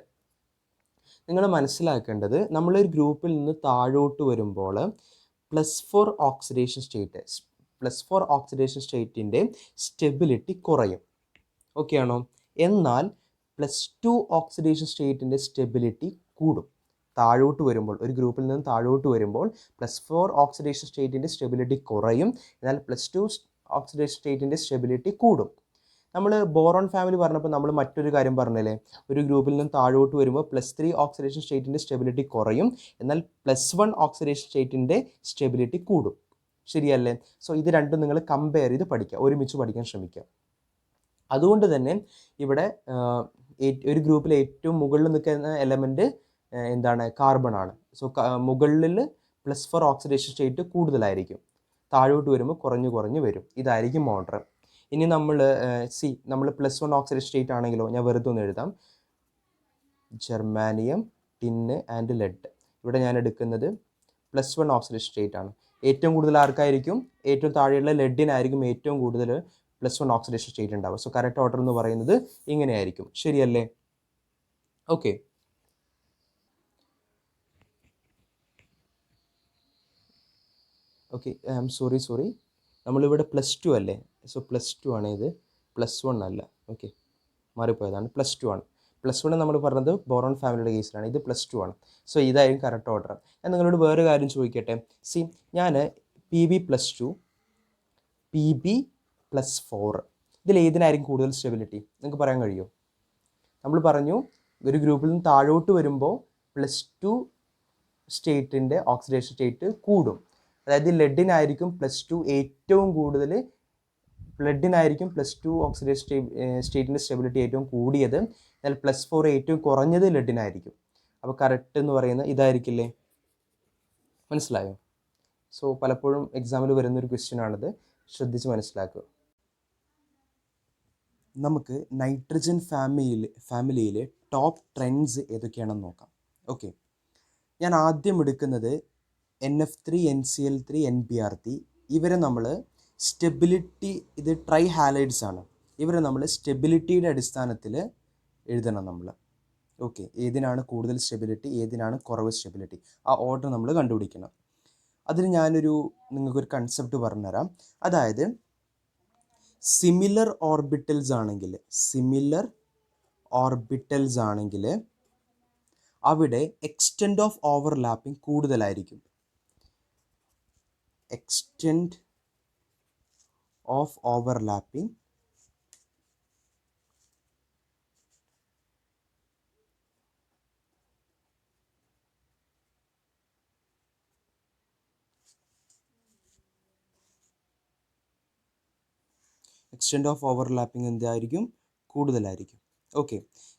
നിങ്ങൾ മനസ്സിലാക്കേണ്ടത്, നമ്മളൊരു ഗ്രൂപ്പിൽ നിന്ന് താഴോട്ട് വരുമ്പോൾ +4 ഓക്സിഡേഷൻ സ്റ്റേറ്റിൻ്റെ സ്റ്റെബിലിറ്റി കുറയും. ഓക്കെ ആണോ? എന്നാൽ +2 ഓക്സിഡേഷൻ സ്റ്റേറ്റിൻ്റെ സ്റ്റെബിലിറ്റി കൂടും. താഴോട്ട് വരുമ്പോൾ, ഒരു ഗ്രൂപ്പിൽ നിന്ന് താഴോട്ട് വരുമ്പോൾ +4 ഓക്സിഡേഷൻ സ്റ്റേറ്റിൻ്റെ സ്റ്റെബിലിറ്റി കുറയും, എന്നാൽ +2 ഓക്സിഡേഷൻ സ്റ്റേറ്റിൻ്റെ സ്റ്റെബിലിറ്റി കൂടും. നമ്മൾ ബോറോൺ ഫാമിലി പറഞ്ഞപ്പോൾ നമ്മൾ മറ്റൊരു കാര്യം പറഞ്ഞില്ലേ, ഒരു ഗ്രൂപ്പിൽ നിന്ന് താഴോട്ട് വരുമ്പോൾ +3 ഓക്സിഡേഷൻ സ്റ്റേറ്റിൻ്റെ സ്റ്റെബിലിറ്റി കുറയും, എന്നാൽ +1 ഓക്സിഡേഷൻ സ്റ്റേറ്റിൻ്റെ സ്റ്റെബിലിറ്റി കൂടും. ശരിയല്ലേ? സോ ഇത് രണ്ടും നിങ്ങൾ കമ്പയർ ചെയ്ത് പഠിക്കുക, ഒരുമിച്ച് പഠിക്കാൻ ശ്രമിക്കുക. അതുകൊണ്ട് തന്നെ ഇവിടെ ഒരു ഗ്രൂപ്പിൽ ഏറ്റവും മുകളിൽ നിൽക്കുന്ന എലമെൻറ്റ് എന്താണ്? കാർബൺ ആണ്. സോ മുകളിൽ +4 ഓക്സിഡേഷൻ സ്റ്റേറ്റ് കൂടുതലായിരിക്കും, താഴോട്ട് വരുമ്പോൾ കുറഞ്ഞു കുറഞ്ഞ് വരും. ഇതായിരിക്കും ഓർഡർ. ഇനി നമ്മൾ നമ്മൾ +1 ഓക്സിഡേഷൻ സ്റ്റേറ്റ് ആണെങ്കിലോ, ഞാൻ വെറുതെ ഒന്ന് എഴുതാം, ജർമാനിയം, ടിന്ന് ആൻഡ് ലെഡ്. ഇവിടെ ഞാൻ എടുക്കുന്നത് +1 ഓക്സിഡേഷൻ സ്റ്റേറ്റ് ആണ്. ഏറ്റവും കൂടുതൽ ആർക്കായിരിക്കും? ഏറ്റവും താഴെയുള്ള ലെഡിനായിരിക്കും ഏറ്റവും കൂടുതൽ +1 ഓക്സിഡേഷൻ സ്റ്റേറ്റ് ഉണ്ടാവുക. സോ കറക്റ്റ് ഓർഡർ എന്ന് പറയുന്നത് ഇങ്ങനെയായിരിക്കും. ശരിയല്ലേ? ഓക്കെ. ഓക്കെ, സോറി നമ്മളിവിടെ +2 അല്ലേ? സോ +2 ആണ് ഇത്, +1 അല്ല. ഓക്കെ, മാറിപ്പോയതാണ്. +2 ആണ്. +1 നമ്മൾ പറഞ്ഞത് ബോറോൺ ഫാമിലിയുടെ കേസിലാണ്, ഇത് +2 ആണ്. സോ ഇതായിരിക്കും കറക്റ്റ് ഓർഡർ. ഞാൻ നിങ്ങളോട് വേറെ കാര്യം ചോദിക്കട്ടെ. ഞാൻ PB +2, PB +4, ഇതിൽ ഏതിനായിരിക്കും കൂടുതൽ സ്റ്റെബിലിറ്റി? നിങ്ങൾക്ക് പറയാൻ കഴിയുമോ? നമ്മൾ പറഞ്ഞു ഒരു ഗ്രൂപ്പിൽ നിന്ന് താഴോട്ട് വരുമ്പോൾ +2 സ്റ്റേറ്റിൻ്റെ ഓക്സിഡേഷൻ സ്റ്റേറ്റ് കൂടും. അതായത് ലെഡിനായിരിക്കും +2 ഏറ്റവും കൂടുതൽ, ലെഡിനായിരിക്കും +2 ഓക്സിഡേഷൻ സ്റ്റേറ്റിൻ്റെ സ്റ്റെബിലിറ്റി ഏറ്റവും കൂടിയത്, എന്നാൽ +4 ഏറ്റവും കുറഞ്ഞത് ലെഡിനായിരിക്കും. അപ്പോൾ കറക്റ്റ് എന്ന് പറയുന്നത് ഇതായിരിക്കില്ലേ? മനസ്സിലായോ? സോ പലപ്പോഴും എക്സാമിൽ വരുന്നൊരു ക്വസ്റ്റ്യൻ ആണിത്, ശ്രദ്ധിച്ച് മനസ്സിലാക്കുക. നമുക്ക് നൈട്രജൻ ഫാമിലിയിലെ ടോപ്പ് ട്രെൻഡ്സ് ഏതൊക്കെയാണെന്ന് നോക്കാം. ഓക്കെ, ഞാൻ ആദ്യം എടുക്കുന്നത് NF3, NCl3, NBr3. ഇവരെ നമ്മൾ സ്റ്റെബിലിറ്റി, ഇത് ട്രൈ ഹാലൈഡ്സ് ആണ്, ഇവരെ നമ്മൾ സ്റ്റെബിലിറ്റിയുടെ അടിസ്ഥാനത്തിൽ എഴുതണം നമ്മൾ. ഓക്കെ, ഏതിനാണ് കൂടുതൽ സ്റ്റെബിലിറ്റി, ഏതിനാണ് കുറവ് സ്റ്റെബിലിറ്റി, ആ ഓർഡർ നമ്മൾ കണ്ടുപിടിക്കണം. അതിന് നിങ്ങൾക്കൊരു കൺസെപ്റ്റ് പറഞ്ഞുതരാം. അതായത് സിമിലർ ഓർബിറ്റൽസ് ആണെങ്കിൽ അവിടെ എക്സ്റ്റെൻഡ് ഓഫ് ഓവർലാപ്പിംഗ് കൂടുതലായിരിക്കും. എക്സ്റ്റെൻഡ് ഓഫ് ഓവർലാപ്പിംഗ് എന്തായിരിക്കും? കൂടുതലായിരിക്കും. ഓക്കെ,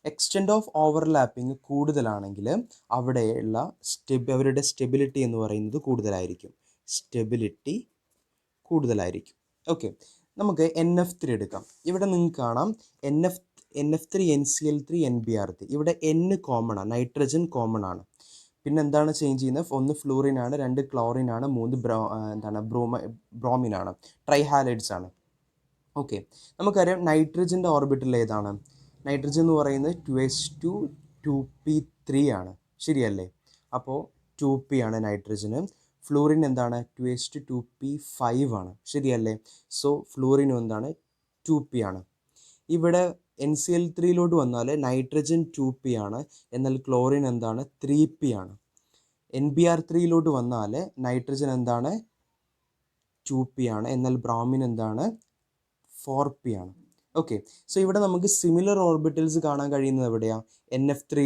എക്സ്റ്റെൻഡ് ഓഫ് ഓവർലാപ്പിംഗ് കൂടുതലാണെങ്കിൽ അവിടെയുള്ള അവരുടെ സ്റ്റെബിലിറ്റി എന്ന് പറയുന്നത് കൂടുതലായിരിക്കും. ഓക്കെ, നമുക്ക് NF3 എടുക്കാം. ഇവിടെ നിങ്ങൾക്ക് കാണാം NF3, NCl3, NBr3. ഇവിടെ N കോമൺ ആണ്, നൈട്രജൻ കോമൺ ആണ്. പിന്നെ എന്താണ് ചേഞ്ച് ചെയ്യുന്നത്? 1 ഫ്ലൂറിൻ ആണ്, 2 ക്ലോറിൻ ആണ്, 3 ബ്രോമിൻ ആണ്, ട്രൈഹാലൈഡ്സ് ആണ്. ഓക്കെ, നമുക്കറിയാം നൈട്രജൻ്റെ ഓർബിറ്റൽ ഏതാണ്? നൈട്രജൻ എന്ന് പറയുന്നത് 2s2 2p3 ആണ്. ശരിയല്ലേ? അപ്പോൾ 2p ആണ് നൈട്രജന്. ഫ്ലൂറിൻ എന്താണ്? 2s2 2p5 ആണ്. ശരിയല്ലേ? സോ ഫ്ലൂറിനും എന്താണ്? 2p ആണ്. ഇവിടെ NCl3 വന്നാൽ നൈട്രജൻ 2p ആണ്, എന്നാൽ ക്ലോറിൻ എന്താണ്? 3p ആണ്. NBr3 വന്നാൽ നൈട്രജൻ എന്താണ്? 2p ആണ്, എന്നാൽ ബ്രോമിൻ എന്താണ്? 4p ആണ്. ഓക്കെ, സോ ഇവിടെ നമുക്ക് സിമിലർ ഓർബിറ്റൽസ് കാണാൻ കഴിയുന്നത് എവിടെയാണ്? NF3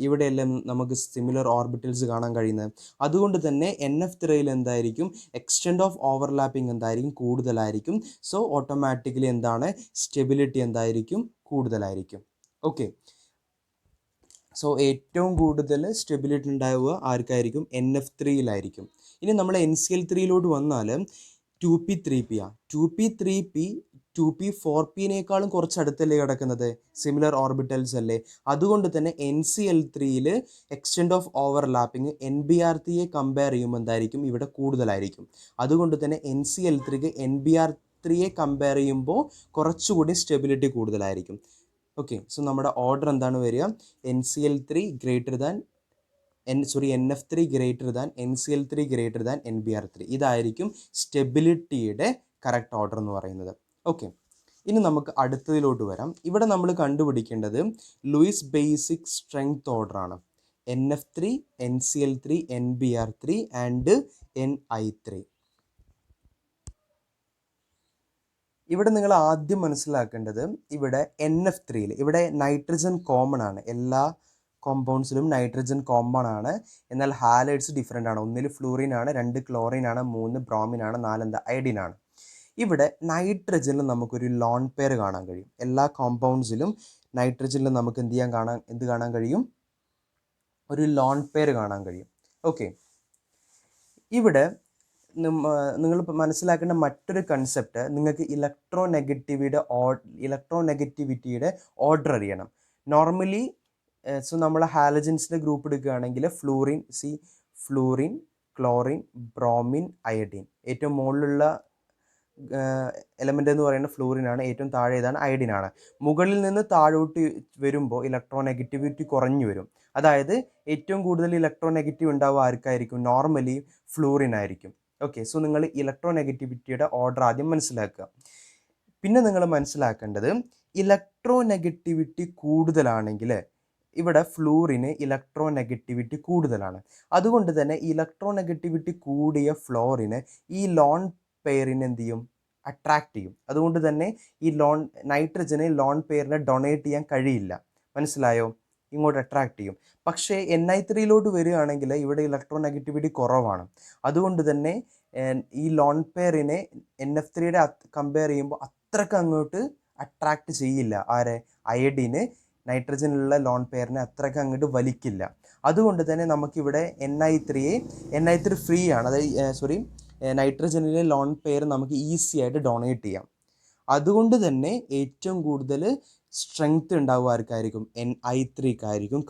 ഇവിടെയല്ലേ നമുക്ക് സിമിലർ ഓർബിറ്റൽസ് കാണാൻ കഴിയുന്നത്. അതുകൊണ്ട് തന്നെ NF3 എന്തായിരിക്കും? എക്സ്റ്റെൻഡ് ഓഫ് ഓവർലാപ്പിംഗ് എന്തായിരിക്കും? കൂടുതലായിരിക്കും. സോ ഓട്ടോമാറ്റിക്കലി എന്താണ്? സ്റ്റെബിലിറ്റി എന്തായിരിക്കും? കൂടുതലായിരിക്കും. ഓക്കെ, സോ ഏറ്റവും കൂടുതൽ സ്റ്റെബിലിറ്റി ഉണ്ടാവുക ആർക്കായിരിക്കും? NF3 ഇനി നമ്മൾ NCl3 വന്നാൽ 2p 3p ആണ്. 2p 4p കുറച്ച് അടുത്തല്ലേ കിടക്കുന്നത്? സിമിലർ ഓർബിറ്റൽസ് അല്ലേ? അതുകൊണ്ട് തന്നെ NCl3 extend of overlapping NBr3 compare ചെയ്യുമ്പോൾ എന്തായിരിക്കും? ഇവിടെ കൂടുതലായിരിക്കും. അതുകൊണ്ട് തന്നെ NCl3 NBr3 കമ്പയർ ചെയ്യുമ്പോൾ കുറച്ചുകൂടി സ്റ്റെബിലിറ്റി കൂടുതലായിരിക്കും. ഓക്കെ, സോ നമ്മുടെ ഓർഡർ എന്താണ് വരിക? NF3 greater than NCl3 greater than NBr3. ഇതായിരിക്കും സ്റ്റെബിലിറ്റിയുടെ കറക്റ്റ് ഓർഡർ എന്ന് പറയുന്നത്. ഓക്കെ, ഇനി നമുക്ക് അടുത്തതിലോട്ട് വരാം. ഇവിടെ നമ്മൾ കണ്ടുപിടിക്കേണ്ടത് ലൂയിസ് ബേസിക് സ്ട്രെങ്ത് ഓർഡർ ആണ്. NF3, NCl3, NBr3 and Ni3. ഇവിടെ നിങ്ങൾ ആദ്യം മനസ്സിലാക്കേണ്ടത് ഇവിടെ NF3 ഇവിടെ നൈട്രജൻ കോമൺ ആണ്. എല്ലാ കോമ്പൗണ്ട്സിലും നൈട്രജൻ കോമൺ ആണ്. എന്നാൽ ഹാലൈഡ്സ് ഡിഫറെൻ്റ് ആണ്. 1 ഫ്ലൂറിൻ ആണ്, 2 ക്ലോറിൻ ആണ്, 3 ബ്രോമിൻ ആണ്, 4 അയഡിൻ ആണ്. ഇവിടെ നൈട്രജനിൽ നമുക്കൊരു ലോൺ പെയർ കാണാൻ കഴിയും. എല്ലാ കോമ്പൗണ്ട്സിലും നൈട്രജനിൽ നമുക്ക് എന്ത് കാണാൻ കഴിയും? ഒരു ലോൺ പെയർ കാണാൻ കഴിയും. ഓക്കെ, ഇവിടെ നിങ്ങൾ മനസ്സിലാക്കേണ്ട മറ്റൊരു കൺസെപ്റ്റ്, നിങ്ങൾക്ക് ഇലക്ട്രോനെഗറ്റിവിറ്റിയുടെ ഓർഡർ അറിയണം. നോർമലി സോ നമ്മൾ ഹാലജൻസിൻ്റെ ഗ്രൂപ്പ് എടുക്കുകയാണെങ്കിൽ ഫ്ലൂറിൻ, ക്ലോറിൻ, ബ്രോമിൻ, അയഡിൻ. ഏറ്റവും മുകളിലുള്ള എലമെൻ്റ് എന്ന് പറയുന്നത് ഫ്ലൂറിൻ ആണ്. ഏറ്റവും താഴെ ഏതാണ്? അയഡിൻ ആണ്. മുകളിൽ നിന്ന് താഴോട്ട് വരുമ്പോൾ ഇലക്ട്രോനെഗറ്റിവിറ്റി കുറഞ്ഞു വരും. അതായത് ഏറ്റവും കൂടുതൽ ഇലക്ട്രോനെഗറ്റീവ് ഉണ്ടാവുക ആർക്കായിരിക്കും? നോർമലി ഫ്ലൂറിൻ ആയിരിക്കും. ഓക്കെ, സോ നിങ്ങൾ ഇലക്ട്രോനെഗറ്റിവിറ്റിയുടെ ഓർഡർ ആദ്യം മനസ്സിലാക്കുക. പിന്നെ നിങ്ങൾ മനസ്സിലാക്കേണ്ടത്, ഇലക്ട്രോനെഗറ്റിവിറ്റി കൂടുതലാണെങ്കിൽ ഇവിടെ ഫ്ലൂറിന് ഇലക്ട്രോനെഗറ്റിവിറ്റി കൂടുതലാണ്. അതുകൊണ്ട് തന്നെ ഇലക്ട്രോനെഗറ്റിവിറ്റി കൂടിയ ഫ്ലോറിന് ഈ ലോൺ പെയറിനെ എന്ത് ചെയ്യും? അട്രാക്റ്റ് ചെയ്യും. അതുകൊണ്ട് തന്നെ ഈ നൈട്രജന് ലോൺ പെയറിനെ ഡൊണേറ്റ് ചെയ്യാൻ കഴിയില്ല. മനസ്സിലായോ? ഇങ്ങോട്ട് അട്രാക്റ്റ് ചെയ്യും. പക്ഷേ Ni3 വരികയാണെങ്കിൽ ഇവിടെ ഇലക്ട്രോനെഗറ്റിവിറ്റി കുറവാണ്. അതുകൊണ്ട് തന്നെ ഈ ലോൺ പെയറിനെ NF3 കമ്പയർ ചെയ്യുമ്പോൾ അത്രയ്ക്ക് അങ്ങോട്ട് അട്രാക്റ്റ് ചെയ്യില്ല. ആരെ? അയഡിന് നൈട്രജനിലുള്ള ലോൺ പെയറിനെ അത്രയ്ക്ക് അങ്ങോട്ട് വലിക്കില്ല. അതുകൊണ്ട് തന്നെ നമുക്കിവിടെ Ni3 ഫ്രീ ആണ്. അതായത് നൈട്രജനിലെ ലോൺ പെയർ നമുക്ക് ഈസി ആയിട്ട് ഡൊണേറ്റ് ചെയ്യാം. അതുകൊണ്ട് തന്നെ ഏറ്റവും കൂടുതൽ സ്ട്രെങ്ത് ഉണ്ടാവുക ആർക്കായിരിക്കും? Ni3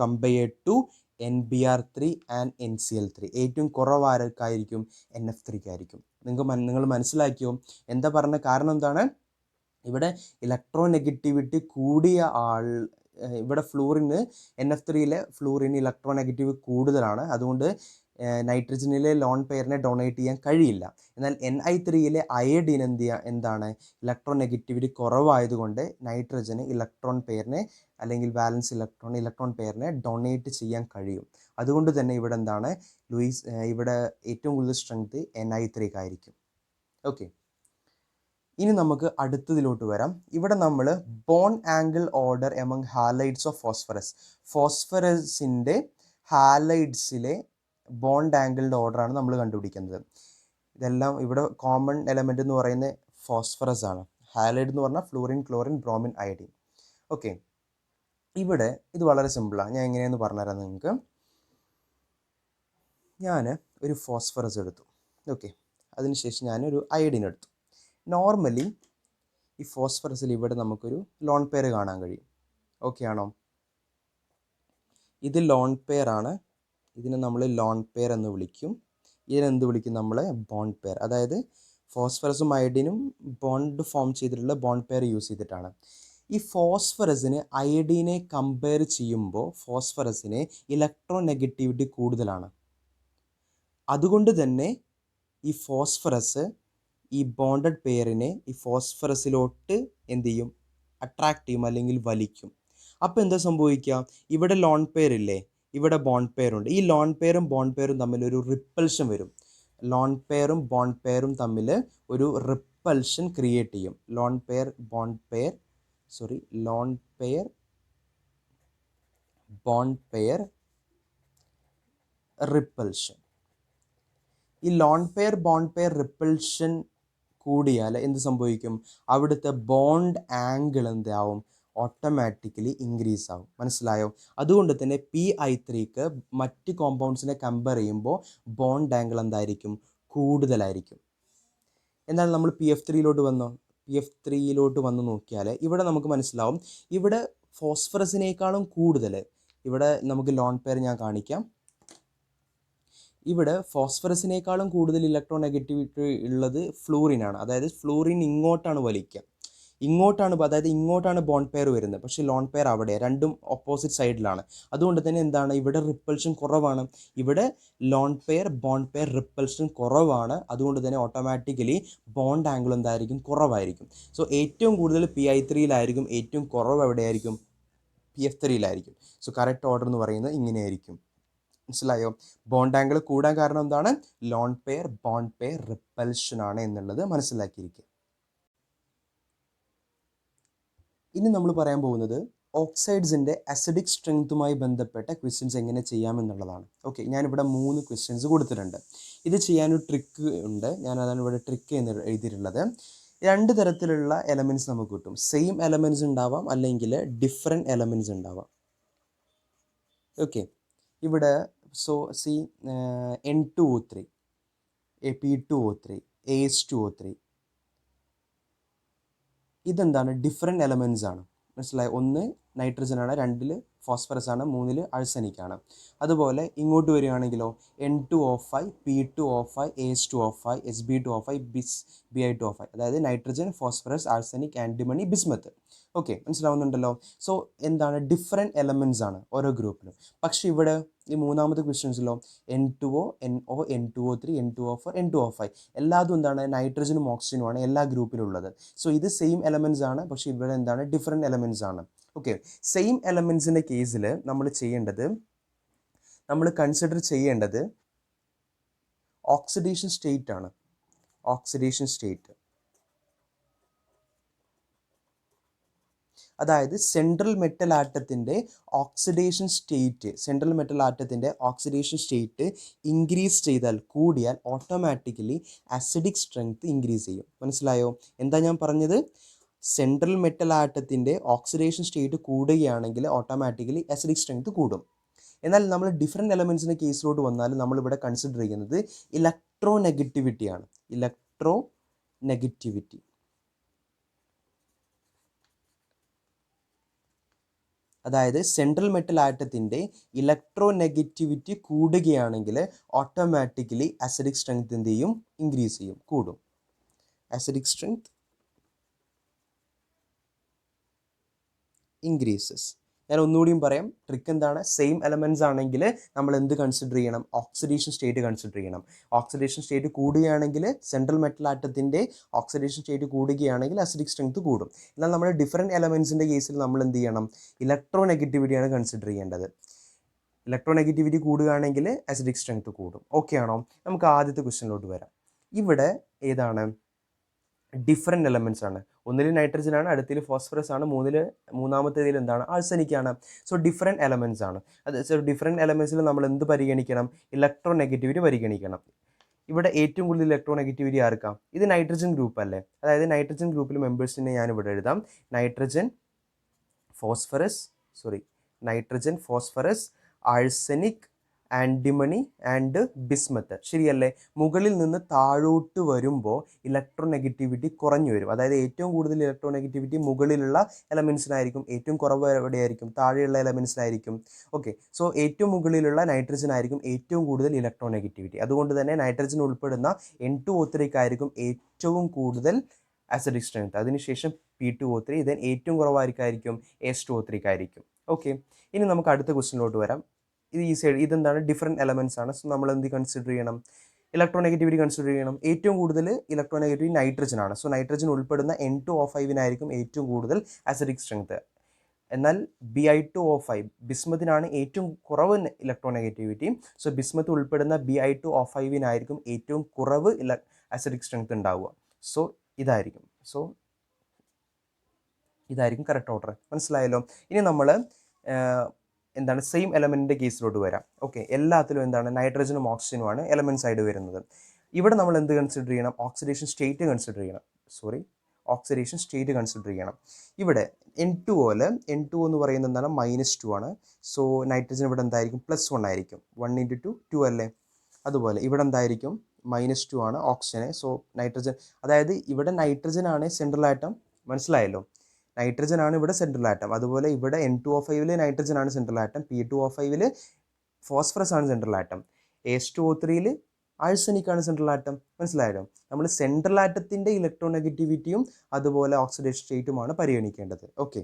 compared to NBr3 and NCl3. ഏറ്റവും കുറവ് ആർക്കായിരിക്കും? NF3 നിങ്ങൾ മനസ്സിലാക്കിയോ എന്താ പറഞ്ഞ കാരണം? എന്താണ് ഇവിടെ ഇലക്ട്രോനെഗറ്റിവിറ്റി കൂടിയ ഇവിടെ ഫ്ലൂറിന് NF3 ഫ്ലൂറിന് ഇലക്ട്രോനെഗറ്റിവ് കൂടുതലാണ്. അതുകൊണ്ട് നൈട്രജനിലെ ലോൺ പെയറിനെ ഡൊണേറ്റ് ചെയ്യാൻ കഴിയില്ല. എന്നാൽ Ni3 അയഡിൻ എന്താണ്? ഇലക്ട്രോനെഗറ്റിവിറ്റി കുറവായതുകൊണ്ട് നൈട്രജന് ഇലക്ട്രോൺ പെയറിനെ അല്ലെങ്കിൽ വാലൻസ് ഇലക്ട്രോൺ പെയറിനെ ഡൊണേറ്റ് ചെയ്യാൻ കഴിയും. അതുകൊണ്ട് തന്നെ ഇവിടെ എന്താണ് ഇവിടെ ഏറ്റവും കൂടുതൽ സ്ട്രെങ്ത് Ni3 ഓക്കെ, ഇനി നമുക്ക് അടുത്തതിലോട്ട് വരാം. ഇവിടെ നമ്മൾ bond angle order among halides of ഫോസ്ഫറസിൻ്റെ ഹാലൈഡ്സിലെ ബോണ്ട് ആംഗിളിൻ്റെ ഓർഡറാണ് നമ്മൾ കണ്ടുപിടിക്കുന്നത്. ഇതെല്ലാം ഇവിടെ കോമൺ എലമെൻ്റ് എന്ന് പറയുന്നത് ഫോസ്ഫറസ് ആണ്. ഹാലൈഡ് എന്ന് പറഞ്ഞാൽ fluorine, chlorine, bromine, iodine. Okay, ഇവിടെ ഇത് വളരെ സിമ്പിളാണ്. ഞാൻ എങ്ങനെയെന്ന് പറഞ്ഞുതരാം നിങ്ങൾക്ക്. ഞാൻ ഒരു ഫോസ്ഫറസ് എടുത്തു. ഓക്കെ, അതിനുശേഷം ഞാനൊരു അയഡിൻ എടുത്തു. നോർമലി ഈ ഫോസ്ഫറസിൽ ഇവിടെ നമുക്കൊരു ലോൺ പെയർ കാണാൻ കഴിയും. ഓക്കെ ആണോ? ഇത് ലോൺ പെയർ ആണ്. ഇതിനെ നമ്മൾ ലോൺ പെയർ എന്ന് വിളിക്കും. ഇതിനെന്ത് വിളിക്കും നമ്മൾ? Bond pair. അതായത് ഫോസ്ഫറസും അയഡിനും ബോണ്ട് ഫോം ചെയ്തിട്ടുള്ള ബോണ്ട് പെയർ യൂസ് ചെയ്തിട്ടാണ്. ഈ ഫോസ്ഫറസിന് അയഡിനെ കമ്പയർ ചെയ്യുമ്പോൾ ഫോസ്ഫറസിന് ഇലക്ട്രോനെഗറ്റിവിറ്റി കൂടുതലാണ്. അതുകൊണ്ട് തന്നെ ഈ ഫോസ്ഫറസ് ഈ ബോണ്ടഡ് പെയറിനെ ഈ ഫോസ്ഫറസിലോട്ട് എന്ത് ചെയ്യും? അട്രാക്റ്റ് ചെയ്യും അല്ലെങ്കിൽ വലിക്കും. അപ്പോൾ എന്താ സംഭവിക്കുക? ഇവിടെ ലോൺ പെയർ ഇല്ലേ, ഇവിടെ ബോണ്ട് പെയർ ഉണ്ട്. ഈ ലോൺ പെയറും ബോണ്ട് പെയറും തമ്മിൽ ഒരു റിപ്പൽഷൻ വരും. ലോൺ പെയറും ബോണ്ട് പെയറും തമ്മിൽ ഒരു റിപ്പൽഷൻ ക്രിയേറ്റ് ചെയ്യും. Lone pair bond pair repulsion. ഈ lone pair bond pair repulsion കൂടിയാൽ എന്ത് സംഭവിക്കും? അവിടുത്തെ ബോണ്ട് ആംഗിൾ എന്താവും? ഓട്ടോമാറ്റിക്കലി ഇൻക്രീസ് ആവും. മനസ്സിലായോ? അതുകൊണ്ട് തന്നെ Pi3 മറ്റ് കോമ്പൗണ്ട്സിനെ കമ്പയർ ചെയ്യുമ്പോൾ ബോണ്ട് ആംഗിൾ എന്തായിരിക്കും? കൂടുതലായിരിക്കും. എന്നാൽ നമ്മൾ PF3 വന്ന് നോക്കിയാൽ ഇവിടെ നമുക്ക് മനസ്സിലാവും, ഇവിടെ ഫോസ്ഫറസിനേക്കാളും കൂടുതൽ ഇവിടെ നമുക്ക് ലോൺ പെയർ ഞാൻ കാണിക്കാം. ഇവിടെ ഫോസ്ഫറസിനേക്കാളും കൂടുതൽ ഇലക്ട്രോനെഗറ്റിവിറ്റി ഉള്ളത് ഫ്ലൂറിനാണ്. അതായത് ഫ്ലൂറിൻ ഇങ്ങോട്ടാണ് വലിക്കുക, അതായത് ഇങ്ങോട്ടാണ് ബോണ്ട് പെയർ വരുന്നത്. പക്ഷേ ലോൺ പെയർ അവിടെ, രണ്ടും ഓപ്പോസിറ്റ് സൈഡിലാണ്. അതുകൊണ്ട് തന്നെ എന്താണ്? ഇവിടെ റിപ്പൽഷൻ കുറവാണ്. ഇവിടെ loan pair bond pair repulsion കുറവാണ്. അതുകൊണ്ട് തന്നെ ഓട്ടോമാറ്റിക്കലി ബോണ്ട് ആംഗിൾ എന്തായിരിക്കും? കുറവായിരിക്കും. സോ ഏറ്റവും കൂടുതൽ Pi3 ഏറ്റവും കുറവ് എവിടെയായിരിക്കും? PF3 സോ കറക്റ്റ് ഓർഡർ എന്ന് പറയുന്നത് ഇങ്ങനെയായിരിക്കും. മനസ്സിലായോ? ബോണ്ട് ആംഗിൾ കൂടാൻ കാരണം എന്താണ്? Loan pair bond pair repulsion ആണ് എന്നുള്ളത് മനസ്സിലാക്കിയിരിക്കുക. ഇനി നമ്മൾ പറയാൻ പോകുന്നത് ഓക്സൈഡ്സിൻ്റെ അസിഡിക് സ്ട്രെങ്ത്തുമായി ബന്ധപ്പെട്ട ക്വസ്റ്റ്യൻസ് എങ്ങനെ ചെയ്യാമെന്നുള്ളതാണ്. ഓക്കെ, ഞാനിവിടെ 3 ക്വസ്റ്റ്യൻസ് കൊടുത്തിട്ടുണ്ട്. ഇത് ചെയ്യാനൊരു ട്രിക്ക് ഉണ്ട്. ഞാനതാണ് ഇവിടെ ട്രിക്ക് എന്ന് എഴുതിയിട്ടുള്ളത്. 2 തരത്തിലുള്ള എലമെൻറ്റ്സ് നമുക്ക് കിട്ടും. സെയിം എലമെൻറ്റ്സ് ഉണ്ടാവാം, അല്ലെങ്കിൽ ഡിഫറെൻറ്റ് എലമെൻറ്റ്സ് ഉണ്ടാവാം. ഓക്കെ, ഇവിടെ സി N2O3, P2O3, AS2O3 ഇതെന്താണ്? ഡിഫറെൻറ്റ് എലമെൻറ്റ്സ് ആണ്. മനസ്സിലായി? 1 നൈട്രജൻ ആണ്, 2 ഫോസ്ഫറസ് ആണ്, 3 ആഴ്സനിക് ആണ്. അതുപോലെ ഇങ്ങോട്ട് വരികയാണെങ്കിലോ N2O5, P2O5, AS2O5, Sb2O5, Bi2O5, അതായത് nitrogen, phosphorus, arsenic, antimony, bismuth. Okay, മനസ്സിലാവുന്നുണ്ടല്ലോ. സോ എന്താണ്? ഡിഫറെൻറ്റ് എലമെൻറ്റ്സ് ആണ് ഓരോ ഗ്രൂപ്പിലും. പക്ഷേ ഇവിടെ ഈ മൂന്നാമത്തെ ക്വസ്റ്റ്യൻസിലോ N2O, NO, N2O3, N2O4, N2O5 എല്ലാതും എന്താണ്? നൈട്രജനും ഓക്സിജനുമാണ് എല്ലാ ഗ്രൂപ്പിലുള്ളത്. സോ ഇത് സെയിം എലമെൻറ്റ്സ് ആണ്, പക്ഷേ ഇവിടെ എന്താണ്? ഡിഫറെൻറ്റ് എലമെൻറ്റ്സ് ആണ്. ഓക്കെ, സെയിം എലമെൻറ്റ്സിൻ്റെ കേസിൽ നമ്മൾ കൺസിഡർ ചെയ്യേണ്ടത് ഓക്സിഡേഷൻ സ്റ്റേറ്റ് ആണ്. ഓക്സിഡേഷൻ സ്റ്റേറ്റ്, അതായത് സെൻട്രൽ മെറ്റൽ ആറ്റത്തിൻ്റെ ഓക്സിഡേഷൻ സ്റ്റേറ്റ് ഇൻക്രീസ് ചെയ്താൽ, കൂടിയാൽ ഓട്ടോമാറ്റിക്കലി അസിഡിക് സ്ട്രെങ്ത് ഇൻക്രീസ് ചെയ്യും. മനസ്സിലായോ എന്താ ഞാൻ പറഞ്ഞത്? സെൻട്രൽ മെറ്റൽ ആറ്റത്തിൻ്റെ ഓക്സിഡേഷൻ സ്റ്റേറ്റ് കൂടുകയാണെങ്കിൽ ഓട്ടോമാറ്റിക്കലി അസിഡിക് സ്ട്രെങ്ത് കൂടും. എന്നാൽ നമ്മൾ ഡിഫറെൻറ്റ് എലമെൻറ്റ്സിൻ്റെ കേസിലോട്ട് വന്നാൽ നമ്മളിവിടെ കൺസിഡർ ചെയ്യുന്നത് ഇലക്ട്രോനെഗറ്റിവിറ്റിയാണ്. ഇലക്ട്രോനെഗറ്റിവിറ്റി, അതായത് സെൻട്രൽ മെറ്റൽ ആറ്റത്തിൻ്റെ ഇലക്ട്രോനെഗറ്റിവിറ്റി കൂടുകയാണെങ്കിൽ ഓട്ടോമാറ്റിക്കലി അസിഡിക് സ്ട്രെങ്ത് എന്ത് ചെയ്യും? ഇൻക്രീസ് ചെയ്യും, കൂടും. Acidic strength increases. ഞാൻ ഒന്നുകൂടിയും പറയാം. ട്രിക്ക് എന്താണ്? സെയിം എലമെൻറ്റ്സ് ആണെങ്കിൽ നമ്മൾ എന്ത് കൺസിഡർ ചെയ്യണം? ഓക്സിഡേഷൻ സ്റ്റേറ്റ് കൺസിഡർ ചെയ്യണം. ഓക്സിഡേഷൻ സ്റ്റേറ്റ് കൂടുകയാണെങ്കിൽ, സെൻട്രൽ മെറ്റൽ ആറ്റത്തിൻ്റെ ഓക്സിഡേഷൻ സ്റ്റേറ്റ് കൂടുകയാണെങ്കിൽ അസിഡിക് സ്ട്രെങ്ത് കൂടും. എന്നാൽ നമ്മൾ ഡിഫറെൻറ്റ് എലമെൻറ്റ്സിൻ്റെ കേസിൽ നമ്മൾ എന്ത് ചെയ്യണം? ഇലക്ട്രോനെഗറ്റിവിറ്റിയാണ് കൺസിഡർ ചെയ്യേണ്ടത്. ഇലക്ട്രോനെഗറ്റിവിറ്റി കൂടുകയാണെങ്കിൽ അസിഡിക് സ്ട്രെങ്ത് കൂടും. ഓക്കെ ആണോ? നമുക്ക് ആദ്യത്തെ ക്വസ്റ്റ്യനിലോട്ട് വരാം. ഇവിടെ ഏതാണ്? ഡിഫറെൻറ്റ് എലമെൻറ്റ്സ് ആണ്. ഒന്നിൽ നൈട്രജൻ ആണ്, അടുത്തിൽ ഫോസ്ഫറസ് ആണ്, മൂന്നാമത്തേതിൽ എന്താണ്? ആഴ്സനിക് ആണ്. സോ ഡിഫറെൻറ്റ് എലമെൻറ്റ്സ് ആണ്. ഡിഫറെൻറ്റ് എലമെൻറ്റ്സിൽ നമ്മൾ എന്ത് പരിഗണിക്കണം? ഇലക്ട്രോനെഗറ്റിവിറ്റി പരിഗണിക്കണം. ഇവിടെ ഏറ്റവും കൂടുതൽ ഇലക്ട്രോനെഗറ്റിവിറ്റി ആർക്കാം? ഇത് നൈട്രജൻ ഗ്രൂപ്പ് അല്ലേ? അതായത് നൈട്രജൻ ഗ്രൂപ്പിൽ മെമ്പേഴ്സിനെ ഞാൻ ഇവിടെ എഴുതാം. Nitrogen, phosphorus, arsenic, antimony and bismuth. ശരിയല്ലേ? മുകളിൽ നിന്ന് താഴോട്ട് വരുമ്പോൾ ഇലക്ട്രോനെഗറ്റിവിറ്റി കുറഞ്ഞു വരും. അതായത് ഏറ്റവും കൂടുതൽ ഇലക്ട്രോനെഗറ്റിവിറ്റി മുകളിലുള്ള എലമെൻറ്റ്സിനായിരിക്കും, ഏറ്റവും കുറവ് എവിടെയായിരിക്കും? താഴെയുള്ള എലമെൻറ്റ്സിനായിരിക്കും. ഓക്കെ, സോ ഏറ്റവും മുകളിലുള്ള നൈട്രജൻ ആയിരിക്കും ഏറ്റവും കൂടുതൽ ഇലക്ട്രോനെഗറ്റിവിറ്റി. അതുകൊണ്ട് തന്നെ നൈട്രജൻ ഉൾപ്പെടുന്ന N2O3 ആയിരിക്കും ഏറ്റവും കൂടുതൽ അസിഡിക് സ്ട്രെങ്ത്. അതിനുശേഷം P2O3, ദെൻ ഏറ്റവും കുറവായിരിക്കും AS2O3 ആയിരിക്കും. ഓക്കെ, ഇനി നമുക്ക് അടുത്ത ക്വസ്റ്റ്യനിലോട്ട് വരാം. ഇത് ഈസി ആയിട്ട്, ഇതെന്താണ്? ഡിഫറെൻറ്റ് എലമെൻറ്റ്സ് ആണ്. സോ നമ്മൾ എന്ത് കൺസിഡർ ചെയ്യണം? ഇലക്ട്രോനെഗറ്റിവിറ്റി കൺസിഡർ ചെയ്യണം. ഏറ്റവും കൂടുതൽ ഇലക്ട്രോനെഗറ്റിവിറ്റി നൈട്രജൻ ആണ്. സോ നൈട്രജൻ ഉൾപ്പെടുന്ന N2O5 ഏറ്റവും കൂടുതൽ അസിഡിക് സ്ട്രെങ്ത്. എന്നാൽ Bi2O5, ബിസ്മത്തിനാണ് ഏറ്റവും കുറവ് ഇലക്ട്രോനെഗറ്റിവിറ്റി. സോ ബിസ്മത്ത് ഉൾപ്പെടുന്ന Bi2O5 ഏറ്റവും കുറവ് അസിഡിക് സ്ട്രെങ്ത് ഉണ്ടാവുക. സോ ഇതായിരിക്കും കറക്റ്റ് ഓർഡർ. മനസ്സിലായല്ലോ? ഇനി നമ്മൾ എന്താണ്? സെയിം എലമെൻറ്റിൻ്റെ കേസിലോട്ട് വരാം. ഓക്കെ, എല്ലാത്തിലും എന്താണ്? നൈട്രജനും ഓക്സിജനുമാണ് എലമെൻറ്റ്സ് ആയിട്ട് വരുന്നത്. ഇവിടെ നമ്മൾ എന്ത് കൺസിഡർ ചെയ്യണം? ഓക്സിഡേഷൻ സ്റ്റേറ്റ് കൺസിഡർ ചെയ്യണം. ഇവിടെ N2O എന്ന് പറയുന്നത് എന്താണ്? -2 ആണ്. സോ നൈട്രജൻ ഇവിടെ എന്തായിരിക്കും? +1 ആയിരിക്കും. 1 × 2 2 അല്ലേ? അതുപോലെ ഇവിടെ എന്തായിരിക്കും? -2 ആണ് ഓക്സിജന്. സോ നൈട്രജൻ, അതായത് ഇവിടെ നൈട്രജൻ ആണ് സെൻട്രൽ ആറ്റം. മനസ്സിലായല്ലോ? നൈട്രജൻ ആണ് ഇവിടെ സെൻട്രൽ ആറ്റം. അതുപോലെ ഇവിടെ N2O5 നൈട്രജൻ ആണ് സെൻട്രൽ ആറ്റം. P2O5 ഫോസ്ഫറസ് ആണ് സെൻട്രൽ ആറ്റം. AS2O3 ആഴ്സനിക് ആണ് സെൻട്രൽ ആറ്റം. മനസ്സിലായല്ലോ? നമ്മൾ സെൻട്രൽ ആറ്റത്തിൻ്റെ ഇലക്ട്രോനെഗറ്റിവിറ്റിയും അതുപോലെ ഓക്സിഡേഷൻ സ്റ്റേറ്റുമാണ് പരിഗണിക്കേണ്ടത്. ഓക്കെ,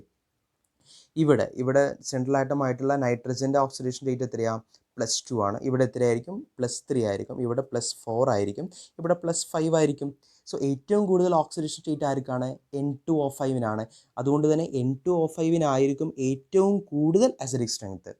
ഇവിടെ സെൻട്രൽ ആറ്റം ആയിട്ടുള്ള നൈട്രജൻ്റെ ഓക്സിഡേഷൻ സ്റ്റേറ്റ് എത്രയാണ്? +2 ആണ്. ഇവിടെ എത്രയായിരിക്കും? +3 ആയിരിക്കും. ഇവിടെ +4 ആയിരിക്കും. ഇവിടെ +5 ആയിരിക്കും. സോ ഏറ്റവും കൂടുതൽ ഓക്സിഡേഷൻ സ്റ്റേറ്റ് ആർക്കാണ്? N2O5 അതുകൊണ്ട് തന്നെ N2O5 ഏറ്റവും കൂടുതൽ അസിഡിക് സ്ട്രെങ്ത്.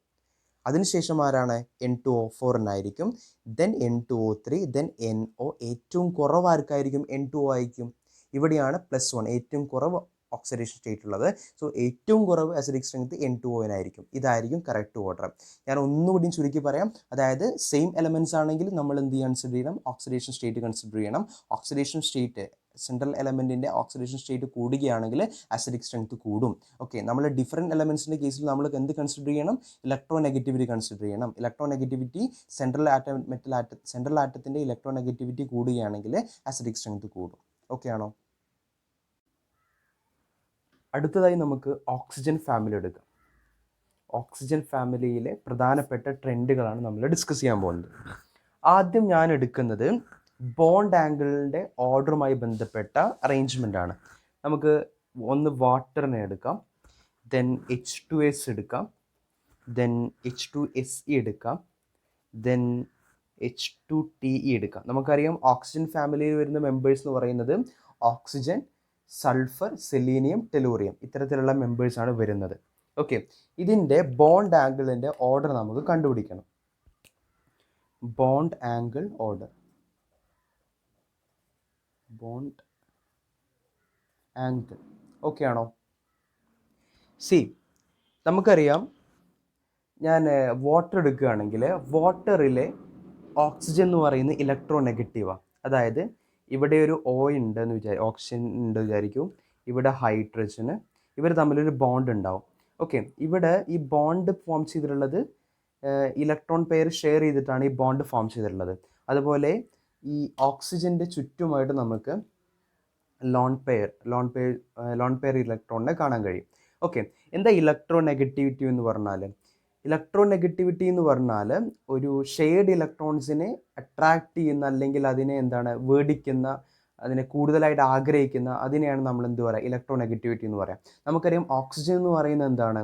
അതിനുശേഷം ആരാണ്? N2O4 then N2O3, then NO. ഏറ്റവും കുറവ് ആർക്കായിരിക്കും? N2O ആയിരിക്കും. ഇവിടെയാണ് +1, ഏറ്റവും കുറവ് ഓക്സിഡേഷൻ സ്റ്റേറ്റ് ഉള്ളത്. സോ ഏറ്റവും കുറവ് അസിഡിക് സ്ട്രെങ്ത് N2O ആയിരിക്കും. ഇതായിരിക്കും കറക്റ്റ് ഓർഡർ. ഞാൻ ഒന്നുകൂടി ചുരുക്കി പറയാം. അതായത് സെയിം എലമെൻറ്റ്സ് ആണെങ്കിൽ നമ്മൾ എന്ത് കൺസിഡർ ചെയ്യണം? ഓക്സിഡേഷൻ സ്റ്റേറ്റ് കൺസിഡർ ചെയ്യണം. ഓക്സിഡേഷൻ സ്റ്റേറ്റ് സെൻട്രൽ എലമെൻറ്റിൻ്റെ ഓക്സിഡേഷൻ സ്റ്റേറ്റ് കൂടുകയാണെങ്കിൽ അസിഡിക് സ്ട്രെങ്ത് കൂടും. ഓക്കെ, നമ്മൾ ഡിഫറെൻറ്റ് എലമെൻറ്റ്സിൻ്റെ കേസിൽ നമ്മൾ എന്ത് കൺസിഡർ ചെയ്യണം? ഇലക്ട്രോ നെഗറ്റിവിറ്റി കൺസിഡർ ചെയ്യണം. ഇലക്ട്രോ നെഗറ്റിവിറ്റി സെൻട്രൽ ആറ്റത്തിൻ്റെ ഇലക്ട്രോ നെഗറ്റിവിറ്റി കൂടുകയാണെങ്കിൽ അസിഡിക് സ്ട്രെങ്ത് കൂടും. ഓക്കെ ആണോ? അടുത്തതായി നമുക്ക് ഓക്സിജൻ ഫാമിലി എടുക്കാം. ഓക്സിജൻ ഫാമിലിയിലെ പ്രധാനപ്പെട്ട ട്രെൻഡുകളാണ് നമ്മൾ ഡിസ്കസ് ചെയ്യാൻ പോകുന്നത്. ആദ്യം ഞാൻ എടുക്കുന്നത് ബോണ്ട് ആംഗിളിൻ്റെ ഓർഡറുമായി ബന്ധപ്പെട്ട അറേഞ്ച്മെൻ്റ് ആണ്. നമുക്ക് ഒന്ന് വാട്ടറിനെ എടുക്കാം, ദെൻ H2S എടുക്കാം, ദെൻ H2SE എടുക്കാം, ദെൻ H2TE എടുക്കാം. നമുക്കറിയാം ഓക്സിജൻ ഫാമിലിയിൽ വരുന്ന മെമ്പേഴ്സ് എന്ന് പറയുന്നത് ഓക്സിജൻ, സൾഫർ, സെലീനിയം, ടെലൂറിയം ഇത്തരത്തിലുള്ള മെമ്പേഴ്സാണ് വരുന്നത്. ഓക്കെ, ഇതിൻ്റെ ബോണ്ട് ആംഗിളിൻ്റെ ഓർഡർ നമുക്ക് കണ്ടുപിടിക്കണം. Bond angle order, bond angle okay ആണോ? സി, നമുക്കറിയാം ഞാൻ വാട്ടർ എടുക്കുകയാണെങ്കിൽ വാട്ടറിലെ ഓക്സിജൻ എന്ന് പറയുന്നത് ഇലക്ട്രോ നെഗറ്റീവാണ്. അതായത് ഇവിടെ ഒരു ഓക്സിജൻ ഉണ്ട് വിചാരിക്കും, ഇവിടെ ഹൈഡ്രജന്, ഇവർ തമ്മിലൊരു ബോണ്ട് ഉണ്ടാവും. ഓക്കെ, ഇവിടെ ഈ ബോണ്ട് ഫോം ചെയ്തിട്ടുള്ളത് ഇലക്ട്രോൺ പെയർ ഷെയർ ചെയ്തിട്ടാണ് ഈ ബോണ്ട് ഫോം ചെയ്തിട്ടുള്ളത്. അതുപോലെ ഈ ഓക്സിജൻ്റെ ചുറ്റുമായിട്ട് നമുക്ക് ലോൺ പെയർ ഇലക്ട്രോണിനെ കാണാൻ കഴിയും. ഓക്കെ, എന്താ ഇലക്ട്രോ നെഗറ്റിവിറ്റി എന്ന് പറഞ്ഞാൽ? ഇലക്ട്രോ നെഗറ്റിവിറ്റി എന്ന് പറഞ്ഞാൽ ഒരു ഷെയർഡ് ഇലക്ട്രോൺസിനെ അട്രാക്ട് ചെയ്യുന്ന, അല്ലെങ്കിൽ അതിനെ വേടിക്കുന്ന, അതിനെ കൂടുതലായിട്ട് ആഗ്രഹിക്കുന്ന, അതിനെയാണ് നമ്മൾ എന്ത് പറയുക? ഇലക്ട്രോ നെഗറ്റിവിറ്റി എന്ന് പറയാം. നമുക്കറിയാം ഓക്സിജൻ എന്ന് പറയുന്നത് എന്താണ്?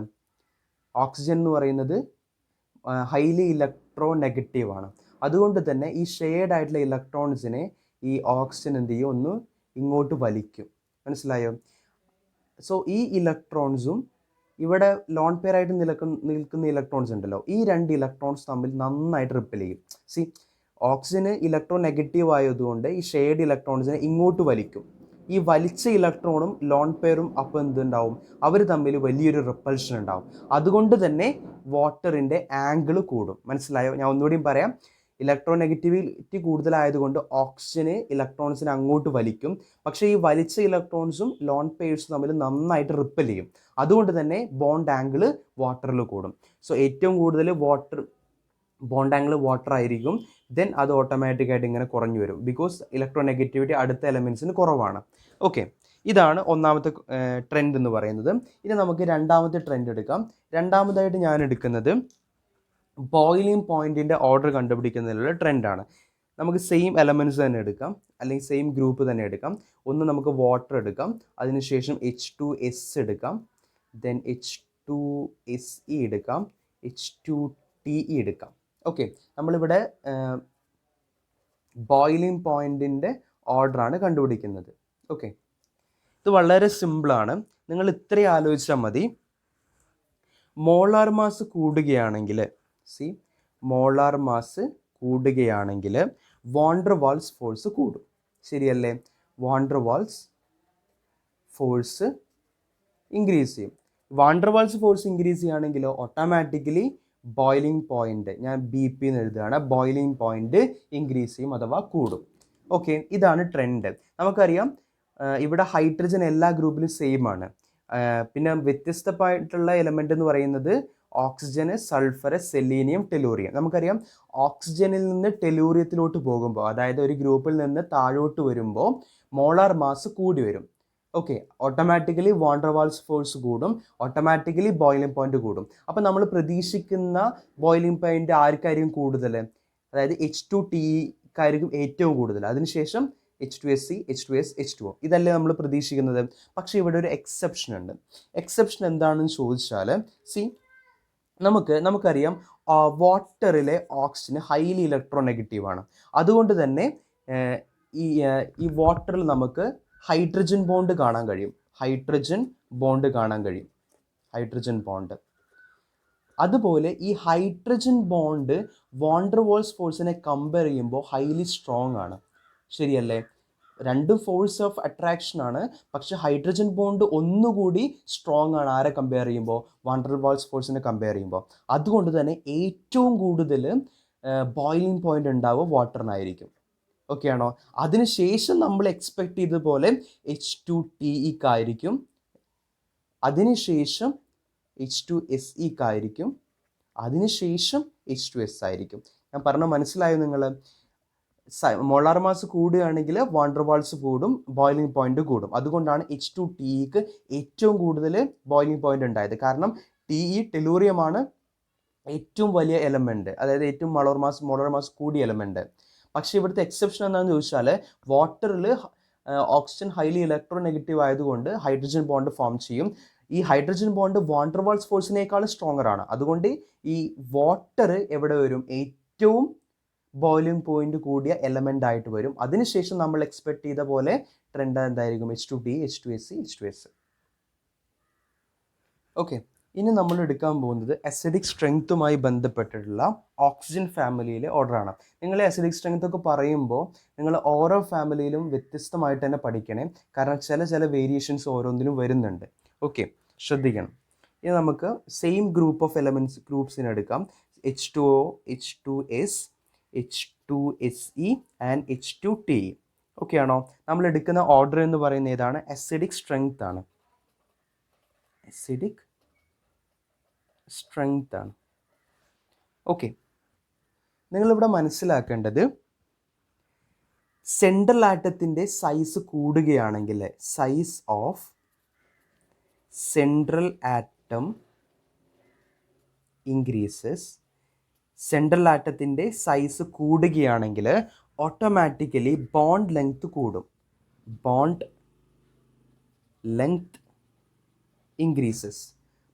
ഓക്സിജൻ എന്ന് പറയുന്നത് ഹൈലി ഇലക്ട്രോ നെഗറ്റീവാണ്. അതുകൊണ്ട് തന്നെ ഈ ഷെയർഡ് ആയിട്ടുള്ള ഇലക്ട്രോൺസിനെ ഈ ഓക്സിജൻ എന്ത് ചെയ്യും? ഒന്ന് ഇങ്ങോട്ട് വലിക്കും. മനസ്സിലായോ? സോ ഈ ഇലക്ട്രോൺസും ഇവിടെ ലോൺ പെയർ ആയിട്ട് നിൽക്കുന്ന ഇലക്ട്രോൺസ് ഉണ്ടല്ലോ, ഈ രണ്ട് ഇലക്ട്രോൺസ് തമ്മിൽ നന്നായിട്ട് റിപ്പൽ ചെയ്യും. സി, ഓക്സിജന് ഇലക്ട്രോ നെഗറ്റീവ് ആയതുകൊണ്ട് ഈ ഷെയർഡ് ഇലക്ട്രോൺസിനെ ഇങ്ങോട്ട് വലിക്കും. ഈ വലിച്ച ഇലക്ട്രോണും ലോൺ പെയറും അപ്പോൾ എന്തുണ്ടാവും? അവർ തമ്മിൽ വലിയൊരു റിപ്പൽഷൻ ഉണ്ടാവും. അതുകൊണ്ട് തന്നെ വാട്ടറിൻ്റെ ആംഗിൾ കൂടും. മനസ്സിലായോ? ഞാൻ ഒന്നുകൂടിയും പറയാം. ഇലക്ട്രോ നെഗറ്റിവിറ്റി കൂടുതലായതുകൊണ്ട് ഓക്സിജന് ഇലക്ട്രോൺസിനെ അങ്ങോട്ട് വലിക്കും. പക്ഷേ ഈ വലിച്ച ഇലക്ട്രോൺസും ലോൺ പെയർസും തമ്മിൽ നന്നായിട്ട് റിപ്പൽ ചെയ്യും. അതുകൊണ്ട് തന്നെ ബോണ്ട് ആംഗിൾ വാട്ടറിൽ കൂടും. സോ ഏറ്റവും കൂടുതൽ ബോണ്ട് ആംഗിൾ വാട്ടർ ആയിരിക്കും. ദെൻ അത് ഓട്ടോമാറ്റിക്കായിട്ട് ഇങ്ങനെ കുറഞ്ഞു വരും. ബിക്കോസ് ഇലക്ട്രോ നെഗറ്റിവിറ്റി അടുത്ത എലമെൻസിന് കുറവാണ്. ഓക്കെ, ഇതാണ് ഒന്നാമത്തെ ട്രെൻഡ് എന്ന് പറയുന്നത്. ഇനി നമുക്ക് രണ്ടാമത്തെ ട്രെൻഡ് എടുക്കാം. രണ്ടാമതായിട്ട് ഞാൻ എടുക്കുന്നത് ബോയിലിംഗ് പോയിന്റിൻ്റെ ഓർഡർ കണ്ടുപിടിക്കുന്നതിലുള്ള ട്രെൻഡാണ്. നമുക്ക് സെയിം എലമെൻറ്റ്സ് തന്നെ എടുക്കാം, അല്ലെങ്കിൽ സെയിം ഗ്രൂപ്പ് തന്നെ എടുക്കാം. ഒന്ന് നമുക്ക് വാട്ടർ എടുക്കാം, അതിനുശേഷം H2S എടുക്കാം, ദെൻ H2SE എടുക്കാം, H2TE എടുക്കാം. ഓക്കെ, നമ്മളിവിടെ ബോയിലിംഗ് പോയിന്റിൻ്റെ ഓർഡറാണ് കണ്ടുപിടിക്കുന്നത്. ഓക്കെ, ഇത് വളരെ സിമ്പിളാണ്. നിങ്ങൾ ഇത്രയും ആലോചിച്ചാൽ മതി. മോളാർ മാസ് കൂടുകയാണെങ്കിൽ, മോളാർ മാസ് കൂടുകയാണെങ്കിൽ വാണ്ടർ വാൾസ് ഫോഴ്സ് കൂടും. ശരിയല്ലേ? വാണ്ടർ വാൾസ് ഫോഴ്സ് ഇൻക്രീസ് ചെയ്യും. വാണ്ടർ വാൾസ് ഫോഴ്സ് ഇൻക്രീസ് ചെയ്യുകയാണെങ്കിലോ ഓട്ടോമാറ്റിക്കലി ബോയിലിംഗ് പോയിന്റ്, ഞാൻ BP എന്ന് എഴുതുകയാണ്, ബോയിലിംഗ് പോയിന്റ് ഇൻക്രീസ് ചെയ്യും അഥവാ കൂടും. ഓക്കെ, ഇതാണ് ട്രെൻഡ്. നമുക്കറിയാം ഇവിടെ ഹൈഡ്രജൻ എല്ലാ ഗ്രൂപ്പിലും സെയിം ആണ്. പിന്നെ വ്യത്യസ്തമായിട്ടുള്ള എലമെൻ്റ് എന്ന് പറയുന്നത് ഓക്സിജന്, സൾഫർ, സെലീനിയം, ടെലൂറിയം. നമുക്കറിയാം ഓക്സിജനിൽ നിന്ന് ടെലൂറിയത്തിലോട്ട് പോകുമ്പോൾ, അതായത് ഒരു ഗ്രൂപ്പിൽ നിന്ന് താഴോട്ട് വരുമ്പോൾ മോളാർ മാസ് കൂടി വരും. Okay, automatically van der Waals force കൂടും, ഓട്ടോമാറ്റിക്കലി ബോയിലിംഗ് പോയിന്റ് കൂടും. അപ്പം നമ്മൾ പ്രതീക്ഷിക്കുന്ന ബോയിലിംഗ് പോയിന്റ് ആർക്കായിരിക്കും കൂടുതൽ? അതായത് H2TEക്കായിരിക്കും ഏറ്റവും കൂടുതൽ. അതിനുശേഷം H2SE, H2S, H2O ഇതല്ലേ നമ്മൾ പ്രതീക്ഷിക്കുന്നത്. പക്ഷേ ഇവിടെ ഒരു എക്സെപ്ഷൻ ഉണ്ട്. എക്സെപ്ഷൻ എന്താണെന്ന് ചോദിച്ചാൽ, നമുക്കറിയാം വാട്ടറിലെ ഓക്സിജൻ ഹൈലി ഇലക്ട്രോ നെഗറ്റീവാണ്. അതുകൊണ്ട് തന്നെ ഈ വാട്ടറിൽ നമുക്ക് ഹൈഡ്രജൻ ബോണ്ട് കാണാൻ കഴിയും. Hydrogen bond. അതുപോലെ ഈ ഹൈഡ്രജൻ ബോണ്ട് വാണ്ടർ വാൾസ് ഫോഴ്സിനെ കമ്പയർ ചെയ്യുമ്പോൾ ഹൈലി സ്ട്രോങ് ആണ്. ശരിയല്ലേ? രണ്ടും ഫോഴ്സ് ഓഫ് അട്രാക്ഷൻ ആണ്. പക്ഷെ ഹൈഡ്രജൻ ബോണ്ട് ഒന്നുകൂടി സ്ട്രോങ് ആണ് ആരെ കമ്പയർ ചെയ്യുമ്പോൾ, വാൻ ഡെർ വാൾസ് ഫോഴ്സിനെ കമ്പയർ ചെയ്യുമ്പോൾ. അതുകൊണ്ട് തന്നെ ഏറ്റവും കൂടുതൽ ബോയിലിംഗ് പോയിന്റ് ഉണ്ടാവുക വാട്ടറിനായിരിക്കും. ഓക്കെ ആണോ? അതിനുശേഷം നമ്മൾ എക്സ്പെക്ട് ചെയ്തതുപോലെ H2TE അതിനുശേഷം H2SE അതിനുശേഷം H2S ആയിരിക്കും. ഞാൻ പറഞ്ഞ മനസ്സിലായോ നിങ്ങൾ? മോളാർ മാസ് കൂടുകയാണെങ്കിൽ വാണ്ടർവാൾസ് കൂടും, ബോയിലിംഗ് പോയിന്റ് കൂടും. അതുകൊണ്ടാണ് H2TE ഏറ്റവും കൂടുതൽ ബോയിലിംഗ് പോയിന്റ് ഉണ്ടായത്. കാരണം TE ടെലൂറിയമാണ് ഏറ്റവും വലിയ എലമെന്റ്, അതായത് ഏറ്റവും മോളാർ മാസ് കൂടിയ എലമെന്റ്. പക്ഷേ ഇവിടുത്തെ എക്സെപ്ഷൻ എന്താണെന്ന് ചോദിച്ചാൽ വാട്ടറിൽ ഓക്സിജൻ ഹൈലി ഇലക്ട്രോ നെഗറ്റീവ് ആയതുകൊണ്ട് ഹൈഡ്രജൻ ബോണ്ട് ഫോം ചെയ്യും. ഈ ഹൈഡ്രജൻ ബോണ്ട് വാണ്ടർവാൾസ് ഫോഴ്സിനേക്കാൾ സ്ട്രോങ്ങർ ആണ്. അതുകൊണ്ട് ഈ വാട്ടർ എവിടെ വരും? ഏറ്റവും ബോയിലിംഗ് പോയിന്റ് കൂടിയ എലമെന്റ് ആയിട്ട് വരും. അതിനുശേഷം നമ്മൾ എക്സ്പെക്ട് ചെയ്ത പോലെ ട്രെൻഡ് എന്തായിരിക്കും? H2TE, H2SE, H2S. ഓക്കെ, ഇനി നമ്മൾ എടുക്കാൻ പോകുന്നത് അസിഡിക് സ്ട്രെങ്ത്തുമായി ബന്ധപ്പെട്ടിട്ടുള്ള ഓക്സിജൻ ഫാമിലിയിലെ ഓർഡറാണ്. നിങ്ങൾ അസിഡിക് സ്ട്രെങ്ത് ഒക്കെ പറയുമ്പോൾ നിങ്ങൾ ഓരോ ഫാമിലിയിലും വ്യത്യസ്തമായിട്ട് തന്നെ പഠിക്കണേ. കാരണം ചില വേരിയേഷൻസ് ഓരോന്നിനും വരുന്നുണ്ട്. ഓക്കെ, ശ്രദ്ധിക്കണം. ഇനി നമുക്ക് സെയിം ഗ്രൂപ്പ് ഓഫ് ഗ്രൂപ്പ്സിനെ എടുക്കാം. H2O, H2S, H2SE and H2TE. Okay ആണോ? നമ്മൾ എടുക്കുന്ന ഓർഡർ എന്ന് പറയുന്നത് ഏതാണ്? അസിഡിക് സ്ട്രെങ്ത് ആണ്. അസിഡിക് സ്ട്രെങ്ത് ആണ്. ഓക്കെ, നിങ്ങളിവിടെ മനസ്സിലാക്കേണ്ടത് സെൻട്രൽ ആറ്റത്തിൻ്റെ സൈസ് കൂടുകയാണെങ്കിൽ, size of central atom increases, central ആറ്റത്തിൻ്റെ സൈസ് കൂടുകയാണെങ്കിൽ ഓട്ടോമാറ്റിക്കലി ബോണ്ട് ലെങ്ത് കൂടും. Bond length increases.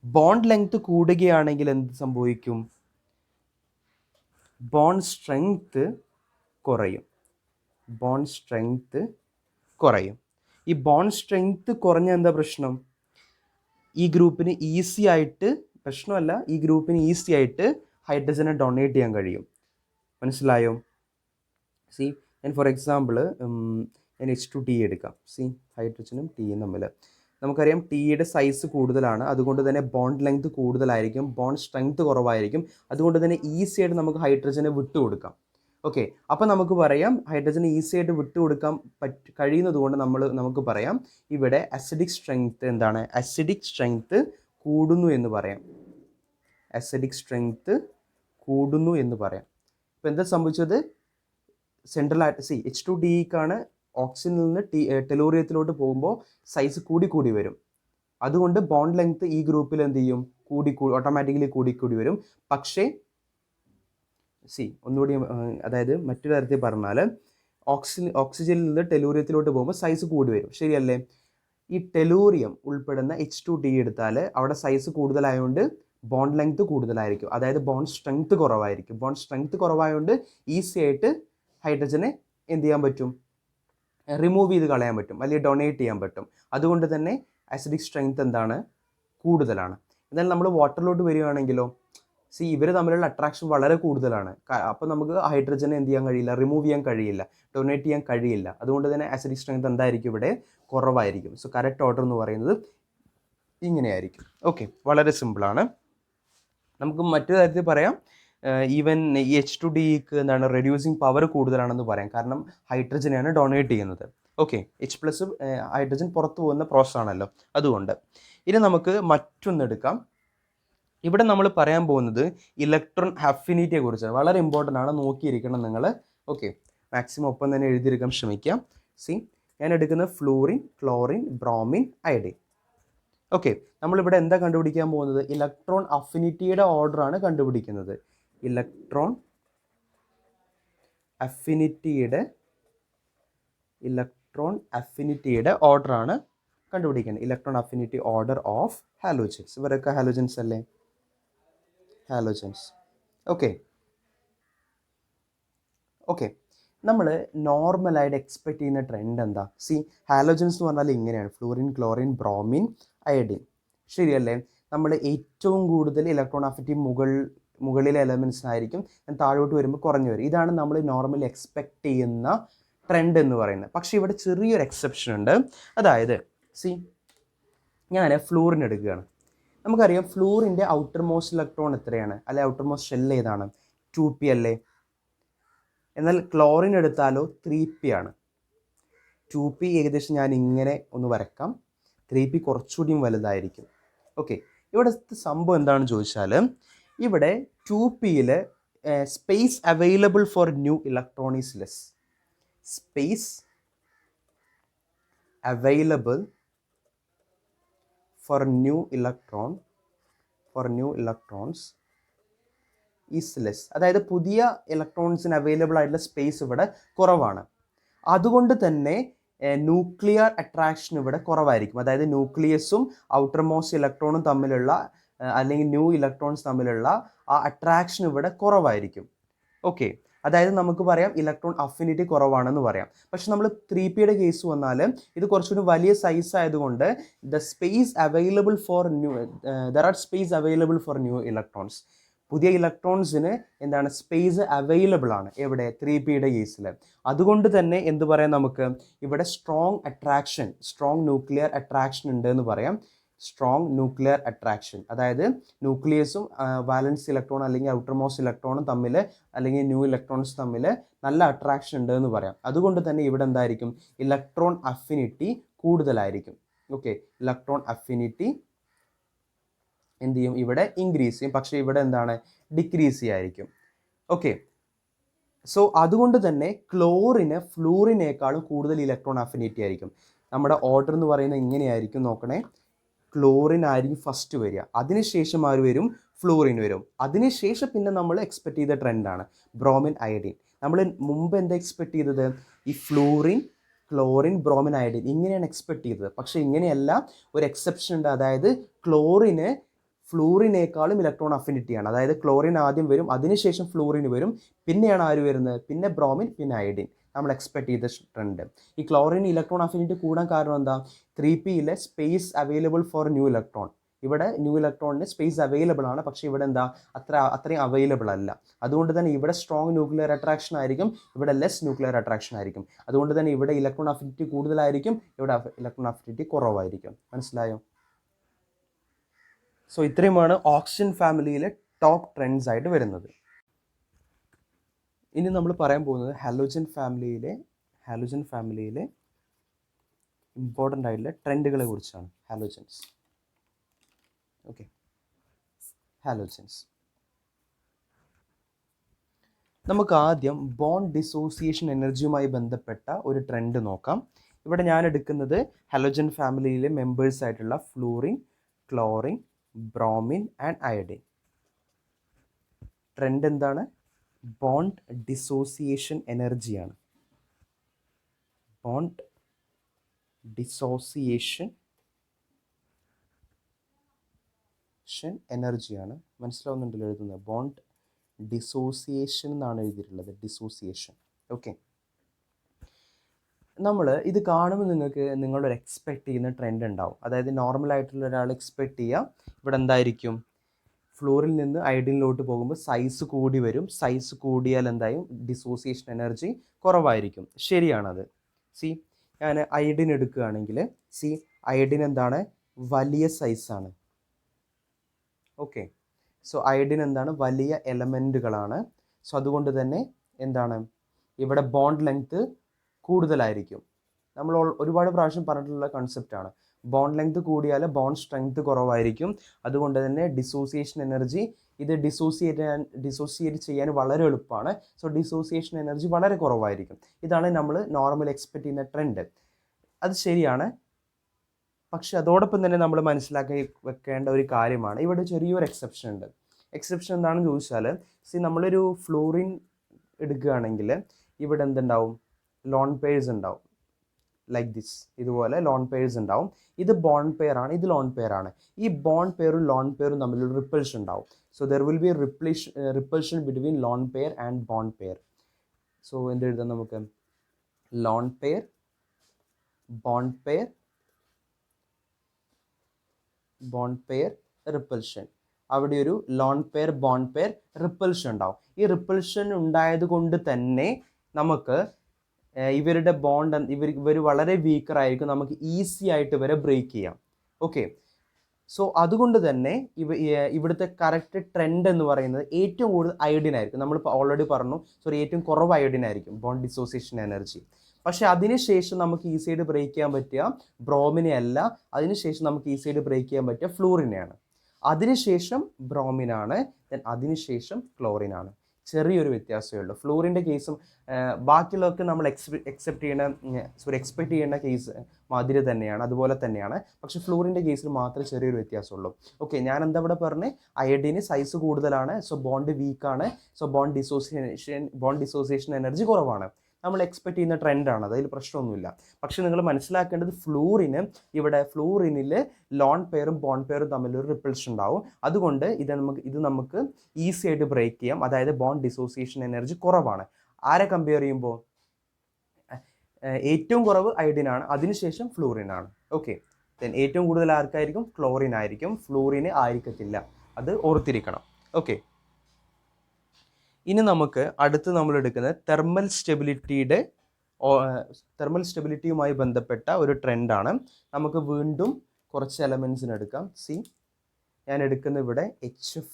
Bond length കൂടുകയാണെങ്കിൽ എന്ത് സംഭവിക്കും? ബോണ്ട് സ്ട്രെങ്ത് കുറയും. ബോണ്ട് സ്ട്രെങ്ത് കുറയും. ഈ ബോണ്ട് സ്ട്രെങ്ത് കുറഞ്ഞ എന്താ പ്രശ്നം? ഈ ഗ്രൂപ്പിന് ഈസി ആയിട്ട്, പ്രശ്നമല്ല, ഈ ഗ്രൂപ്പിന് ഈസി ആയിട്ട് ഹൈഡ്രജനെ ഡൊണേറ്റ് ചെയ്യാൻ കഴിയും. മനസ്സിലായോ? സി, ഞാൻ ഫോർ എക്സാമ്പിൾ ഞാൻ H2TE എടുക്കാം. സി, ഹൈഡ്രജനും ടിയും തമ്മിൽ നമുക്കറിയാം ടിയുടെ സൈസ് കൂടുതലാണ്. അതുകൊണ്ട് തന്നെ ബോണ്ട് ലെങ്ത് കൂടുതലായിരിക്കും, ബോണ്ട് സ്ട്രെങ്ത് കുറവായിരിക്കും. അതുകൊണ്ട് തന്നെ ഈസി ആയിട്ട് നമുക്ക് ഹൈഡ്രജനെ വിട്ടുകൊടുക്കാം. ഓക്കെ, അപ്പം നമുക്ക് പറയാം ഹൈഡ്രജന് ഈസി ആയിട്ട് വിട്ടുകൊടുക്കാൻ കഴിയുന്നത് കൊണ്ട് നമുക്ക് പറയാം ഇവിടെ അസിഡിക് സ്ട്രെങ്ത് എന്താണ്? അസിഡിക് സ്ട്രെങ്ത് കൂടുന്നു എന്ന് പറയാം. അസിഡിക് സ്ട്രെങ്ത് കൂടുന്നു എന്ന് പറയാം. ഇപ്പം എന്താ സംഭവിച്ചത്? സെൻട്രൽ H2TEക്കാണ് ഓക്സിജനിൽ നിന്ന് ടെലൂറിയത്തിലോട്ട് പോകുമ്പോൾ സൈസ് കൂടി വരും. അതുകൊണ്ട് ബോണ്ട് ലെങ്ത് ഈ ഗ്രൂപ്പിൽ എന്ത് ചെയ്യും? ഓട്ടോമാറ്റിക്കലി കൂടി വരും. പക്ഷേ ഒന്നുകൂടി, അതായത് മറ്റൊരു തരത്തിൽ പറഞ്ഞാൽ ഓക്സിജനിൽ നിന്ന് ടെലൂറിയത്തിലോട്ട് പോകുമ്പോൾ സൈസ് കൂടി വരും. ശരിയല്ലേ? ഈ ടെലൂറിയം ഉൾപ്പെടുന്ന H2TE എടുത്താൽ അവിടെ സൈസ് കൂടുതലായതുകൊണ്ട് ബോണ്ട് ലെങ്ത് കൂടുതലായിരിക്കും, അതായത് ബോണ്ട് സ്ട്രെങ്ത് കുറവായിരിക്കും. ബോണ്ട് സ്ട്രെങ്ത് കുറവായതുകൊണ്ട് ഈസി ആയിട്ട് ഹൈഡ്രജനെ എന്ത് ചെയ്യാൻ പറ്റും? റിമൂവ് ചെയ്ത് കളയാൻ പറ്റും, അല്ലെങ്കിൽ ഡൊണേറ്റ് ചെയ്യാൻ പറ്റും. അതുകൊണ്ട് തന്നെ അസിഡിക് സ്ട്രെങ്ത് എന്താണ്? കൂടുതലാണ്. എന്നാൽ നമ്മൾ വാട്ടറിലോട്ട് വരികയാണെങ്കിലോ, ഇവർ തമ്മിലുള്ള അട്രാക്ഷൻ വളരെ കൂടുതലാണ്. അപ്പോൾ നമുക്ക് ഹൈഡ്രജനെ എന്ത് ചെയ്യാൻ കഴിയില്ല? റിമൂവ് ചെയ്യാൻ കഴിയില്ല, ഡൊണേറ്റ് ചെയ്യാൻ കഴിയില്ല. അതുകൊണ്ട് തന്നെ അസിഡിക് സ്ട്രെങ്ത് എന്തായിരിക്കും? ഇവിടെ കുറവായിരിക്കും. സോ കറക്റ്റ് ഓർഡർ എന്ന് പറയുന്നത് ഇങ്ങനെയായിരിക്കും. ഓക്കെ, വളരെ സിമ്പിളാണ്. നമുക്ക് മറ്റൊരു തരത്തിൽ പറയാം, ഈവൻ ഈ H2TEക്ക് എന്താണ്? റെഡ്യൂസിങ് പവർ കൂടുതലാണെന്ന് പറയാം. കാരണം ഹൈഡ്രജനെയാണ് ഡൊണേറ്റ് ചെയ്യുന്നത്. ഓക്കെ, H+ ഹൈഡ്രജൻ പുറത്തു പോകുന്ന പ്രോസസ് ആണല്ലോ, അതുകൊണ്ട്. ഇനി നമുക്ക് മറ്റൊന്നെടുക്കാം. ഇവിടെ നമ്മൾ പറയാൻ പോകുന്നത് ഇലക്ട്രോൺ അഫിനിറ്റിയെ കുറിച്ചാണ്. വളരെ ഇമ്പോർട്ടൻ്റ് ആണ്, നോക്കിയിരിക്കണം നിങ്ങൾ. ഓക്കെ, മാക്സിമം ഒപ്പം തന്നെ എഴുതിയെടുക്കാൻ ശ്രമിക്കാം. ഞാൻ എടുക്കുന്നത് fluorine, chlorine, bromine, iodine. Okay, നമ്മളിവിടെ എന്താ കണ്ടുപിടിക്കാൻ പോകുന്നത്? ഇലക്ട്രോൺ അഫിനിറ്റിയുടെ ഓർഡറാണ് കണ്ടുപിടിക്കുന്നത്. ഇലക്ട്രോൺ അഫിനിറ്റിയുടെ ഓർഡറാണ് കണ്ടുപിടിക്കുന്നത്. Electron affinity order of halogens. ഇവരൊക്കെ ഹാലോജൻസ് അല്ലേ? ഹാലോജൻസ്. ഓക്കെ, നമ്മൾ നോർമലായിട്ട് എക്സ്പെക്ട് ചെയ്യുന്ന ട്രെൻഡ് എന്താ? ഹാലോജൻസ് എന്ന് പറഞ്ഞാൽ ഇങ്ങനെയാണ്: ഫ്ലൂറിൻ, ക്ലോറിൻ, ബ്രോമിൻ, അയഡിൻ. ശരിയല്ലേ? നമ്മൾ ഏറ്റവും കൂടുതൽ ഇലക്ട്രോൺ അഫിനിറ്റി മുകളിലെ എലമെൻറ്റ്സ് ആയിരിക്കും, താഴോട്ട് വരുമ്പോൾ കുറഞ്ഞു വരും. ഇതാണ് നമ്മൾ നോർമലി എക്സ്പെക്ട് ചെയ്യുന്ന ട്രെൻഡ് എന്ന് പറയുന്നത്. പക്ഷേ ഇവിടെ ചെറിയൊരു എക്സെപ്ഷൻ ഉണ്ട്. അതായത് ഞാൻ ഫ്ലൂറിൻ എടുക്കുകയാണ്. നമുക്കറിയാം ഫ്ലൂറിൻ്റെ ഔട്ടർ മോസ്റ്റ് ഇലക്ട്രോൺ എത്രയാണ്, അല്ലെ ഔട്ടർ മോസ്റ്റ് ഷെൽ ഏതാണ്? 2p അല്ലേ. എന്നാൽ ക്ലോറിൻ എടുത്താലോ 3p ആണ്. 2p ഏകദേശം ഞാൻ ഇങ്ങനെ ഒന്ന് വരക്കാം, 3p കുറച്ചുകൂടിയും വലുതായിരിക്കും. ഓക്കെ, ഇവിടെ സംഭവം എന്താണെന്ന് ചോദിച്ചാൽ ഇവിടെ 2pയിൽ space available for new electron is less. Space available for new electrons is less. അതായത് പുതിയ ഇലക്ട്രോൺസിന് അവൈലബിൾ ആയിട്ടുള്ള സ്പേസ് ഇവിടെ കുറവാണ്. അതുകൊണ്ട് തന്നെ ന്യൂക്ലിയർ അട്രാക്ഷൻ ഇവിടെ കുറവായിരിക്കും. അതായത് ന്യൂക്ലിയസും ഔട്ടർ മോസ്റ്റ് ഇലക്ട്രോണും തമ്മിലുള്ള അല്ലെങ്കിൽ ന്യൂ ഇലക്ട്രോൺസ് തമ്മിലുള്ള ആ അട്രാക്ഷൻ ഇവിടെ കുറവായിരിക്കും. ഓക്കെ, അതായത് നമുക്ക് പറയാം ഇലക്ട്രോൺ അഫിനിറ്റി കുറവാണെന്ന് പറയാം. പക്ഷെ നമ്മൾ 3pയുടെ കേസ് വന്നാൽ ഇത് കുറച്ചുകൂടി വലിയ സൈസ് ആയതുകൊണ്ട് there are space available for new electrons. പുതിയ ഇലക്ട്രോൺസിന് എന്താണ് സ്പേസ് അവൈലബിൾ ആണ് എവിടെ? 3pയുടെ കേസിൽ. അതുകൊണ്ട് തന്നെ എന്ത് പറയാം, നമുക്ക് ഇവിടെ സ്ട്രോങ് ന്യൂക്ലിയർ അട്രാക്ഷൻ ഉണ്ട് എന്ന് പറയാം. സ്ട്രോങ് ന്യൂക്ലിയർ അട്രാക്ഷൻ, അതായത് ന്യൂക്ലിയസും വാലൻസ് ഇലക്ട്രോൺ അല്ലെങ്കിൽ ഔട്ടർ മോസ്റ്റ് ഇലക്ട്രോണും തമ്മിൽ അല്ലെങ്കിൽ ന്യൂ ഇലക്ട്രോൺസ് തമ്മിൽ നല്ല അട്രാക്ഷൻ ഉണ്ട് എന്ന് പറയാം. അതുകൊണ്ട് തന്നെ ഇവിടെ എന്തായിരിക്കും, ഇലക്ട്രോൺ അഫിനിറ്റി കൂടുതലായിരിക്കും. ഓക്കെ, ഇലക്ട്രോൺ അഫിനിറ്റി എന്ത് ചെയ്യും, ഇവിടെ ഇൻക്രീസ് ചെയ്യും. പക്ഷേ ഇവിടെ എന്താണ്, ഡിക്രീസ് ചെയ്യായിരിക്കും. ഓക്കെ, സോ അതുകൊണ്ട് തന്നെ ക്ലോറിന് ഫ്ലൂറിനേക്കാളും കൂടുതൽ ഇലക്ട്രോൺ അഫിനിറ്റി ആയിരിക്കും. നമ്മുടെ ഓർഡർ എന്ന് പറയുന്നത് ഇങ്ങനെയായിരിക്കും, നോക്കണേ. ക്ലോറിൻ ആയിരിക്കും ഫസ്റ്റ് വരിക, അതിനുശേഷം ആര് വരും, ഫ്ലൂറിൻ വരും. അതിനുശേഷം പിന്നെ നമ്മൾ എക്സ്പെക്ട് ചെയ്ത ട്രെൻഡാണ് ബ്രോമിൻ, അയഡിൻ. നമ്മൾ മുമ്പ് എന്താ എക്സ്പെക്ട് ചെയ്തത്, ഈ ഫ്ലൂറിൻ, ക്ലോറിൻ, ബ്രോമിൻ, അയഡിൻ ഇങ്ങനെയാണ് എക്സ്പെക്ട് ചെയ്തത്. പക്ഷേ ഇങ്ങനെയല്ല, ഒരു എക്സെപ്ഷൻ ഉണ്ട്. അതായത് ക്ലോറിന് ഫ്ലൂറിനേക്കാളും ഇലക്ട്രോൺ അഫിനിറ്റിയാണ്. അതായത് ക്ലോറിൻ ആദ്യം വരും, അതിനുശേഷം ഫ്ലൂറിൻ വരും, പിന്നെയാണ് ആര് വരുന്നത്, പിന്നെ ബ്രോമിൻ, പിന്നെ അയഡിൻ. നമ്മൾ എക്സ്പെക്ട് ചെയ്ത ട്രെൻഡ്. ഈ ക്ലോറിൻ ഇലക്ട്രോൺ അഫിനിറ്റി കൂടാൻ കാരണം എന്താ, 3pയിലെ space available for new electron. ഇവിടെ ന്യൂ ഇലക്ട്രോണിന് സ്പേസ് അവൈലബിൾ ആണ്, പക്ഷേ ഇവിടെ എന്താ അത്രയും അവൈലബിൾ അല്ല. അതുകൊണ്ട് തന്നെ ഇവിടെ സ്ട്രോങ് ന്യൂക്ലിയർ അട്രാക്ഷൻ ആയിരിക്കും, ഇവിടെ ലെസ് ന്യൂക്ലിയർ അട്രാക്ഷൻ ആയിരിക്കും. അതുകൊണ്ട് തന്നെ ഇവിടെ ഇലക്ട്രോൺ അഫിനിറ്റി കൂടുതലായിരിക്കും, ഇവിടെ ഇലക്ട്രോൺ അഫിനിറ്റി കുറവായിരിക്കും. മനസ്സിലായോ? സോ ഇത്രയുമാണ് ഓക്സിജൻ ഫാമിലിയിലെ ടോപ്പ് ട്രെൻഡ്സ് ആയിട്ട് വരുന്നത്. ഇനി നമ്മൾ പറയാൻ പോകുന്നത് ഹാലോജൻ ഫാമിലിയിലെ ഇമ്പോർട്ടൻ്റ് ആയിട്ടുള്ള ട്രെൻഡുകളെ കുറിച്ചാണ്. ഹാലോജൻസ്. Okay, halogens. നമുക്ക് ആദ്യം ബോണ്ട് ഡിസോസിയേഷൻ എനർജിയുമായി ബന്ധപ്പെട്ട ഒരു ട്രെൻഡ് നോക്കാം. ഇവിടെ ഞാൻ എടുക്കുന്നത് ഹാലോജൻ ഫാമിലിയിലെ മെമ്പേഴ്സ് ആയിട്ടുള്ള fluorine, chlorine, bromine and iodine. Trend എന്താണ്? ബോണ്ട് ഡിസോസിയേഷൻ എനർജിയാണ്. ബോണ്ട് ഡിസോസിയേഷൻ എനർജിയാണ്. മനസ്സിലാവുന്നുണ്ടല്ലോ എഴുതുന്നത്? ബോണ്ട് ഡിസോസിയേഷൻ എന്നാണ് എഴുതിയിട്ടുള്ളത്, ഡിസോസിയേഷൻ. ഓക്കെ, നമ്മൾ ഇത് കാണുമ്പോൾ നിങ്ങളൊരു എക്സ്പെക്ട് ചെയ്യുന്ന ട്രെൻഡ് ഉണ്ടാവും. അതായത് നോർമലായിട്ടുള്ള ഒരാൾ എക്സ്പെക്ട് ചെയ്യുക ഇവിടെ എന്തായിരിക്കും, ഫ്ലൂറിൽ നിന്ന് അയഡിനിലോട്ട് പോകുമ്പോൾ സൈസ് കൂടി വരും. സൈസ് കൂടിയാൽ എന്തായും ഡിസോസിയേഷൻ എനർജി കുറവായിരിക്കും. ശരിയാണത്. ഞാൻ അയഡിൻ എടുക്കുകയാണെങ്കിൽ അയഡിൻ എന്താണ്, വലിയ സൈസാണ്. ഓക്കെ, സോ അയഡിൻ എന്താണ്, വലിയ എലമെൻറ്റുകളാണ്. സോ അതുകൊണ്ട് തന്നെ എന്താണ്, ഇവിടെ ബോണ്ട് ലെങ്ത് കൂടുതലായിരിക്കും. നമ്മൾ ഒരുപാട് പ്രാവശ്യം പറഞ്ഞിട്ടുള്ള കൺസെപ്റ്റാണ്. ബോണ്ട് ലെങ്ത് കൂടിയാൽ ബോണ്ട് സ്ട്രെങ്ത് കുറവായിരിക്കും. അതുകൊണ്ട് തന്നെ ഡിസോസിയേഷൻ എനർജി, ഇത് ഡിസോസിയേറ്റ് ചെയ്യാൻ വളരെ എളുപ്പമാണ്. സോ ഡിസോസിയേഷൻ എനർജി വളരെ കുറവായിരിക്കും. ഇതാണ് നമ്മൾ നോർമൽ എക്സ്പെക്ട് ചെയ്യുന്ന ട്രെൻഡ്. അത് ശരിയാണ്. പക്ഷെ അതോടൊപ്പം തന്നെ നമ്മൾ മനസ്സിലാക്കി വെക്കേണ്ട ഒരു കാര്യമാണ്, ഇവിടെ ചെറിയൊരു എക്സെപ്ഷൻ ഉണ്ട്. എക്സെപ്ഷൻ എന്താണെന്ന് ചോദിച്ചാൽ, നമ്മളൊരു ഫ്ലൂറിൻ എടുക്കുകയാണെങ്കിൽ ഇവിടെ എന്തുണ്ടാവും, ലോൺ പെയർസ് ഉണ്ടാവും. ലൈക്ക് ദിസ്, ഇതുപോലെ ലോൺ പെയർസ് ഉണ്ടാവും. ഇത് ബോണ്ട് പെയർ ആണ്, ഇത് ലോൺ പെയർ ആണ്. ഈ ബോണ്ട് പെയറും ലോൺ പെയറും തമ്മിലൊരു റിപ്പൾഷൻ ഉണ്ടാവും. So there will be repulsion between lone pair and bond pair. So എന്തെഴുതാം നമുക്ക്, lone pair, bond pair, repulsion. അവിടെ ഒരു lone pair, bond pair, repulsion ഉണ്ടാവും. ഈ റിപ്പൾഷൻ ഉണ്ടായത് കൊണ്ട് തന്നെ നമുക്ക് ഇവരുടെ ബോണ്ട് ഇവർ വളരെ വീക്കറായിരിക്കും, നമുക്ക് ഈസി ആയിട്ട് ഇവരെ ബ്രേക്ക് ചെയ്യാം. ഓക്കെ, സോ അതുകൊണ്ട് തന്നെ ഇവിടുത്തെ കറക്റ്റ് ട്രെൻഡ് എന്ന് പറയുന്നത് ഏറ്റവും കൂടുതൽ അയോഡിൻ ആയിരിക്കും. നമ്മളിപ്പോൾ ഓൾറെഡി പറഞ്ഞു, ഏറ്റവും കുറവ് അയോഡിൻ ആയിരിക്കും ബോണ്ട് ഡിസോസിയേഷൻ എനർജി. പക്ഷെ അതിനുശേഷം നമുക്ക് ഈസിയായിട്ട് ബ്രേക്ക് ചെയ്യാൻ പറ്റുക ബ്രോമിനെ അല്ല, അതിനുശേഷം നമുക്ക് ഈസിയായിട്ട് ബ്രേക്ക് ചെയ്യാൻ പറ്റുക ഫ്ലൂറിനെയാണ്. അതിനുശേഷം ബ്രോമിനാണ്, ദെൻ അതിനുശേഷം ക്ലോറിനാണ്. ചെറിയൊരു വ്യത്യാസമേ ഉള്ളൂ. ഫ്ലൂറിൻ്റെ കേസും ബാക്കിയുള്ളതൊക്കെ നമ്മൾ എക്സ്പെക്ട് ചെയ്യേണ്ട കേസ് മാതിരി തന്നെയാണ്, അതുപോലെ തന്നെയാണ്. പക്ഷെ ഫ്ലൂറിൻ്റെ കേസിൽ മാത്രമേ ചെറിയൊരു വ്യത്യാസമുള്ളൂ. ഓക്കെ, ഞാൻ എന്താ ഇവിടെ പറഞ്ഞത്, അയഡിന് സൈസ് കൂടുതലാണ്, സോ ബോണ്ട് വീക്കാണ്, സോ ബോണ്ട് ഡിസോസിയേഷൻ എനർജി കുറവാണ്. നമ്മൾ എക്സ്പെക്ട് ചെയ്യുന്ന ട്രെൻഡാണ്, അതിൽ പ്രശ്നമൊന്നുമില്ല. പക്ഷെ നിങ്ങൾ മനസ്സിലാക്കേണ്ടത് ഫ്ലൂറിനിൽ ലോൺ പെയറും ബോണ്ട് പെയറും തമ്മിലൊരു റിപ്പൾഷൻ ഉണ്ടാവും. അതുകൊണ്ട് ഇത് നമുക്ക് ഈസി ആയിട്ട് ബ്രേക്ക് ചെയ്യാം. അതായത് ബോണ്ട് ഡിസോസിയേഷൻ എനർജി കുറവാണ്. ആരെ കമ്പയർ ചെയ്യുമ്പോൾ ഏറ്റവും കുറവ് അയോഡിനാണ്, അതിനുശേഷം ഫ്ലൂറിനാണ്. ഓക്കെ, ദെൻ ഏറ്റവും കൂടുതൽ ആർക്കായിരിക്കും? ക്ലോറിൻ ആയിരിക്കും, ഫ്ലൂറിന് ആയിരിക്കത്തില്ല. അത് ഓർത്തിരിക്കണം. ഓക്കെ, ഇനി നമുക്ക് അടുത്ത് നമ്മൾ എടുക്കുന്നത് തെർമൽ സ്റ്റെബിലിറ്റിയുമായി ബന്ധപ്പെട്ട ഒരു ട്രെൻഡാണ്. നമുക്ക് വീണ്ടും കുറച്ച് എലമെൻസിന് എടുക്കാം. ഞാൻ എടുക്കുന്ന ഇവിടെ HF,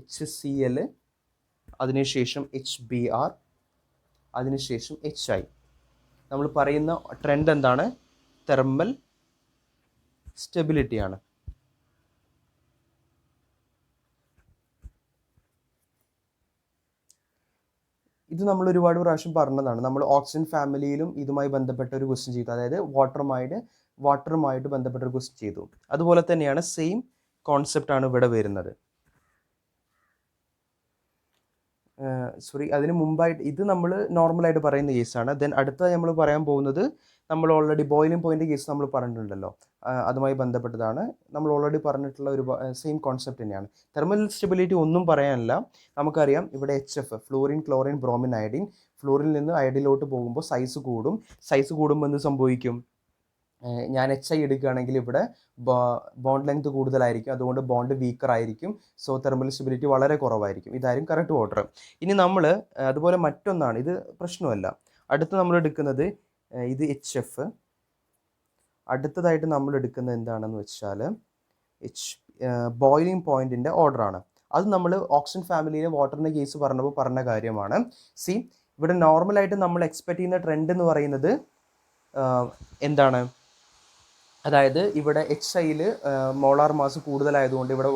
HCl, അതിനുശേഷം HBr, അതിനുശേഷം HI. നമ്മൾ പറയുന്ന ട്രെൻഡ് എന്താണ്? തെർമൽ സ്റ്റെബിലിറ്റിയാണ്. ഇത് നമ്മൾ ഒരുപാട് പ്രാവശ്യം പറഞ്ഞതാണ്. നമ്മൾ ഓക്സിജൻ ഫാമിലിയിലും ഇതുമായി ബന്ധപ്പെട്ട ഒരു ക്വസ്റ്റ്യൻ ചെയ്തു, അതായത് വാട്ടറുമായിട്ട് ബന്ധപ്പെട്ട ഒരു ക്വസ്റ്റ്യൻ ചെയ്തു. അതുപോലെ തന്നെയാണ് സെയിം കോൺസെപ്റ്റ് ആണ് ഇവിടെ വരുന്നത്. അതിന് മുമ്പായിട്ട് ഇത് നമ്മൾ നോർമലായിട്ട് പറയുന്ന കേസാണ്. ദെൻ അടുത്ത നമ്മൾ പറയാൻ പോകുന്നത്, നമ്മൾ ഓൾറെഡി ബോയിലിംഗ് പോയിന്റ് കേസ് നമ്മൾ പറഞ്ഞിട്ടുണ്ടല്ലോ, അതുമായി ബന്ധപ്പെട്ടതാണ്. നമ്മൾ ഓൾറെഡി പറഞ്ഞിട്ടുള്ള ഒരു സെയിം കോൺസെപ്റ്റ് തന്നെയാണ്. തെർമൽ സ്റ്റെബിലിറ്റി ഒന്നും പറയാനില്ല. നമുക്കറിയാം ഇവിടെ HF, fluorine, chlorine, bromine, iodine. ഫ്ലൂറിനിൽ നിന്ന് അയഡിലോട്ട് പോകുമ്പോൾ സൈസ് കൂടുമ്പോൾ എന്ത് സംഭവിക്കും? ഞാൻ HI എടുക്കുകയാണെങ്കിൽ ഇവിടെ ബോണ്ട് ലെങ്ത് കൂടുതലായിരിക്കും, അതുകൊണ്ട് ബോണ്ട് വീക്കർ ആയിരിക്കും. സോ തെർമൽ സ്റ്റെബിലിറ്റി വളരെ കുറവായിരിക്കും. ഇതായിരിക്കും കറക്റ്റ് ഓർഡർ. ഇനി നമ്മൾ അതുപോലെ മറ്റൊന്നാണ്, ഇത് പ്രശ്നമല്ല. അടുത്ത് നമ്മൾ എടുക്കുന്നത് ഇത് HF. അടുത്തതായിട്ട് നമ്മൾ എടുക്കുന്നത് എന്താണെന്ന് വെച്ചാൽ ബോയിലിംഗ് പോയിന്റിൻ്റെ ഓർഡറാണ്. അത് നമ്മൾ ഓക്സിജൻ ഫാമിലിയിലെ വാട്ടറിൻ്റെ കേസ് പറഞ്ഞപ്പോൾ പറഞ്ഞ കാര്യമാണ്. ഇവിടെ നോർമലായിട്ട് നമ്മൾ എക്സ്പെക്ട് ചെയ്യുന്ന ട്രെൻഡ് എന്ന് പറയുന്നത് എന്താണ്? അതായത് ഇവിടെ HIയിൽ മോളാർ മാസ് കൂടുതലായതുകൊണ്ട് ഇവിടെ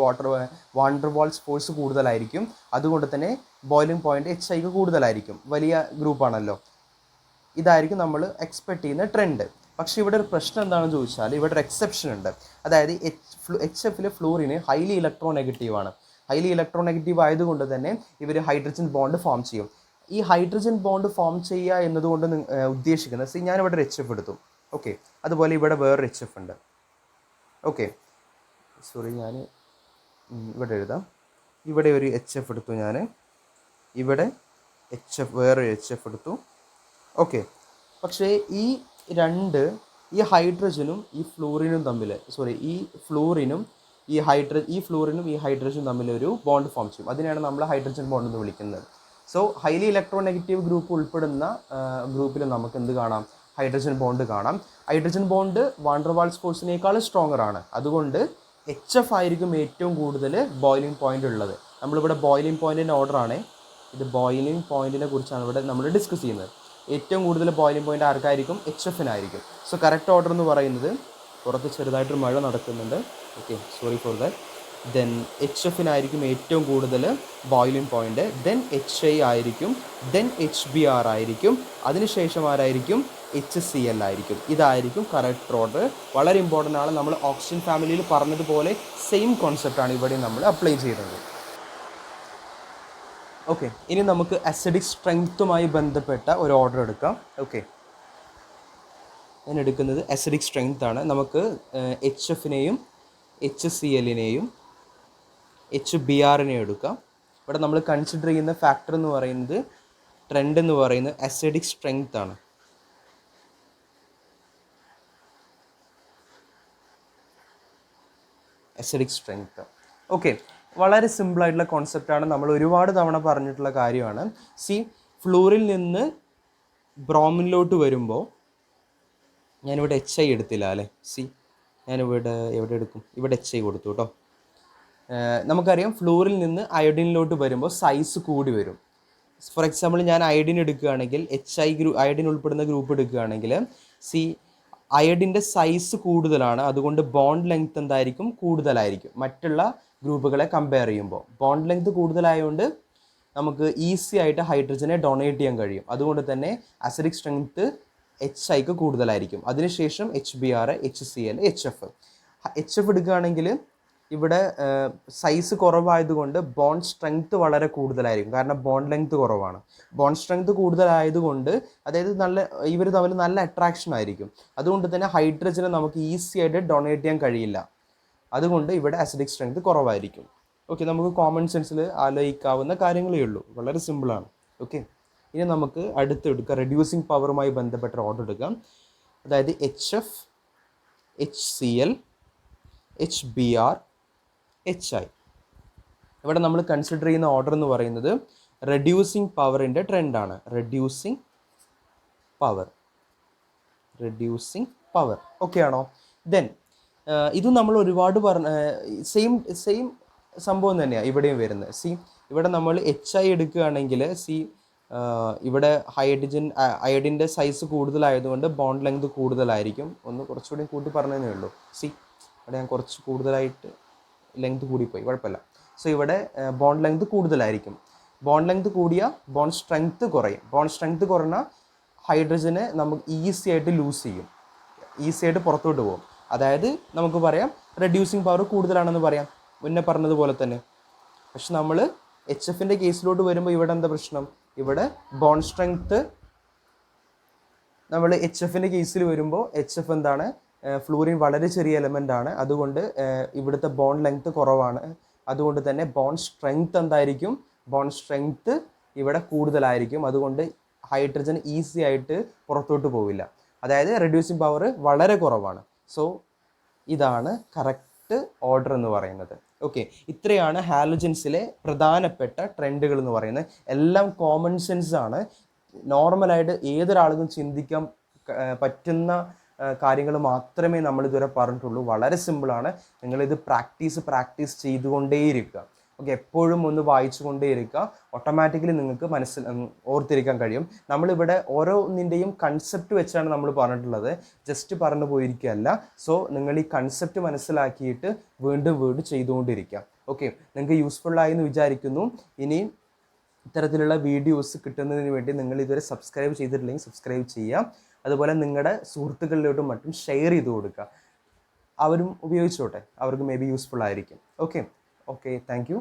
വാണ്ടർ വാൾസ് ഫോഴ്സ് കൂടുതലായിരിക്കും. അതുകൊണ്ട് തന്നെ ബോയിലിംഗ് പോയിന്റ് HIക്ക് കൂടുതലായിരിക്കും. വലിയ ഗ്രൂപ്പാണല്ലോ. ഇതായിരിക്കും നമ്മൾ എക്സ്പെക്ട് ചെയ്യുന്ന ട്രെൻഡ്. പക്ഷേ ഇവിടെ ഒരു പ്രശ്നം എന്താണെന്ന് ചോദിച്ചാൽ, ഇവിടെ ഒരു എക്സെപ്ഷൻ ഉണ്ട്. അതായത് HFലെ ഫ്ലൂറിന് ഹൈലി ഇലക്ട്രോനെഗറ്റീവ് ആണ്. ഹൈലി ഇലക്ട്രോനെഗറ്റീവ് ആയതുകൊണ്ട് തന്നെ ഇവർ ഹൈഡ്രജൻ ബോണ്ട് ഫോം ചെയ്യും. ഈ ഹൈഡ്രജൻ ബോണ്ട് ഫോം ചെയ്യുക എന്നതുകൊണ്ട് ഉദ്ദേശിക്കുന്നത്, ഞാനിവിടെ ഒരു HF എടുത്തു. ഓക്കെ, അതുപോലെ ഇവിടെ വേറൊരു HF ഉണ്ട്. ഓക്കെ, ഞാൻ ഇവിടെ എഴുതാം. ഇവിടെ ഒരു HF എടുത്തു, ഞാൻ ഇവിടെ വേറൊരു HF എടുത്തു. ഓക്കെ, പക്ഷേ ഈ ഹൈഡ്രജനും ഈ ഫ്ലൂറിനും തമ്മിൽ ഈ ഫ്ലൂറിനും ഈ ഹൈഡ്രജനും തമ്മിൽ ഒരു ബോണ്ട് ഫോം ചെയ്യും. അതിനെയാണ് നമ്മൾ ഹൈഡ്രജൻ ബോണ്ട് എന്ന് വിളിക്കുന്നത്. സോ ഹൈലി ഇലക്ട്രോനെഗറ്റീവ് ഗ്രൂപ്പ് ഉൾപ്പെടുന്ന ഗ്രൂപ്പിൽ നമുക്ക് എന്ത് കാണാം? ഹൈഡ്രജൻ ബോണ്ട് കാണാം. ഹൈഡ്രജൻ ബോണ്ട് വാണ്ടർ വാൾസ് ഫോഴ്സിനേക്കാൾ സ്ട്രോങ്ങർ ആണ്. അതുകൊണ്ട് HF ആയിരിക്കും ഏറ്റവും കൂടുതൽ ബോയിലിംഗ് പോയിന്റ് ഉള്ളത്. നമ്മളിവിടെ ബോയിലിംഗ് പോയിന്റിൻ്റെ ഓർഡറാണ്. ഇത് ബോയിലിംഗ് പോയിന്റിനെ കുറിച്ചാണ് ഇവിടെ നമ്മൾ ഡിസ്കസ് ചെയ്യുന്നത്. ഏറ്റവും കൂടുതൽ ബോയിലിംഗ് പോയിന്റ് ആർക്കായിരിക്കും? HFനായിരിക്കും. സോ കറക്റ്റ് ഓർഡർ എന്ന് പറയുന്നത്, പുറത്ത് ചെറുതായിട്ടൊരു മഴ നടക്കുന്നുണ്ട്. Okay, sorry for that. Then HFനായിരിക്കും ഏറ്റവും കൂടുതൽ ബോയിലിംഗ് പോയിന്റ്. ദെൻ HI ആയിരിക്കും. ദെൻ HBr ആയിരിക്കും. അതിനുശേഷം ആരായിരിക്കും? HCl ആയിരിക്കും. ഇതായിരിക്കും കറക്റ്റ് ഓർഡർ. വളരെ ഇമ്പോർട്ടൻ്റ് ആണ്. നമ്മൾ ഓക്സിജൻ ഫാമിലിയിൽ പറഞ്ഞതുപോലെ സെയിം കോൺസെപ്റ്റാണ് ഇവിടെ നമ്മൾ അപ്ലൈ ചെയ്യുന്നത്. ഓക്കെ, ഇനി നമുക്ക് അസിഡിക് സ്ട്രെങ്ത്തുമായി ബന്ധപ്പെട്ട ഒരു ഓർഡർ എടുക്കാം. ഓക്കെ, ഞാൻ എടുക്കുന്നത് അസിഡിക് സ്ട്രെങ്ത് ആണ്. നമുക്ക് HFനെയും HClനെയും HBrനെയും എടുക്കാം. ഇവിടെ നമ്മൾ കൺസിഡർ ചെയ്യുന്ന ഫാക്ടർ എന്ന് പറയുന്നത്, ട്രെൻഡ് എന്ന് പറയുന്നത് അസിഡിക് സ്ട്രെങ്ത് ആണ്. Acidic strength. ഓക്കെ, വളരെ സിമ്പിളായിട്ടുള്ള കോൺസെപ്റ്റാണ്. നമ്മൾ ഒരുപാട് തവണ പറഞ്ഞിട്ടുള്ള കാര്യമാണ്. ഫ്ലൂറിൽ നിന്ന് ബ്രോമിനിലോട്ട് വരുമ്പോൾ ഞാനിവിടെ എച്ച് ഐ എടുത്തില്ല അല്ലേ. ഞാനിവിടെ എവിടെ എടുക്കും, ഇവിടെ എച്ച് ഐ കൊടുത്തു കേട്ടോ. നമുക്കറിയാം ഫ്ലൂറിൽ നിന്ന് അയോഡിനിലോട്ട് വരുമ്പോൾ സൈസ് കൂടി വരും. ഫോർ എക്സാമ്പിൾ ഞാൻ അയോഡിൻ എടുക്കുകയാണെങ്കിൽ അയോഡിൻ ഉൾപ്പെടുന്ന ഗ്രൂപ്പ് എടുക്കുകയാണെങ്കിൽ അയോഡിൻ്റെ സൈസ് കൂടുതലാണ്, അതുകൊണ്ട് ബോണ്ട് ലെങ്ത് എന്തായിരിക്കും, കൂടുതലായിരിക്കും മറ്റുള്ള ഗ്രൂപ്പുകളെ കമ്പയർ ചെയ്യുമ്പോൾ. ബോണ്ട് ലെങ്ത് കൂടുതലായതുകൊണ്ട് നമുക്ക് ഈസി ആയിട്ട് ഹൈഡ്രജനെ ഡൊണേറ്റ് ചെയ്യാൻ കഴിയും. അതുകൊണ്ട് തന്നെ അസിഡിക് സ്ട്രെങ്ത് എച്ച് ഐക്ക് കൂടുതലായിരിക്കും. അതിനുശേഷം HBr, HCl, HF എടുക്കുകയാണെങ്കിൽ ഇവിടെ സൈസ് കുറവായതുകൊണ്ട് ബോണ്ട് സ്ട്രെങ്ത് വളരെ കൂടുതലായിരിക്കും, കാരണം ബോണ്ട് ലെങ്ത് കുറവാണ്. ബോണ്ട് സ്ട്രെങ്ത് കൂടുതലായതുകൊണ്ട് അതായത് ഇവർ തമ്മിൽ നല്ല അട്രാക്ഷൻ ആയിരിക്കും. അതുകൊണ്ട് തന്നെ ഹൈഡ്രജനെ നമുക്ക് ഈസി ആയിട്ട് ഡൊണേറ്റ് ചെയ്യാൻ കഴിയില്ല. അതുകൊണ്ട് ഇവിടെ അസിഡിക് സ്ട്രെങ്ത് കുറവായിരിക്കും. ഓക്കെ, നമുക്ക് കോമൺ സെൻസിൽ ആലോചിക്കാവുന്ന കാര്യങ്ങളേ ഉള്ളൂ, വളരെ സിമ്പിളാണ്. ഓക്കെ, ഇനി നമുക്ക് അടുത്തെടുക്കാം, റെഡ്യൂസിങ് പവറുമായി ബന്ധപ്പെട്ട ഓർഡർ എടുക്കാം. അതായത് HF, HCl, HBr, HI. ഇവിടെ നമ്മൾ കൺസിഡർ ചെയ്യുന്ന ഓർഡർ എന്ന് പറയുന്നത് റെഡ്യൂസിങ് പവറിൻ്റെ ട്രെൻഡാണ്. റെഡ്യൂസിങ് പവർ ഓക്കെ ആണോ? ദെൻ ഇത് നമ്മൾ ഒരുപാട് സെയിം സംഭവം തന്നെയാണ് ഇവിടെയും വരുന്നത്. ഇവിടെ നമ്മൾ HI എടുക്കുകയാണെങ്കിൽ ഇവിടെ അയഡിൻ്റെ സൈസ് കൂടുതലായതുകൊണ്ട് ബോണ്ട് ലെങ്ത് കൂടുതലായിരിക്കും. ഒന്ന് കുറച്ചുകൂടി കൂട്ടി പറഞ്ഞതേ ഉള്ളൂ. ഇവിടെ ഞാൻ കുറച്ച് കൂടുതലായിട്ട് ലെങ്ത് കൂടിപ്പോയി, കുഴപ്പമില്ല. ഇവിടെ ബോണ്ട് ലെങ്ത് കൂടുതലായിരിക്കും. ബോണ്ട് ലെങ്ത് കൂടിയാൽ ബോണ്ട് സ്ട്രെങ്ത് കുറയും. ബോണ്ട് സ്ട്രെങ്ത് കുറഞ്ഞാൽ ഹൈഡ്രജനെ നമുക്ക് ഈസി ആയിട്ട് ലൂസ് ചെയ്യും, ഈസി ആയിട്ട് പുറത്തോട്ട് പോകും. അതായത് നമുക്ക് പറയാം റെഡ്യൂസിങ് പവർ കൂടുതലാണെന്ന് പറയാം, മുന്നേ പറഞ്ഞതുപോലെ തന്നെ. പക്ഷെ നമ്മൾ HFൻ്റെ കേസിലോട്ട് വരുമ്പോൾ ഇവിടെ എന്താ പ്രശ്നം? ഇവിടെ ബോണ്ട് സ്ട്രെങ്ത് നമ്മൾ HFൻ്റെ കേസിൽ വരുമ്പോൾ HF എന്താണ്, ഫ്ലൂറിൻ വളരെ ചെറിയ എലമെൻ്റ് ആണ്. അതുകൊണ്ട് ഇവിടുത്തെ ബോണ്ട് ലെങ്ത് കുറവാണ്. അതുകൊണ്ട് തന്നെ ബോണ്ട് സ്ട്രെങ്ത് എന്തായിരിക്കും, ബോണ്ട് സ്ട്രെങ്ത് ഇവിടെ കൂടുതലായിരിക്കും. അതുകൊണ്ട് ഹൈഡ്രജൻ ഈസി ആയിട്ട് പുറത്തോട്ട് പോവില്ല. അതായത് റെഡ്യൂസിങ് പവർ വളരെ കുറവാണ്. ഇതാണ് കറക്റ്റ് ഓർഡർ എന്ന് പറയുന്നത്. ഓക്കെ, ഇത്രയാണ് ഹാലോജൻസിലെ പ്രധാനപ്പെട്ട ട്രെൻഡുകൾ എന്ന് പറയുന്നത്. എല്ലാം കോമൺ സെൻസ് ആണ്, നോർമലായിട്ട് ഏതൊരാൾക്കും ചിന്തിക്കാൻ പറ്റുന്ന കാര്യങ്ങൾ മാത്രമേ നമ്മളിതുവരെ പറഞ്ഞിട്ടുള്ളൂ. വളരെ സിമ്പിളാണ്. നിങ്ങളിത് പ്രാക്ടീസ് ചെയ്തുകൊണ്ടേയിരിക്കുക. ഓക്കെ, എപ്പോഴും ഒന്ന് വായിച്ചു കൊണ്ടേയിരിക്കുക. ഓട്ടോമാറ്റിക്കലി നിങ്ങൾക്ക് ഓർത്തിരിക്കാൻ കഴിയും. നമ്മളിവിടെ ഓരോന്നിൻ്റെയും കൺസെപ്റ്റ് വെച്ചാണ് നമ്മൾ പറഞ്ഞിട്ടുള്ളത്, ജസ്റ്റ് പറഞ്ഞു പോയിരിക്കുകയല്ല. നിങ്ങൾ ഈ കൺസെപ്റ്റ് മനസ്സിലാക്കിയിട്ട് വീണ്ടും ചെയ്തുകൊണ്ടിരിക്കുക. ഓക്കെ, നിങ്ങൾക്ക് യൂസ്ഫുള്ളായി എന്ന് വിചാരിക്കുന്നു. ഇനി ഇത്തരത്തിലുള്ള വീഡിയോസ് കിട്ടുന്നതിന് വേണ്ടി നിങ്ങൾ ഇതുവരെ സബ്സ്ക്രൈബ് ചെയ്തിട്ടില്ലെങ്കിൽ സബ്സ്ക്രൈബ് ചെയ്യുക. അതുപോലെ നിങ്ങളുടെ സുഹൃത്തുക്കളിലോട്ടും മറ്റും ഷെയർ ചെയ്ത് കൊടുക്കുക. അവരും ഉപയോഗിച്ചോട്ടെ, അവർക്ക് മേ ബി യൂസ്ഫുൾ ആയിരിക്കും. Okay, thank you.